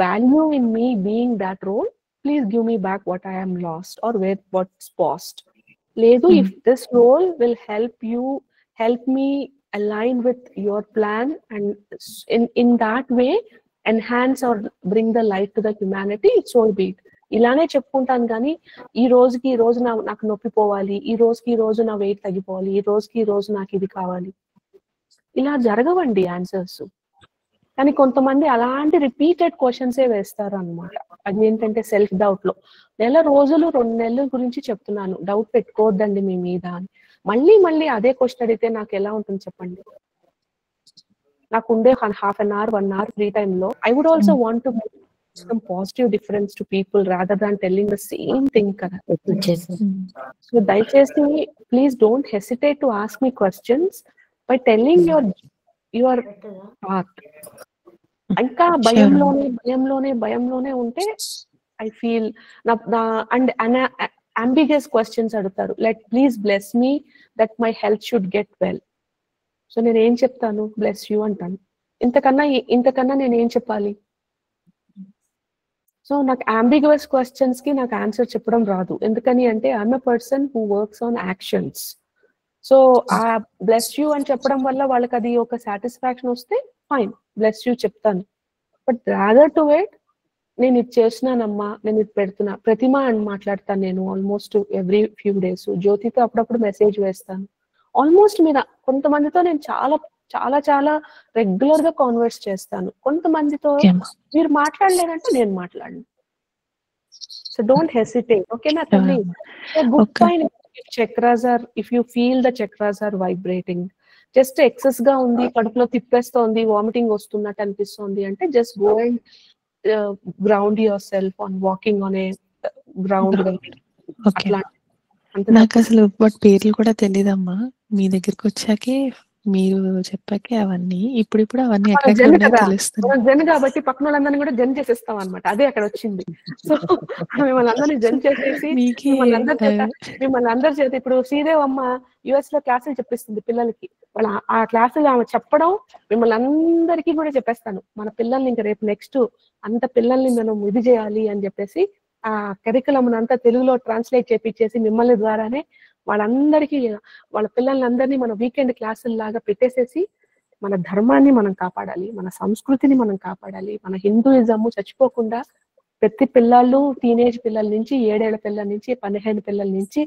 value in me being that role, please give me back what I am lost or what's lost. Ledu, if this role will help me align with your plan and in that way enhance or bring the light to the humanity, so be it. ఇలానే చెప్పుకుంటాను కానీ ఈ రోజు నాకు నొప్పి పోవాలి, ఈ రోజు నా వెయిట్ తగ్గిపోవాలి, ఈ రోజు నాకు ఇది కావాలి, ఇలా జరగవండి ఆన్సర్స్. కానీ కొంతమంది అలాంటి రిపీటెడ్ క్వశ్చన్సే వేస్తారు అనమాట. అది ఏంటంటే సెల్ఫ్ డౌట్ లో 2 నెలల గురించి చెప్తున్నాను, డౌట్ పెట్టుకోవద్దండి మీ మీద అని. మళ్ళీ అదే క్వశ్చన్ అడిగితే నాకు ఎలా ఉంటుంది చెప్పండి? నాకు ఉండే half an hour 1 hour free time లో I would also want to some positive difference to people rather than telling the same thing kada. So dayachesi please don't hesitate to ask me questions by telling your path. ఇంకా భయంలోనే ఉంటే I feel and ambiguous questions అడుగుతారు. Please bless me that my health should get well. So నేను ఏం చెప్తాను? Bless you అంటాను. ఇంతకన్నా నేను ఏం చెప్పాలి? సో నాకు అంబిగస్ క్వశ్చన్స్ కి నాకు ఆన్సర్ చెప్పడం రాదు. ఎందుకని అంటే I'm a person who works on actions. So ఆ బ్లెస్ యూ అని చెప్పడం వల్ల వాళ్ళకి అది ఒక సాటిస్ఫాక్షన్ వస్తే ఫైన్, బ్లెస్ యూ చెప్తాను. బట్ రాదర్ టు వెయిట్, నేను ఇది చేసినానమ్మా, నేను ఇది పెడుతున్నా. ప్రతిమ అని మాట్లాడతాను నేను ఆల్మోస్ట్ ఎవ్రీ ఫ్యూ డేస్. జ్యోతితో అప్పుడప్పుడు మెసేజ్ వేస్తాను. ఆల్మోస్ట్ మీరు కొంతమందితో నేను చాలా చాలా చాలా రెగ్యులర్ గా కాన్వర్స్ చేస్తాను. కొంతమందితో మీరు మాట్లాడలేరంటే నేను మాట్లాడను. So don't hesitate. ఓకేనా తల్లి? Good point. If you feel the chakras are vibrating, just excess గా ఉంది, కడుపులో తిప్పేస్తోంది, వామిటింగ్ వస్తున్నట్టు అనిపిస్తుంది అంటే just go and ground your self on walking on a ground. అట్లా నాకు అసలు వాటి పేర్లు కూడా తెలియదమ్మా. మీ దగ్గరికి వచ్చాకే, మీరు చెప్పాకే అవన్నీ ఇప్పుడు అవన్నీ ఎక్కడెక్కడ ఉన్నాయో తెలుస్తుంది. మనం జన్ కాబట్టి పక్కన వాళ్ళందరినీ కూడా జన్ చేసేస్తాం అనమాట. అదే అక్కడ వచ్చింది. సో మిమ్మల్ని అందరినీ జన్ చేసేసి మిమ్మల్ని అందరి చేత ఇప్పుడు శ్రీదేవ్ అమ్మ యుఎస్ లో క్లాసులు చెప్పిస్తుంది పిల్లలకి. వాళ్ళ ఆ క్లాసులు ఆమె చెప్పడం మిమ్మల్ని అందరికీ కూడా చెప్పేస్తాను. మన పిల్లల్ని ఇంకా రేపు నెక్స్ట్ అంత పిల్లల్ని మనం ఇది చేయాలి అని చెప్పేసి ఆ కరికులం అంతా తెలుగులో ట్రాన్స్లేట్ చేపించేసి మిమ్మల్ని ద్వారానే వాళ్ళందరికీ, వాళ్ళ పిల్లలందరినీ మన వీకెండ్ క్లాసుల లాగా పెట్టేసేసి మన ధర్మాన్ని మనం కాపాడాలి, మన సంస్కృతిని మనం కాపాడాలి. మన హిందూయిజం చచ్చిపోకుండా ప్రతి పిల్లలు, టీనేజ్ పిల్లల నుంచి 7 ఏళ్ల పిల్లల నుంచి 15 పిల్లల నుంచి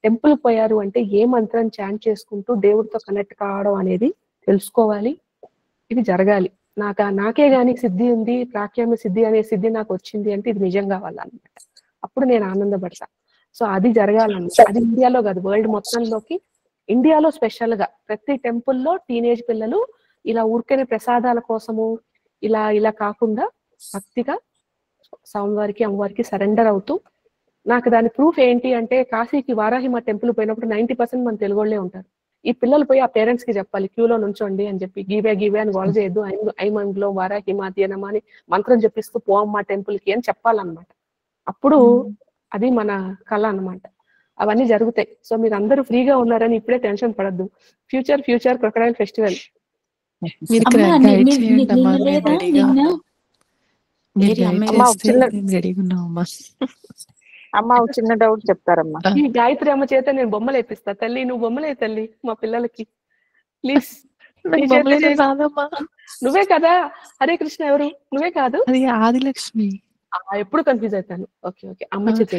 టెంపుల్ పోయారు అంటే ఏ మంత్రం చాంట్ చేసుకుంటూ దేవుడితో కనెక్ట్ కావడం అనేది తెలుసుకోవాలి. ఇది జరగాలి. నాకే గాని సిద్ధి ఉంది, ప్రాక్యామ సిద్ధి అనే సిద్ధి నాకు వచ్చింది అంటే ఇది నిజం కావాలన్నమాట. అప్పుడు నేను ఆనందపడతా. సో అది జరగాలన్నమాట. అది ఇండియాలో కాదు, వరల్డ్ మొత్తంలోకి. ఇండియాలో స్పెషల్ గా ప్రతి టెంపుల్లో టీనేజ్ పిల్లలు ఇలా ఊరికే ప్రసాదాల కోసము ఇలా కాకుండా భక్తిగా స్వామివారికి అమ్మవారికి సరెండర్ అవుతూ, నాకు దాని ప్రూఫ్ ఏంటి అంటే కాశీకి వారాహిమ టెంపుల్ పోయినప్పుడు 90% మన తెలుగు వాళ్ళే ఉంటారు. ఈ పిల్లలు పోయి ఆ పేరెంట్స్ కి చెప్పాలి క్యూలో నుంచోండి అని చెప్పి, గీవే అని గోల్ చేయొద్దు, ఐమంగ్లో వారాహిమ ధ్యానమా అని మంత్రం చెప్పిస్తూ పోమ్మా టెంపుల్ కి అని చెప్పాలన్నమాట. అప్పుడు అది మన కళ అన్నమాట. అవన్నీ జరుగుతాయి. సో మీరు అందరూ ఫ్రీగా ఉన్నారని ఇప్పుడే టెన్షన్ పడద్దు. ఫ్యూచర్ క్రొకడైల్ ఫెస్టివల్ అమ్మ చిన్న డౌట్ చెప్తారమ్మా. ఈ గాయత్రి అమ్మ చేత నేను బొమ్మలు వేపిస్తా. తల్లి నువ్వు బొమ్మలే తల్లి మా పిల్లలకి ప్లీజ్. నువ్వే కదా హరే కృష్ణ ఎవరు? నువ్వే కాదు, అది ఆదిలక్ష్మి. ఎప్పుడు కన్ఫ్యూజ్ అవుతాను. ఓకే అమ్మ చేత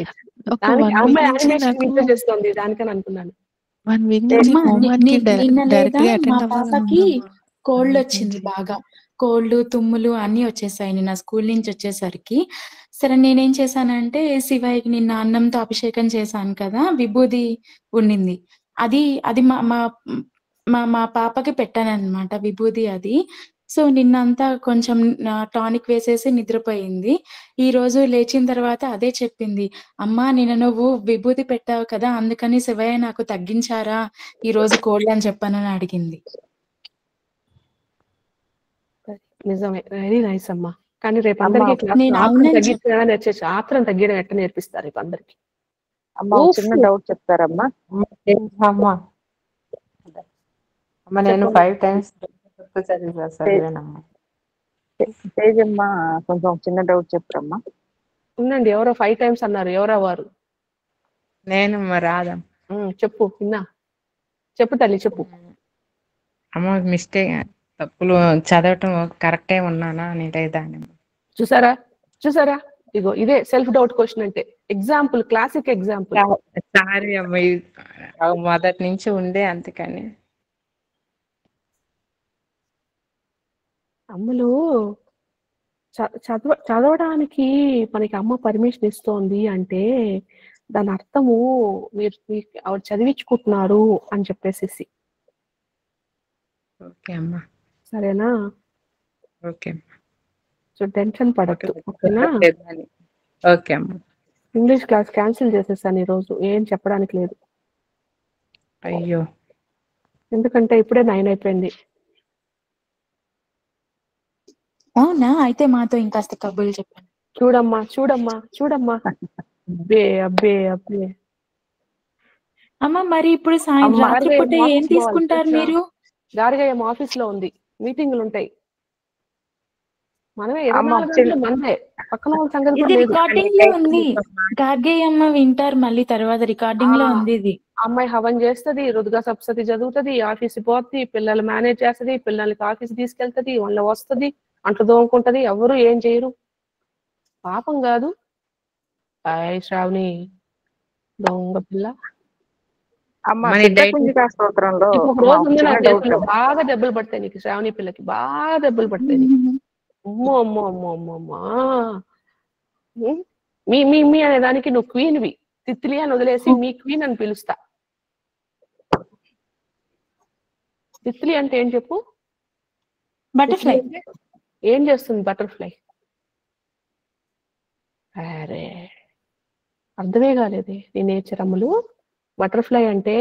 అమ్మ యానిమేషన్ చేస్తుంది దానికని అనుకున్నాను. మా పాపకి కోల్డ్ వచ్చింది, బాగా కోల్డ్ తుమ్ములు అన్ని వచ్చేసాయి నిన్న స్కూల్ నుంచి వచ్చేసరికి. సరే నేనేం చేశానంటే శివయ్యకి నిన్న అన్నంతో అభిషేకం చేశాను కదా, విభూది ఉండింది, అది మా పాపకి పెట్టాను అనమాట విభూది అది. సో నిన్నంతా కొంచెం టానిక్ వేసేసి నిద్రపోయింది. ఈ రోజు లేచిన తర్వాత అదే చెప్పింది, అమ్మా నిన్న నువ్వు విభూది పెట్టావు కదా అందుకని శివయ్య నాకు తగ్గించారా ఈ రోజు కోల్డ్ అని చెప్పానని అడిగింది. నిజమే, వెరీ నైస్ అమ్మా. కానీ రేపు అందరికీ ఆత్రం తగ్గడం ఎట్ట నేర్పిస్తారు రేపు అందరికి. అమ్మా చిన్న డౌట్ చెప్తారమ్మా. అమ్మా నేను 5 times చదివానమ్మా. తేజమ్మా కొంచెం చిన్న డౌట్ చెప్తారమ్మా. ఉండండి, ఎవరో 5 times అన్నారు, ఎవరో వారు? నేను రాదా? చెప్పు విన్నా, చెప్పు తల్లి చెప్పు. అమ్మ మిస్టేక్ తప్పులు చదవటం కరెక్టే ఉన్నానా అనేది దాన్ని చూసారా ఇగో ఇదే సెల్ఫ్ డౌట్ క్వశ్చన్ అంటే. Example, classic example. సారీ అమ్మ, మొదటి నుంచి ఉండే అందుకని. అమ్మలు చదవడానికి మనకి అమ్మ పర్మిషన్ ఇస్తోంది అంటే దాని అర్థము మీరు ఆవిడ చదివించుకుంటున్నారు అని చెప్పేసి. ఓకే అమ్మా, సరేనా? ఓకే. సో టెన్షన్ పడద్దు, ఓకేనా? ఓకే అమ్మా. ఇంగ్లీష్ క్లాస్ క్యాన్సిల్ చేసేసాను ఈరోజు, ఏం చెప్పడానికి లేదు. అయ్యో, ఎందుకంటే ఇప్పుడే 9 అయిపోయింది. అవునా? అయితే మాతో ఇంకాస్త కబుర్లు చెప్పండి. చూడమ్మా చూడమ్మా చూడమ్మా. అబ్బే అబ్బే అబ్బే. అమ్మ మరి ఇప్పుడు రాత్రి పూట ఏం తీసుకుంటారు మీరు? గారిగా ఆఫీస్ లో ఉంది, మీటింగ్లు ఉంటాయి. మనమే 24 గంటలు మనదే, పక్కన వాళ్ళ సంగతి ఇది రికార్డింగ్ లో ఉంది. గార్గయ్యమ్మ వింటారు మళ్ళీ తర్వాత, రికార్డింగ్ లో ఉంది ఇది. అమ్మాయి హవన్ చేస్తది, రుద్గా సప్తశతి చదువుతది, ఆఫీస్ పోతుంది, పిల్లలు మేనేజ్ చేస్తది, పిల్లలకి ఆఫీస్ తీసుకెళ్తది, వాళ్ళ వస్తది, అంట్లు దోముకుంటది, ఎవరు ఏం చేయరు. పాపం కాదు. హాయ్ శ్రావణి దొంగ పిల్ల. బాగా దెబ్బలు పడతాయి నీకు, శ్రావణి పిల్లకి బాగా దెబ్బలు పడతాయి నీకు. అమ్మో అమ్మో అమ్మో అమ్మో అమ్మా. మీ మీ మీ అనే దానికి నువ్వు క్వీన్వి, తిత్లీ అని వదిలేసి మీ క్వీన్ అని పిలుస్తా. తిత్లీ అంటే ఏం చెప్పు? బటర్ఫ్లై. ఏం చేస్తుంది బటర్ఫ్లై? అరే అర్థమే కాలేదే నీ నేచర్ అమ్ములు. బటర్ఫ్లై అంటే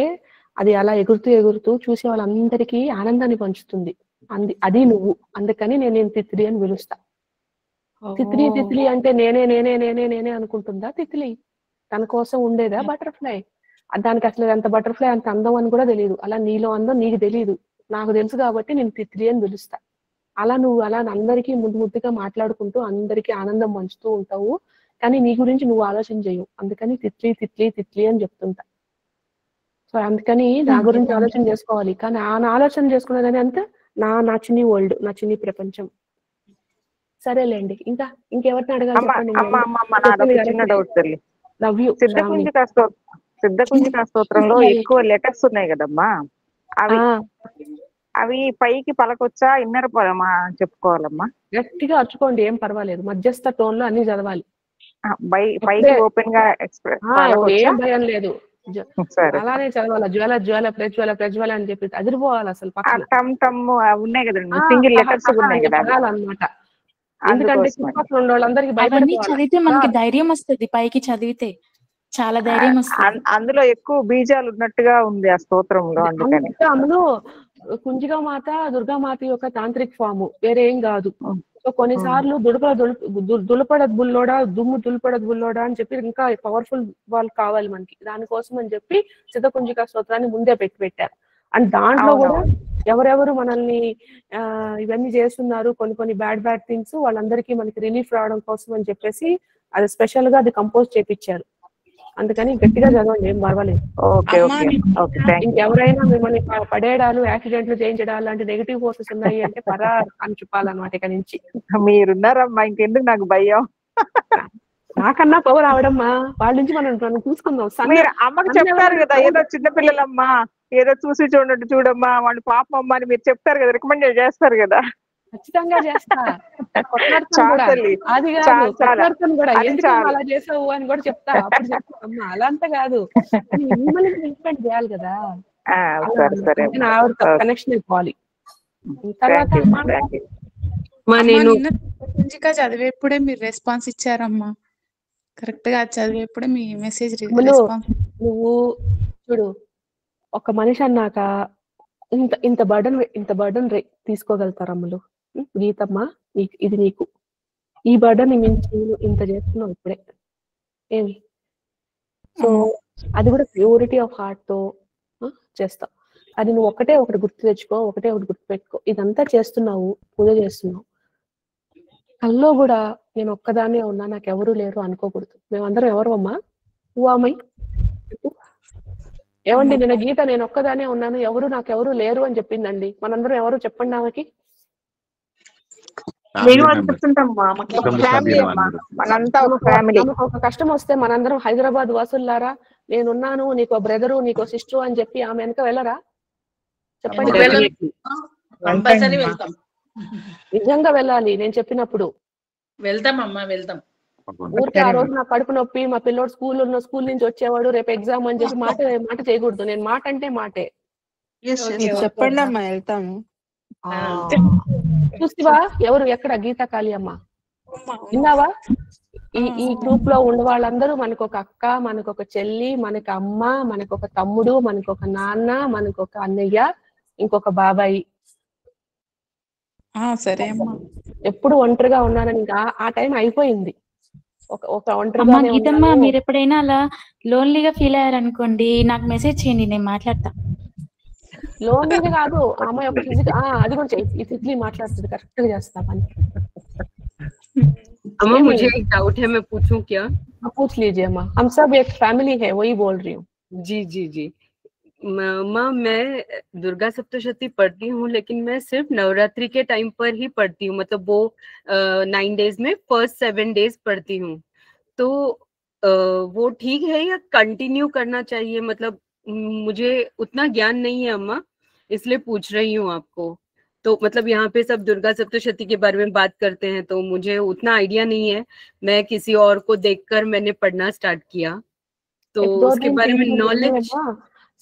అది అలా ఎగురుతూ ఎగురుతూ చూసే వాళ్ళందరికీ ఆనందాన్ని పంచుతుంది. అది నువ్వు. అందుకని నేను తిత్లీ అని పిలుస్తా. తిత్లీ తిత్లీ అంటే నేనే నేనే నేనే నేనే అనుకుంటుందా తిత్లీ? తన కోసం ఉండేదా బటర్ఫ్లై? దానికి అసలు అంత బటర్ఫ్లై అంత అందం అని కూడా తెలియదు. అలా నీలో అందం నీకు తెలియదు, నాకు తెలుసు కాబట్టి నేను తిత్లీ అని పిలుస్తా. అలా నువ్వు అలా అందరికీ ముద్దు ముద్దుగా మాట్లాడుకుంటూ అందరికీ ఆనందం పంచుతూ ఉంటావు, కానీ నీ గురించి నువ్వు ఆలోచన చేయవు. అందుకని తిత్లీ తిత్లీ తిత్లీ అని చెప్తుంటా. సో అందుకని నా గురించి ఆలోచన చేసుకోవాలి, కానీ నా ఆలోచన చేసుకునేదని అంతా నా చిన్ని వరల్డ్, నా చిన్ని ప్రపంచం. సరేలేండి, ఇంకెవరిని అడగాలి చెప్పండి. Love you. సిద్ధకుంజికా స్తోత్రంలో ఎక్కువ లెటర్స్ ఉన్నాయి కదమ్మా, అవి పైకి పలకొచ్చా ఇన్నర్ చెప్పుకోవాలమ్మా? గట్టిగా అరుచుకోండి, ఏం పర్వాలేదు. మధ్యస్థ టోన్ లో అన్ని చదవాలి. పైకి ఓపెన్ గా ఏం భయం లేదు, అలానే చదవాలి. జ్వల జ్వల ప్రజ్వల ప్రజ్వల అని చెప్పి అదిరిపోవాలి అసలు. ఉన్నాయి కదండి, సింగిల్ లెటర్స్ ఉన్నాయి కదా అన్నమాట. ఎందుకంటే చుట్టుపక్కల ఉన్న వాళ్ళందరికీ భయపడిపోవాలి. చదివితే మనకి ధైర్యం వస్తుంది, పైకి చదివితే చాలా ధైర్యం వస్తుంది. అందులో ఎక్కువ బీజాలు ఉన్నట్టుగా ఉంది ఆ స్తోత్రంలో. అందుకని అందులో కుంజిగా మాత దుర్గామాత యొక్క తాంత్రిక్ ఫామ్, వేరే ఏం కాదు. సో కొన్నిసార్లు దులపడదు బుల్లోడా, దుమ్ము దులపడదు బుల్లోడా అని చెప్పి ఇంకా పవర్ఫుల్ వాళ్ళు కావాలి మనకి. దానికోసం అని చెప్పి సిద్ధకుంజికా స్తోత్రాన్ని ముందే పెట్టారు. అండ్ దాంట్లో కూడా ఎవరెవరు మనల్ని ఇవన్నీ చేస్తున్నారు, కొన్ని బ్యాడ్ థింగ్స్, వాళ్ళందరికీ మనకి రిలీఫ్ రావడం కోసం అని చెప్పేసి అది స్పెషల్ గా అది కంపోజ్ చేపించారు. అందుకని గట్టిగా చదవండి, ఏం పర్వాలేదు. ఇంకెవరైనా మిమ్మల్ని పడేయడాలు, యాక్సిడెంట్లు చేయించడాలు లాంటి నెగిటివ్ ఫోర్సెస్ ఉన్నాయి అంటే పరార్ అని చెప్పాలన్నమాట. ఇక నుంచి మీరున్నారమ్మా, ఇంకెందుకు నాకు భయం. నాకన్నా పవర్ అవడమ్మా, వాళ్ళ నుంచి మనం చూసుకుందాం. అమ్మకి చెప్తారు కదా, ఏదో చిన్నపిల్లలమ్మా, ఏదో చూసి చూడట్టు చూడమ్మా, వాళ్ళు పాపం అమ్మా అని మీరు చెప్తారు కదా, రికమెండ్ చేస్తారు కదా. ఖచ్చితంగా చేస్తా. అది కాదు కూడా ఎందుకు అలా చేసావు అని కూడా చెప్తా. అప్పుడు చెప్తామ్మా, అలా అంతా కాదు, మిమ్మల్ని ట్రీట్మెంట్ చేయాలి కదా, కనెక్షన్ అయిపోవాలి. తర్వాత నేను చదివేప్పుడే మీరు రెస్పాన్స్ ఇచ్చారమ్మా, కరెక్ట్ గా చదివేప్పుడే మీ మెసేజ్ రెస్పాన్స్. నువ్వు చూడు, ఒక మనిషి అన్నాక ఇంత బర్డన్ తీసుకోగలుగుతారమ్మలు. గీతమ్మ, ఇది నీకు ఈ బర్డన్ మించి ఇంత చేస్తున్నావు ఇప్పుడే ఏమి. సో అది కూడా ప్యూరిటీ ఆఫ్ హార్ట్ తో చేస్తావు. అది నువ్వు ఒకటి గుర్తు తెచ్చుకో, ఒకటి గుర్తు పెట్టుకో. ఇదంతా చేస్తున్నావు, పూజ చేస్తున్నావు, కల్లో కూడా నేను ఒక్కదాన్నే ఉన్నా, నాకు ఎవరు లేరు అనుకోకూడదు. మేమందరం ఎవరు అమ్మా? ఊమై ఏమండి, నేను గీత నేను ఒక్కదానే ఉన్నాను, నాకెవరు లేరు అని చెప్పిందండి. మనందరం ఎవరు చెప్పండి ఆమెకి? ఒక కష్టం వస్తే మనందరం హైదరాబాద్ వాసుల్లారా, నేనున్నాను, నీకో బ్రదరు, నీకో సిస్టర్ అని చెప్పి ఆమె వెనక వెళ్ళరా? చెప్పండి. నిజంగా వెళ్ళాలి. నేను చెప్పినప్పుడు వెళ్తామమ్మా, వెళ్తాం. ఊరికే ఆ రోజు నా కడుపు నొప్పి, మా పిల్లోడు స్కూల్ నుంచి వచ్చేవాడు, రేపు ఎగ్జామ్ అని చెప్పి మాట చేయకూడదు. నేను మాట అంటే మాటే. చెప్పండి అమ్మా, వెళ్తాము. చూసివా ఎవరు ఎక్కడ? గీతా కాళీ అమ్మ, విన్నావా? ఈ గ్రూప్ లో ఉన్న వాళ్ళందరూ మనకు ఒక అక్క, మనకు ఒక చెల్లి, మనకు అమ్మ, మనకు ఒక తమ్ముడు, మనకు ఒక నాన్న, మనకు ఒక అన్నయ్య, ఇంకొక బాబాయి. సరే అమ్మా. ఎప్పుడు ఒంటరిగా ఉన్నానని ఇంకా ఆ టైం అయిపోయింది. ఒక అమ్మా ఒంటరిగానే గీతమ్మ, ఉన్నాను. మీరు ఎప్పుడైనా అలా లోన్లీగా ఫీల్ అయ్యారనుకోండి, నాకు మెసేజ్ చేయండి, నేను మాట్లాడతా. లోన్లీగా కాదు, ఆ అమ్మాయి ఒక అది కూడా చెయ్యి. ఈ తిట్లీ మాట్లాడుతుంది, కరెక్ట్ గా చేస్తా పని. अम्मा मुझे एक डाउट है, मैं पूछूं क्या? पूछ लीजिए अम्मा, हम सब एक फैमिली है, वही बोल रही हूँ। जी जी जी माँ, मैं दुर्गा सप्तशती पढ़ती हूँ, लेकिन मैं सिर्फ नवरात्रि के टाइम पर ही पढ़ती हूँ, मतलब वो 9 डेज में फर्स्ट 7 डेज पढ़ती हूँ। तो वो ठीक है या कंटिन्यू करना चाहिए? मतलब मुझे उतना ज्ञान नहीं है अम्मा, इसलिए पूछ रही हूँ आपको। तो मतलब यहाँ पे सब दुर्गा सप्तशती के बारे में बात करते हैं, तो मुझे उतना आइडिया नहीं है। मैं किसी और को देखकर मैंने पढ़ना स्टार्ट किया, तो उसके बारे में knowledge.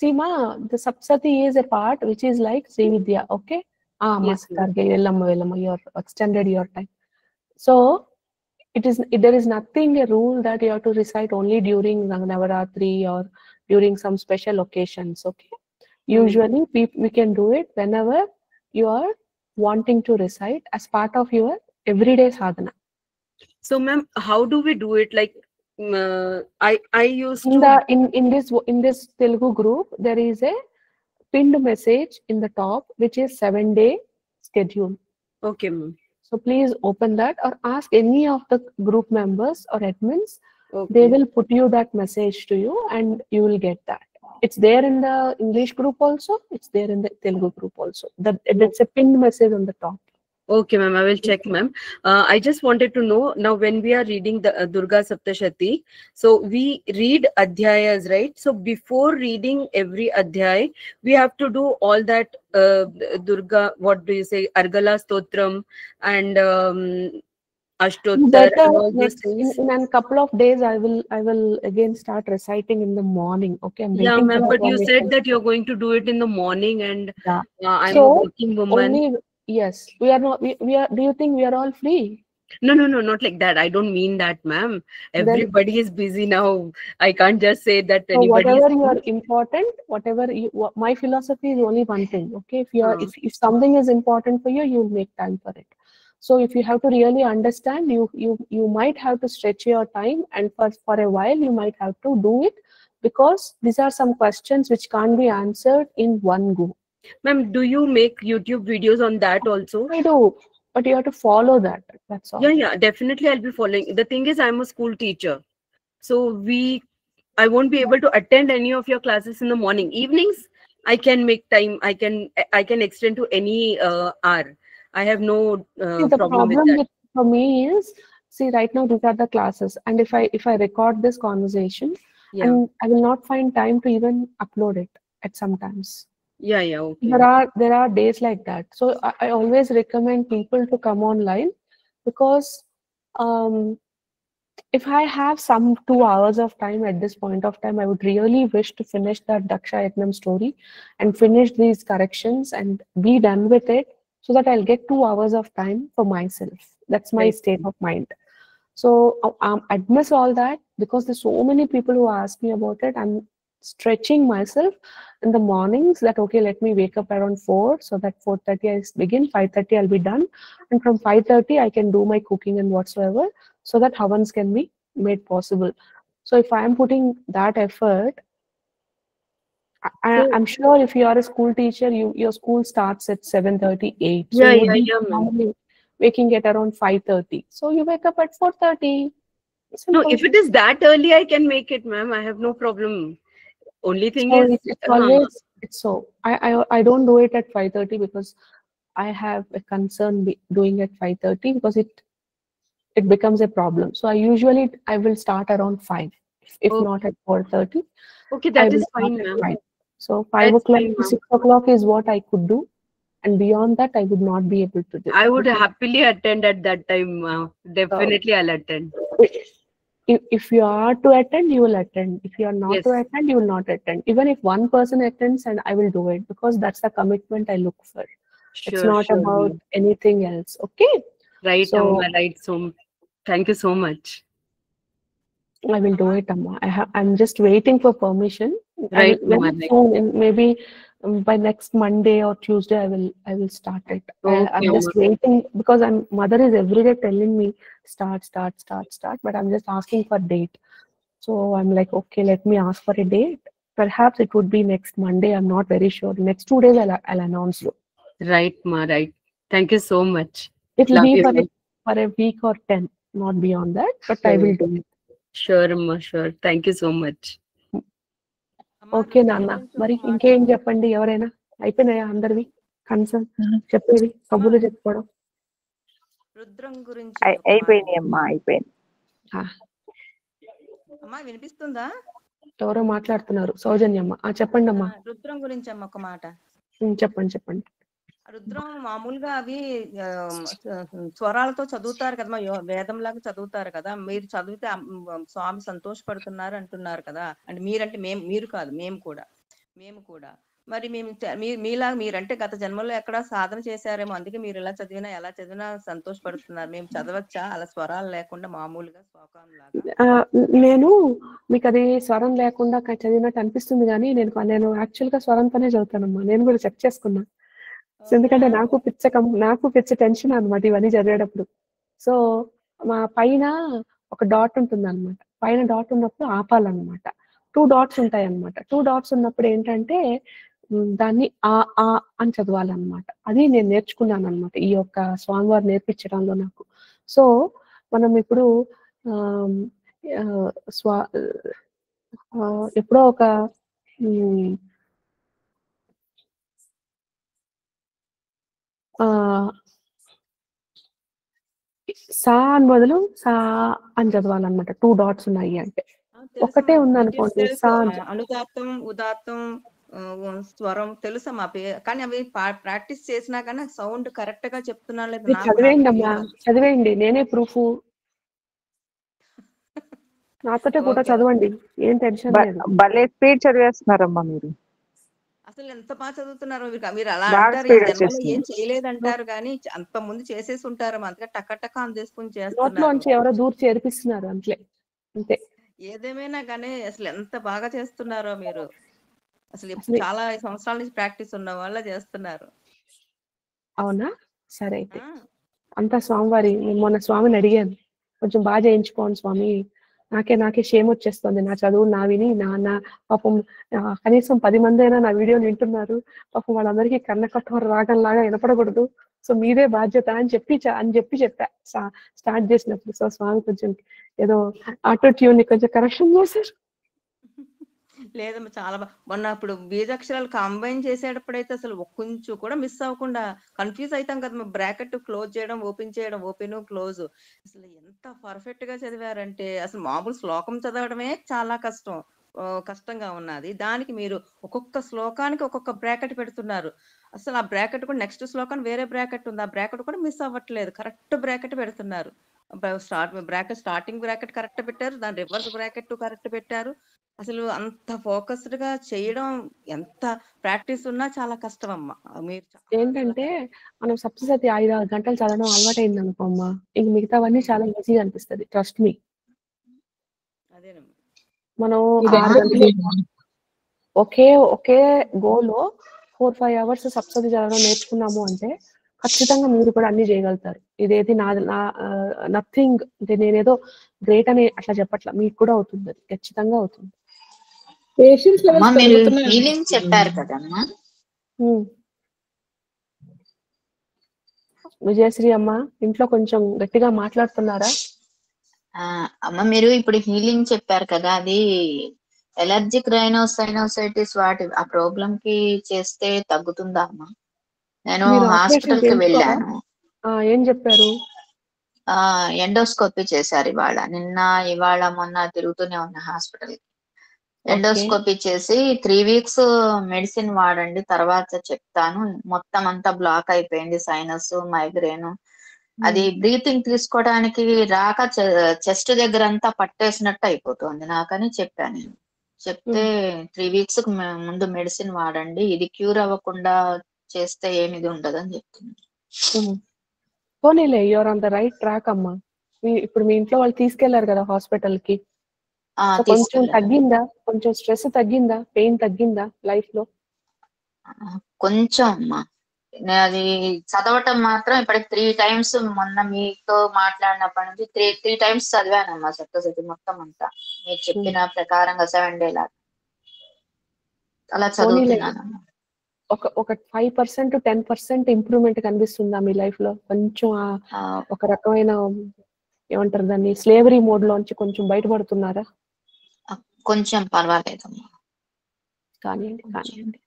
See ma, the Saptashati is a part which is like Srividya, okay? Yes, Vellamma, you extended your time. So there is nothing a rule that you have to recite only during Navaratri or during some special occasions, okay? Usually we can do it whenever you are wanting to recite as part of your everyday sadhana. So ma'am, how do we do it? Like I used in to in this Telugu group, there is a pinned message in the top which is 7-day schedule. Okay ma'am. So please open that or ask any of the group members or admins. Okay. They will put you that message to you and you will get that. It's there in the English group also, it's there in the Telugu group also. That's a pinned message on the top. Okay ma'am, I will check ma'am. I just wanted to know, now when we are reading the Durga Saptashati, so we read adhyayas, right? So before reading every adhyay, we have to do all that Durga, what do you say, Argala Stotram and Ashtottar and all these things. In a couple of days, I will again start reciting in the morning. Okay, I'm Yeah waiting ma'am, for but that you one said week. that you're going to do it in the morning, and I'm So a working woman. only yes, we are not. We are. Do you think we are all free? No, not like that. I don't mean that, ma'am. Everybody is busy now. I can't just say that So anybody whatever is you are important, my philosophy is only one thing. Okay, if something is important for you, you will make time for it. So if you have to really understand, you might have to stretch your time, and for a while you might have to do it, because these are some questions which can't be answered in one go. Ma'am, do you make YouTube videos on that also? I do, but you have to follow that. That's all. Yeah, definitely I'll be following. The thing is, I'm a school teacher, so I won't be able to attend any of your classes in the morning. Evenings, I can make time. I can extend to any hour. I have no See, the problem with that. for me is, see, right now these are the classes, and if I record this conversation, Yeah. and I will not find time to even upload it at some times. Yeah, okay. There are days like that. So I always recommend people to come online, because if I have some 2 hours of time at this point of time, I would really wish to finish that Daksha Yatnam story and finish these corrections and be done with it, so that I'll get 2 hours of time for myself. That's my Right. state of mind. So amidst all that, because there's so many people who ask me about it, I'm stretching myself in the mornings that, okay, let me wake up around 4, so that 4:30 I begin, 5:30 I'll be done, and from 5:30 I can do my cooking and whatsoever, so that havans can be made possible. So if I am putting that effort, I'm sure if you are a school teacher, your school starts at 7:30, 8. So Yeah, you would be ma'am. normally waking at around 5:30. So you wake up at 4:30. No, if it is that early, I can make it, ma'am. I have no problem. Only thing So is, it's always it's so I don't do it at 5:30, because I have a concern doing at 5:30, because it becomes a problem. So I will start around 5, if Okay. not at 4:30. Okay, I that will is start fine, at ma'am. 5. So 5 That's o'clock fine, to ma'am. 6 o'clock is what I could do, and beyond that I would not be able to do. I would happily attend at that time. Definitely, I'll attend. If you are to attend, you will attend. If you are not Yes. to attend, you will not attend. Even if one person attends, and I will do it, because that's the commitment I look for. It's Sure, not sure, about ma'am. anything else. Okay. Right, So Amma, right. So, thank you so much. I will do it, Amma. I'm just waiting for permission. Right, Very Amma, right. soon, in maybe by next Monday or Tuesday I will start it. I'm Okay, just Amma. waiting because mother is every day telling me start, but I'm just asking for date. So I'm like, okay, let me ask for a date. Perhaps it would be next Monday. I'm not very sure. Next 2 days I'll announce you. Right, Ma, right. Thank you so much. It will Love be you. for a week or 10, not beyond that, but I will do it. Sure, Amma, sure. Thank you so much. Okay నాన్న, మరి ఇంకేం చెప్పండి, ఎవరైనా అయిపోయినాయా అందరివి concern చెప్పేది, కబుర్లు చెప్పుకోవడం? రుద్రం గురించి అయిపోయింది అమ్మా, అయిపోయింది. అమ్మా వినిపిస్తుందా? ఎవరో మాట్లాడుతున్నారు, సౌజన్యమ్మ. చెప్పండి అమ్మా. రుద్రం గురించి అమ్మ ఒక మాట. చెప్పండి. రుద్రం మామూలుగా అవి స్వరాలతో చదువుతారు కదా, వేదం లాగా చదువుతారు కదా. మీరు చదివితే స్వామి సంతోషపడుతున్నారు అంటున్నారు కదా. అంటే మీరంటే మీరు కాదు, మేము కూడా మరి మేము మీలాగా మీరంటే గత జన్మలో ఎక్కడ సాధన చేశారేమో, అందుకే మీరు ఎలా చదివినా సంతోషపడుతున్నారు. మేము చదవచ్చా అలా స్వరాలు లేకుండా మామూలుగా శ్లోకం లాగా? నేను మీకు అది స్వరం లేకుండా చదివినట్టు అనిపిస్తుంది, కానీ నేను యాక్చువల్ గా స్వరంతోనే చదువుతానమ్మా. నేను కూడా చెక్ చేసుకున్నా, ఎందుకంటే నాకు పిచ్చ టెన్షన్ అనమాట ఇవన్నీ చదివేటప్పుడు. సో మా పైన ఒక డాట్ ఉంటుంది అనమాట. పైన డాట్ ఉన్నప్పుడు ఆపాలన్నమాట. 2 డాట్స్ ఉంటాయి అనమాట. 2 డాట్స్ ఉన్నప్పుడు ఏంటంటే దాన్ని ఆ అని చదవాలన్నమాట. అది నేను నేర్చుకున్నాను అనమాట ఈ యొక్క స్వామివారు నేర్పించడంలో నాకు. సో మనం ఇప్పుడు ఎప్పుడో ఒక సా అని బదులు సా అని చదవాలన్నమాట. 2 డాట్స్ ఉన్నాయి అంటే. ఒకటే ఉందనుకోండి సా అని. అనుదాత్తం, ఉదాత్తం, స్వరం తెలుసమ్మా, కానీ అవి ప్రాక్టీస్ చేసినా కానీ సౌండ్ కరెక్ట్ గా చెప్తున్నా లేదు. చదివేయండి అమ్మా, చదివేయండి, నేనే ప్రూఫ్. నాతోటే కూడా చదవండి, ఏం టెన్షన్ లేదు. భలే స్పీడ్ చదివేస్తున్నారమ్మా మీరు. అసలు ఎంత బాగా చదువుతున్నారు మీరు. అలా అంటారు, ఈ జన్మలో ఏం చేయలేదంటారు, కానీ అంత ముందు చేసేసి ఉంటారు. అందుకే టక్క అందేసుకుని చేస్తున్నారు. నోట్లోంచి ఎవరో దూరం చేర్పిస్తున్నారు అంతే. ఏదేమైనా కానీ అసలు ఎంత బాగా చేస్తున్నారో మీరు. అసలు చాలా సంవత్సరాల నుంచి ప్రాక్టీస్ ఉన్న వాళ్ళ చేస్తున్నారు. అవునా? సరే అయితే అంతా స్వామివారి. మొన్న స్వామిని అడిగాను, కొంచెం బాగా చేయించుకోండి స్వామి, నాకే షేమ్ వచ్చేస్తుంది, నా చదువు నా విని నా పాపం కనీసం 10 మంది అయినా నా వీడియోలు వింటున్నారు, పాపం వాళ్ళందరికీ కన్నకట్టోర రాగంలాగా వినపడకూడదు, సో మీదే బాధ్యత అని చెప్పి చెప్పా స్టార్ట్ చేసినప్పుడు. సో స్వామి కొంచెం ఏదో ఆటో ట్యూన్ ని కొంచెం కరెక్షన్ చేశారు. లేదమ్మా, చాలా మొన్న అప్పుడు బీజాక్షరాలు కంబైన్ చేసేటప్పుడైతే అసలు కొంచెం కూడా మిస్ అవ్వకుండా కన్ఫ్యూజ్ అవుతాం కదా, బ్రాకెట్ క్లోజ్ చేయడం, ఓపెన్ క్లోజ్. అసలు ఎంత పర్ఫెక్ట్ గా చదివారంటే అసలు మామూలు శ్లోకం చదవడమే చాలా కష్టంగా ఉన్నది. దానికి మీరు ఒక్కొక్క శ్లోకానికి ఒక్కొక్క బ్రాకెట్ పెడుతున్నారు. అసలు ఆ బ్రాకెట్ కూడా నెక్స్ట్ శ్లోకానికి వేరే బ్రాకెట్ ఉంది, ఆ బ్రాకెట్ కూడా మిస్ అవ్వట్లేదు, కరెక్ట్ బ్రాకెట్ పెడుతున్నారు. స్టార్టింగ్ బ్రాకెట్ కరెక్ట్ పెట్టారు, దాని రివర్స్ బ్రాకెట్ కరెక్ట్ పెట్టారు. అసలు అంత ఫోకస్డ్ గా చేయడం, ఎంత ప్రాక్టీస్ ఉన్నా చాలా కష్టం అమ్మా. మీరు ఏంటంటే మనం సప్తశతి 5-6 గంటలు చదవడం అలవాటైంది అనుకోమ్మా, ఇంక మిగతావన్నీ చాలా ఈజీగా అనిపిస్తుంది. Trust me. మనం 6 గంటలు ఒకే గోలో 4-5 అవర్స్ సప్తశతి చదవడం నేర్చుకున్నాము అంటే ఖచ్చితంగా మీరు కూడా అన్ని చేయగలుగుతారు. ఇదేది నథింగ్ అంటే నేనేదో గ్రేట్ అని అట్లా చెప్పట్లా, మీకు కూడా అవుతుంది, అది ఖచ్చితంగా అవుతుంది. మీరు హీలింగ్ చెప్పారు కదమ్మా, విజయశ్రీ అమ్మ ఇంట్లో కొంచెం గట్టిగా మాట్లాడుతున్నారా? అమ్మ మీరు ఇప్పుడు హీలింగ్ చెప్పారు కదా, అది ఎలర్జిక్ రైనోసైనోసైటిస్ వాటి ఆ ప్రాబ్లం కి చేస్తే తగ్గుతుందా అమ్మా? నేను హాస్పిటల్ కి వెళ్ళాను. ఏం చెప్పారు? ఎండోస్కోపీ చేశారు ఇవాళ మొన్న తిరుగుతూనే ఉన్న హాస్పిటల్ కి. ఎండోస్కోపీ చేసి 3 వీక్స్ మెడిసిన్ వాడండి, తర్వాత చెప్తాను, మొత్తం అంతా బ్లాక్ అయిపోయింది, సైనస్, మైగ్రేన్, అది బ్రీతింగ్ తీసుకోవడానికి రాక చెస్ట్ దగ్గర అంతా పట్టేసినట్టు అయిపోతుంది నాకని చెప్పాను. నేను చెప్తే 3 వీక్స్ ముందు మెడిసిన్ వాడండి, ఇది క్యూర్ అవ్వకుండా చేస్తే ఏమిది ఉండదు అని చెప్తున్నాను. పోనీలే, your on the right track అమ్మా. ఇప్పుడు మీ ఇంట్లో వాళ్ళు తీసుకెళ్లారు కదా హాస్పిటల్ కి, కొంచెం తగ్గిందా? కొంచెం స్ట్రెస్ తగ్గిందా? పెయిన్ తగ్గిందా లైఫ్ లో? కొంచెం అమ్మా అది చదవటం మాత్రం ఇప్పటికి 3 times మొన్న మీతో మాట్లాడినప్పటి నుంచి 3 times చదివానమ్మా సప్తశతి మొత్తం అంతా మీరు చెప్పిన ప్రకారంగా 7 day లాగా అలా చదువుతున్నానమ్మా. ఒక 5% 10% ఇంప్రూవ్మెంట్ కనిపిస్తుందా మీ లైఫ్ లో? కొంచెం ఒక రకమైన ఏమంటారు దాన్ని స్లేవరీ మోడ్ లోంచి కొంచెం బయటపడుతున్నారా? కొంచెం పర్వాలేదమ్మా. కానివ్వండి.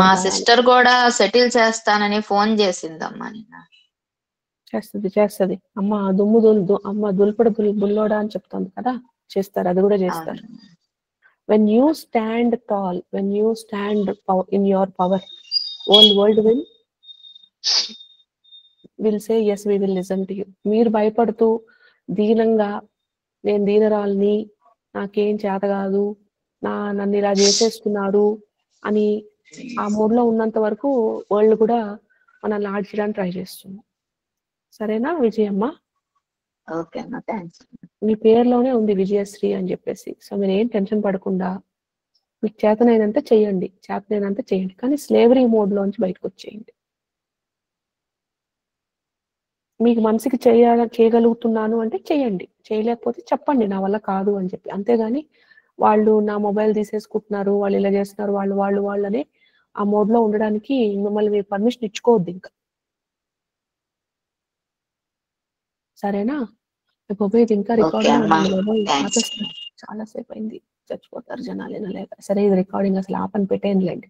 మా సిస్టర్ కూడా సెటిల్ చేస్తానని ఫోన్ చేసిందమ్మా నిన్న. చేస్తది అమ్మ అమ్మ బుల్లోడా అని చెప్తుంది కదా, చేస్తారు, అది కూడా చేస్తారు. When you stand tall, when you stand in your power, whole world will say yes, we will listen to you. మీరు భయపడుతూ దీనంగా నేను దీనరాల్ని, నాకేం చేత కాదు, నన్ను ఇలా చేసేస్తున్నారు అని ఆ మూడ్ లో ఉన్నంత వరకు వరల్డ్ కూడా మనల్ని ఆడ్చడానికి ట్రై చేస్తుంది. సరేనా విజయమ్మ? ఓకే అమ్మా, థ్యాంక్స్. మీ పేరులోనే ఉంది విజయశ్రీ అని చెప్పేసి. సో మీరు ఏం టెన్షన్ పడకుండా మీకు చేతనైనంత చేయండి, కానీ స్లేవరీ మోడ్ లోంచి బయటకు వచ్చేయండి. మీకు మనసుకి చేయగలుగుతున్నాను అంటే చేయండి, చేయలేకపోతే చెప్పండి నా వల్ల కాదు అని చెప్పి. అంతేగాని వాళ్ళు నా మొబైల్ తీసేసుకుంటున్నారు, వాళ్ళు ఇలా చేస్తున్నారు, వాళ్ళు అని ఆ మోడ్ లో ఉండడానికి మిమ్మల్ని మీరు పర్మిషన్ ఇచ్చుకోవద్దు ఇంకా. సరేనా? ఇది ఇంకా రికార్డింగ్ చాలా సేపు అయింది, చచ్చిపోతారు జనాలు వినలేక. సరే ఇది రికార్డింగ్ అసలు ఆపని పెట్టేయండి.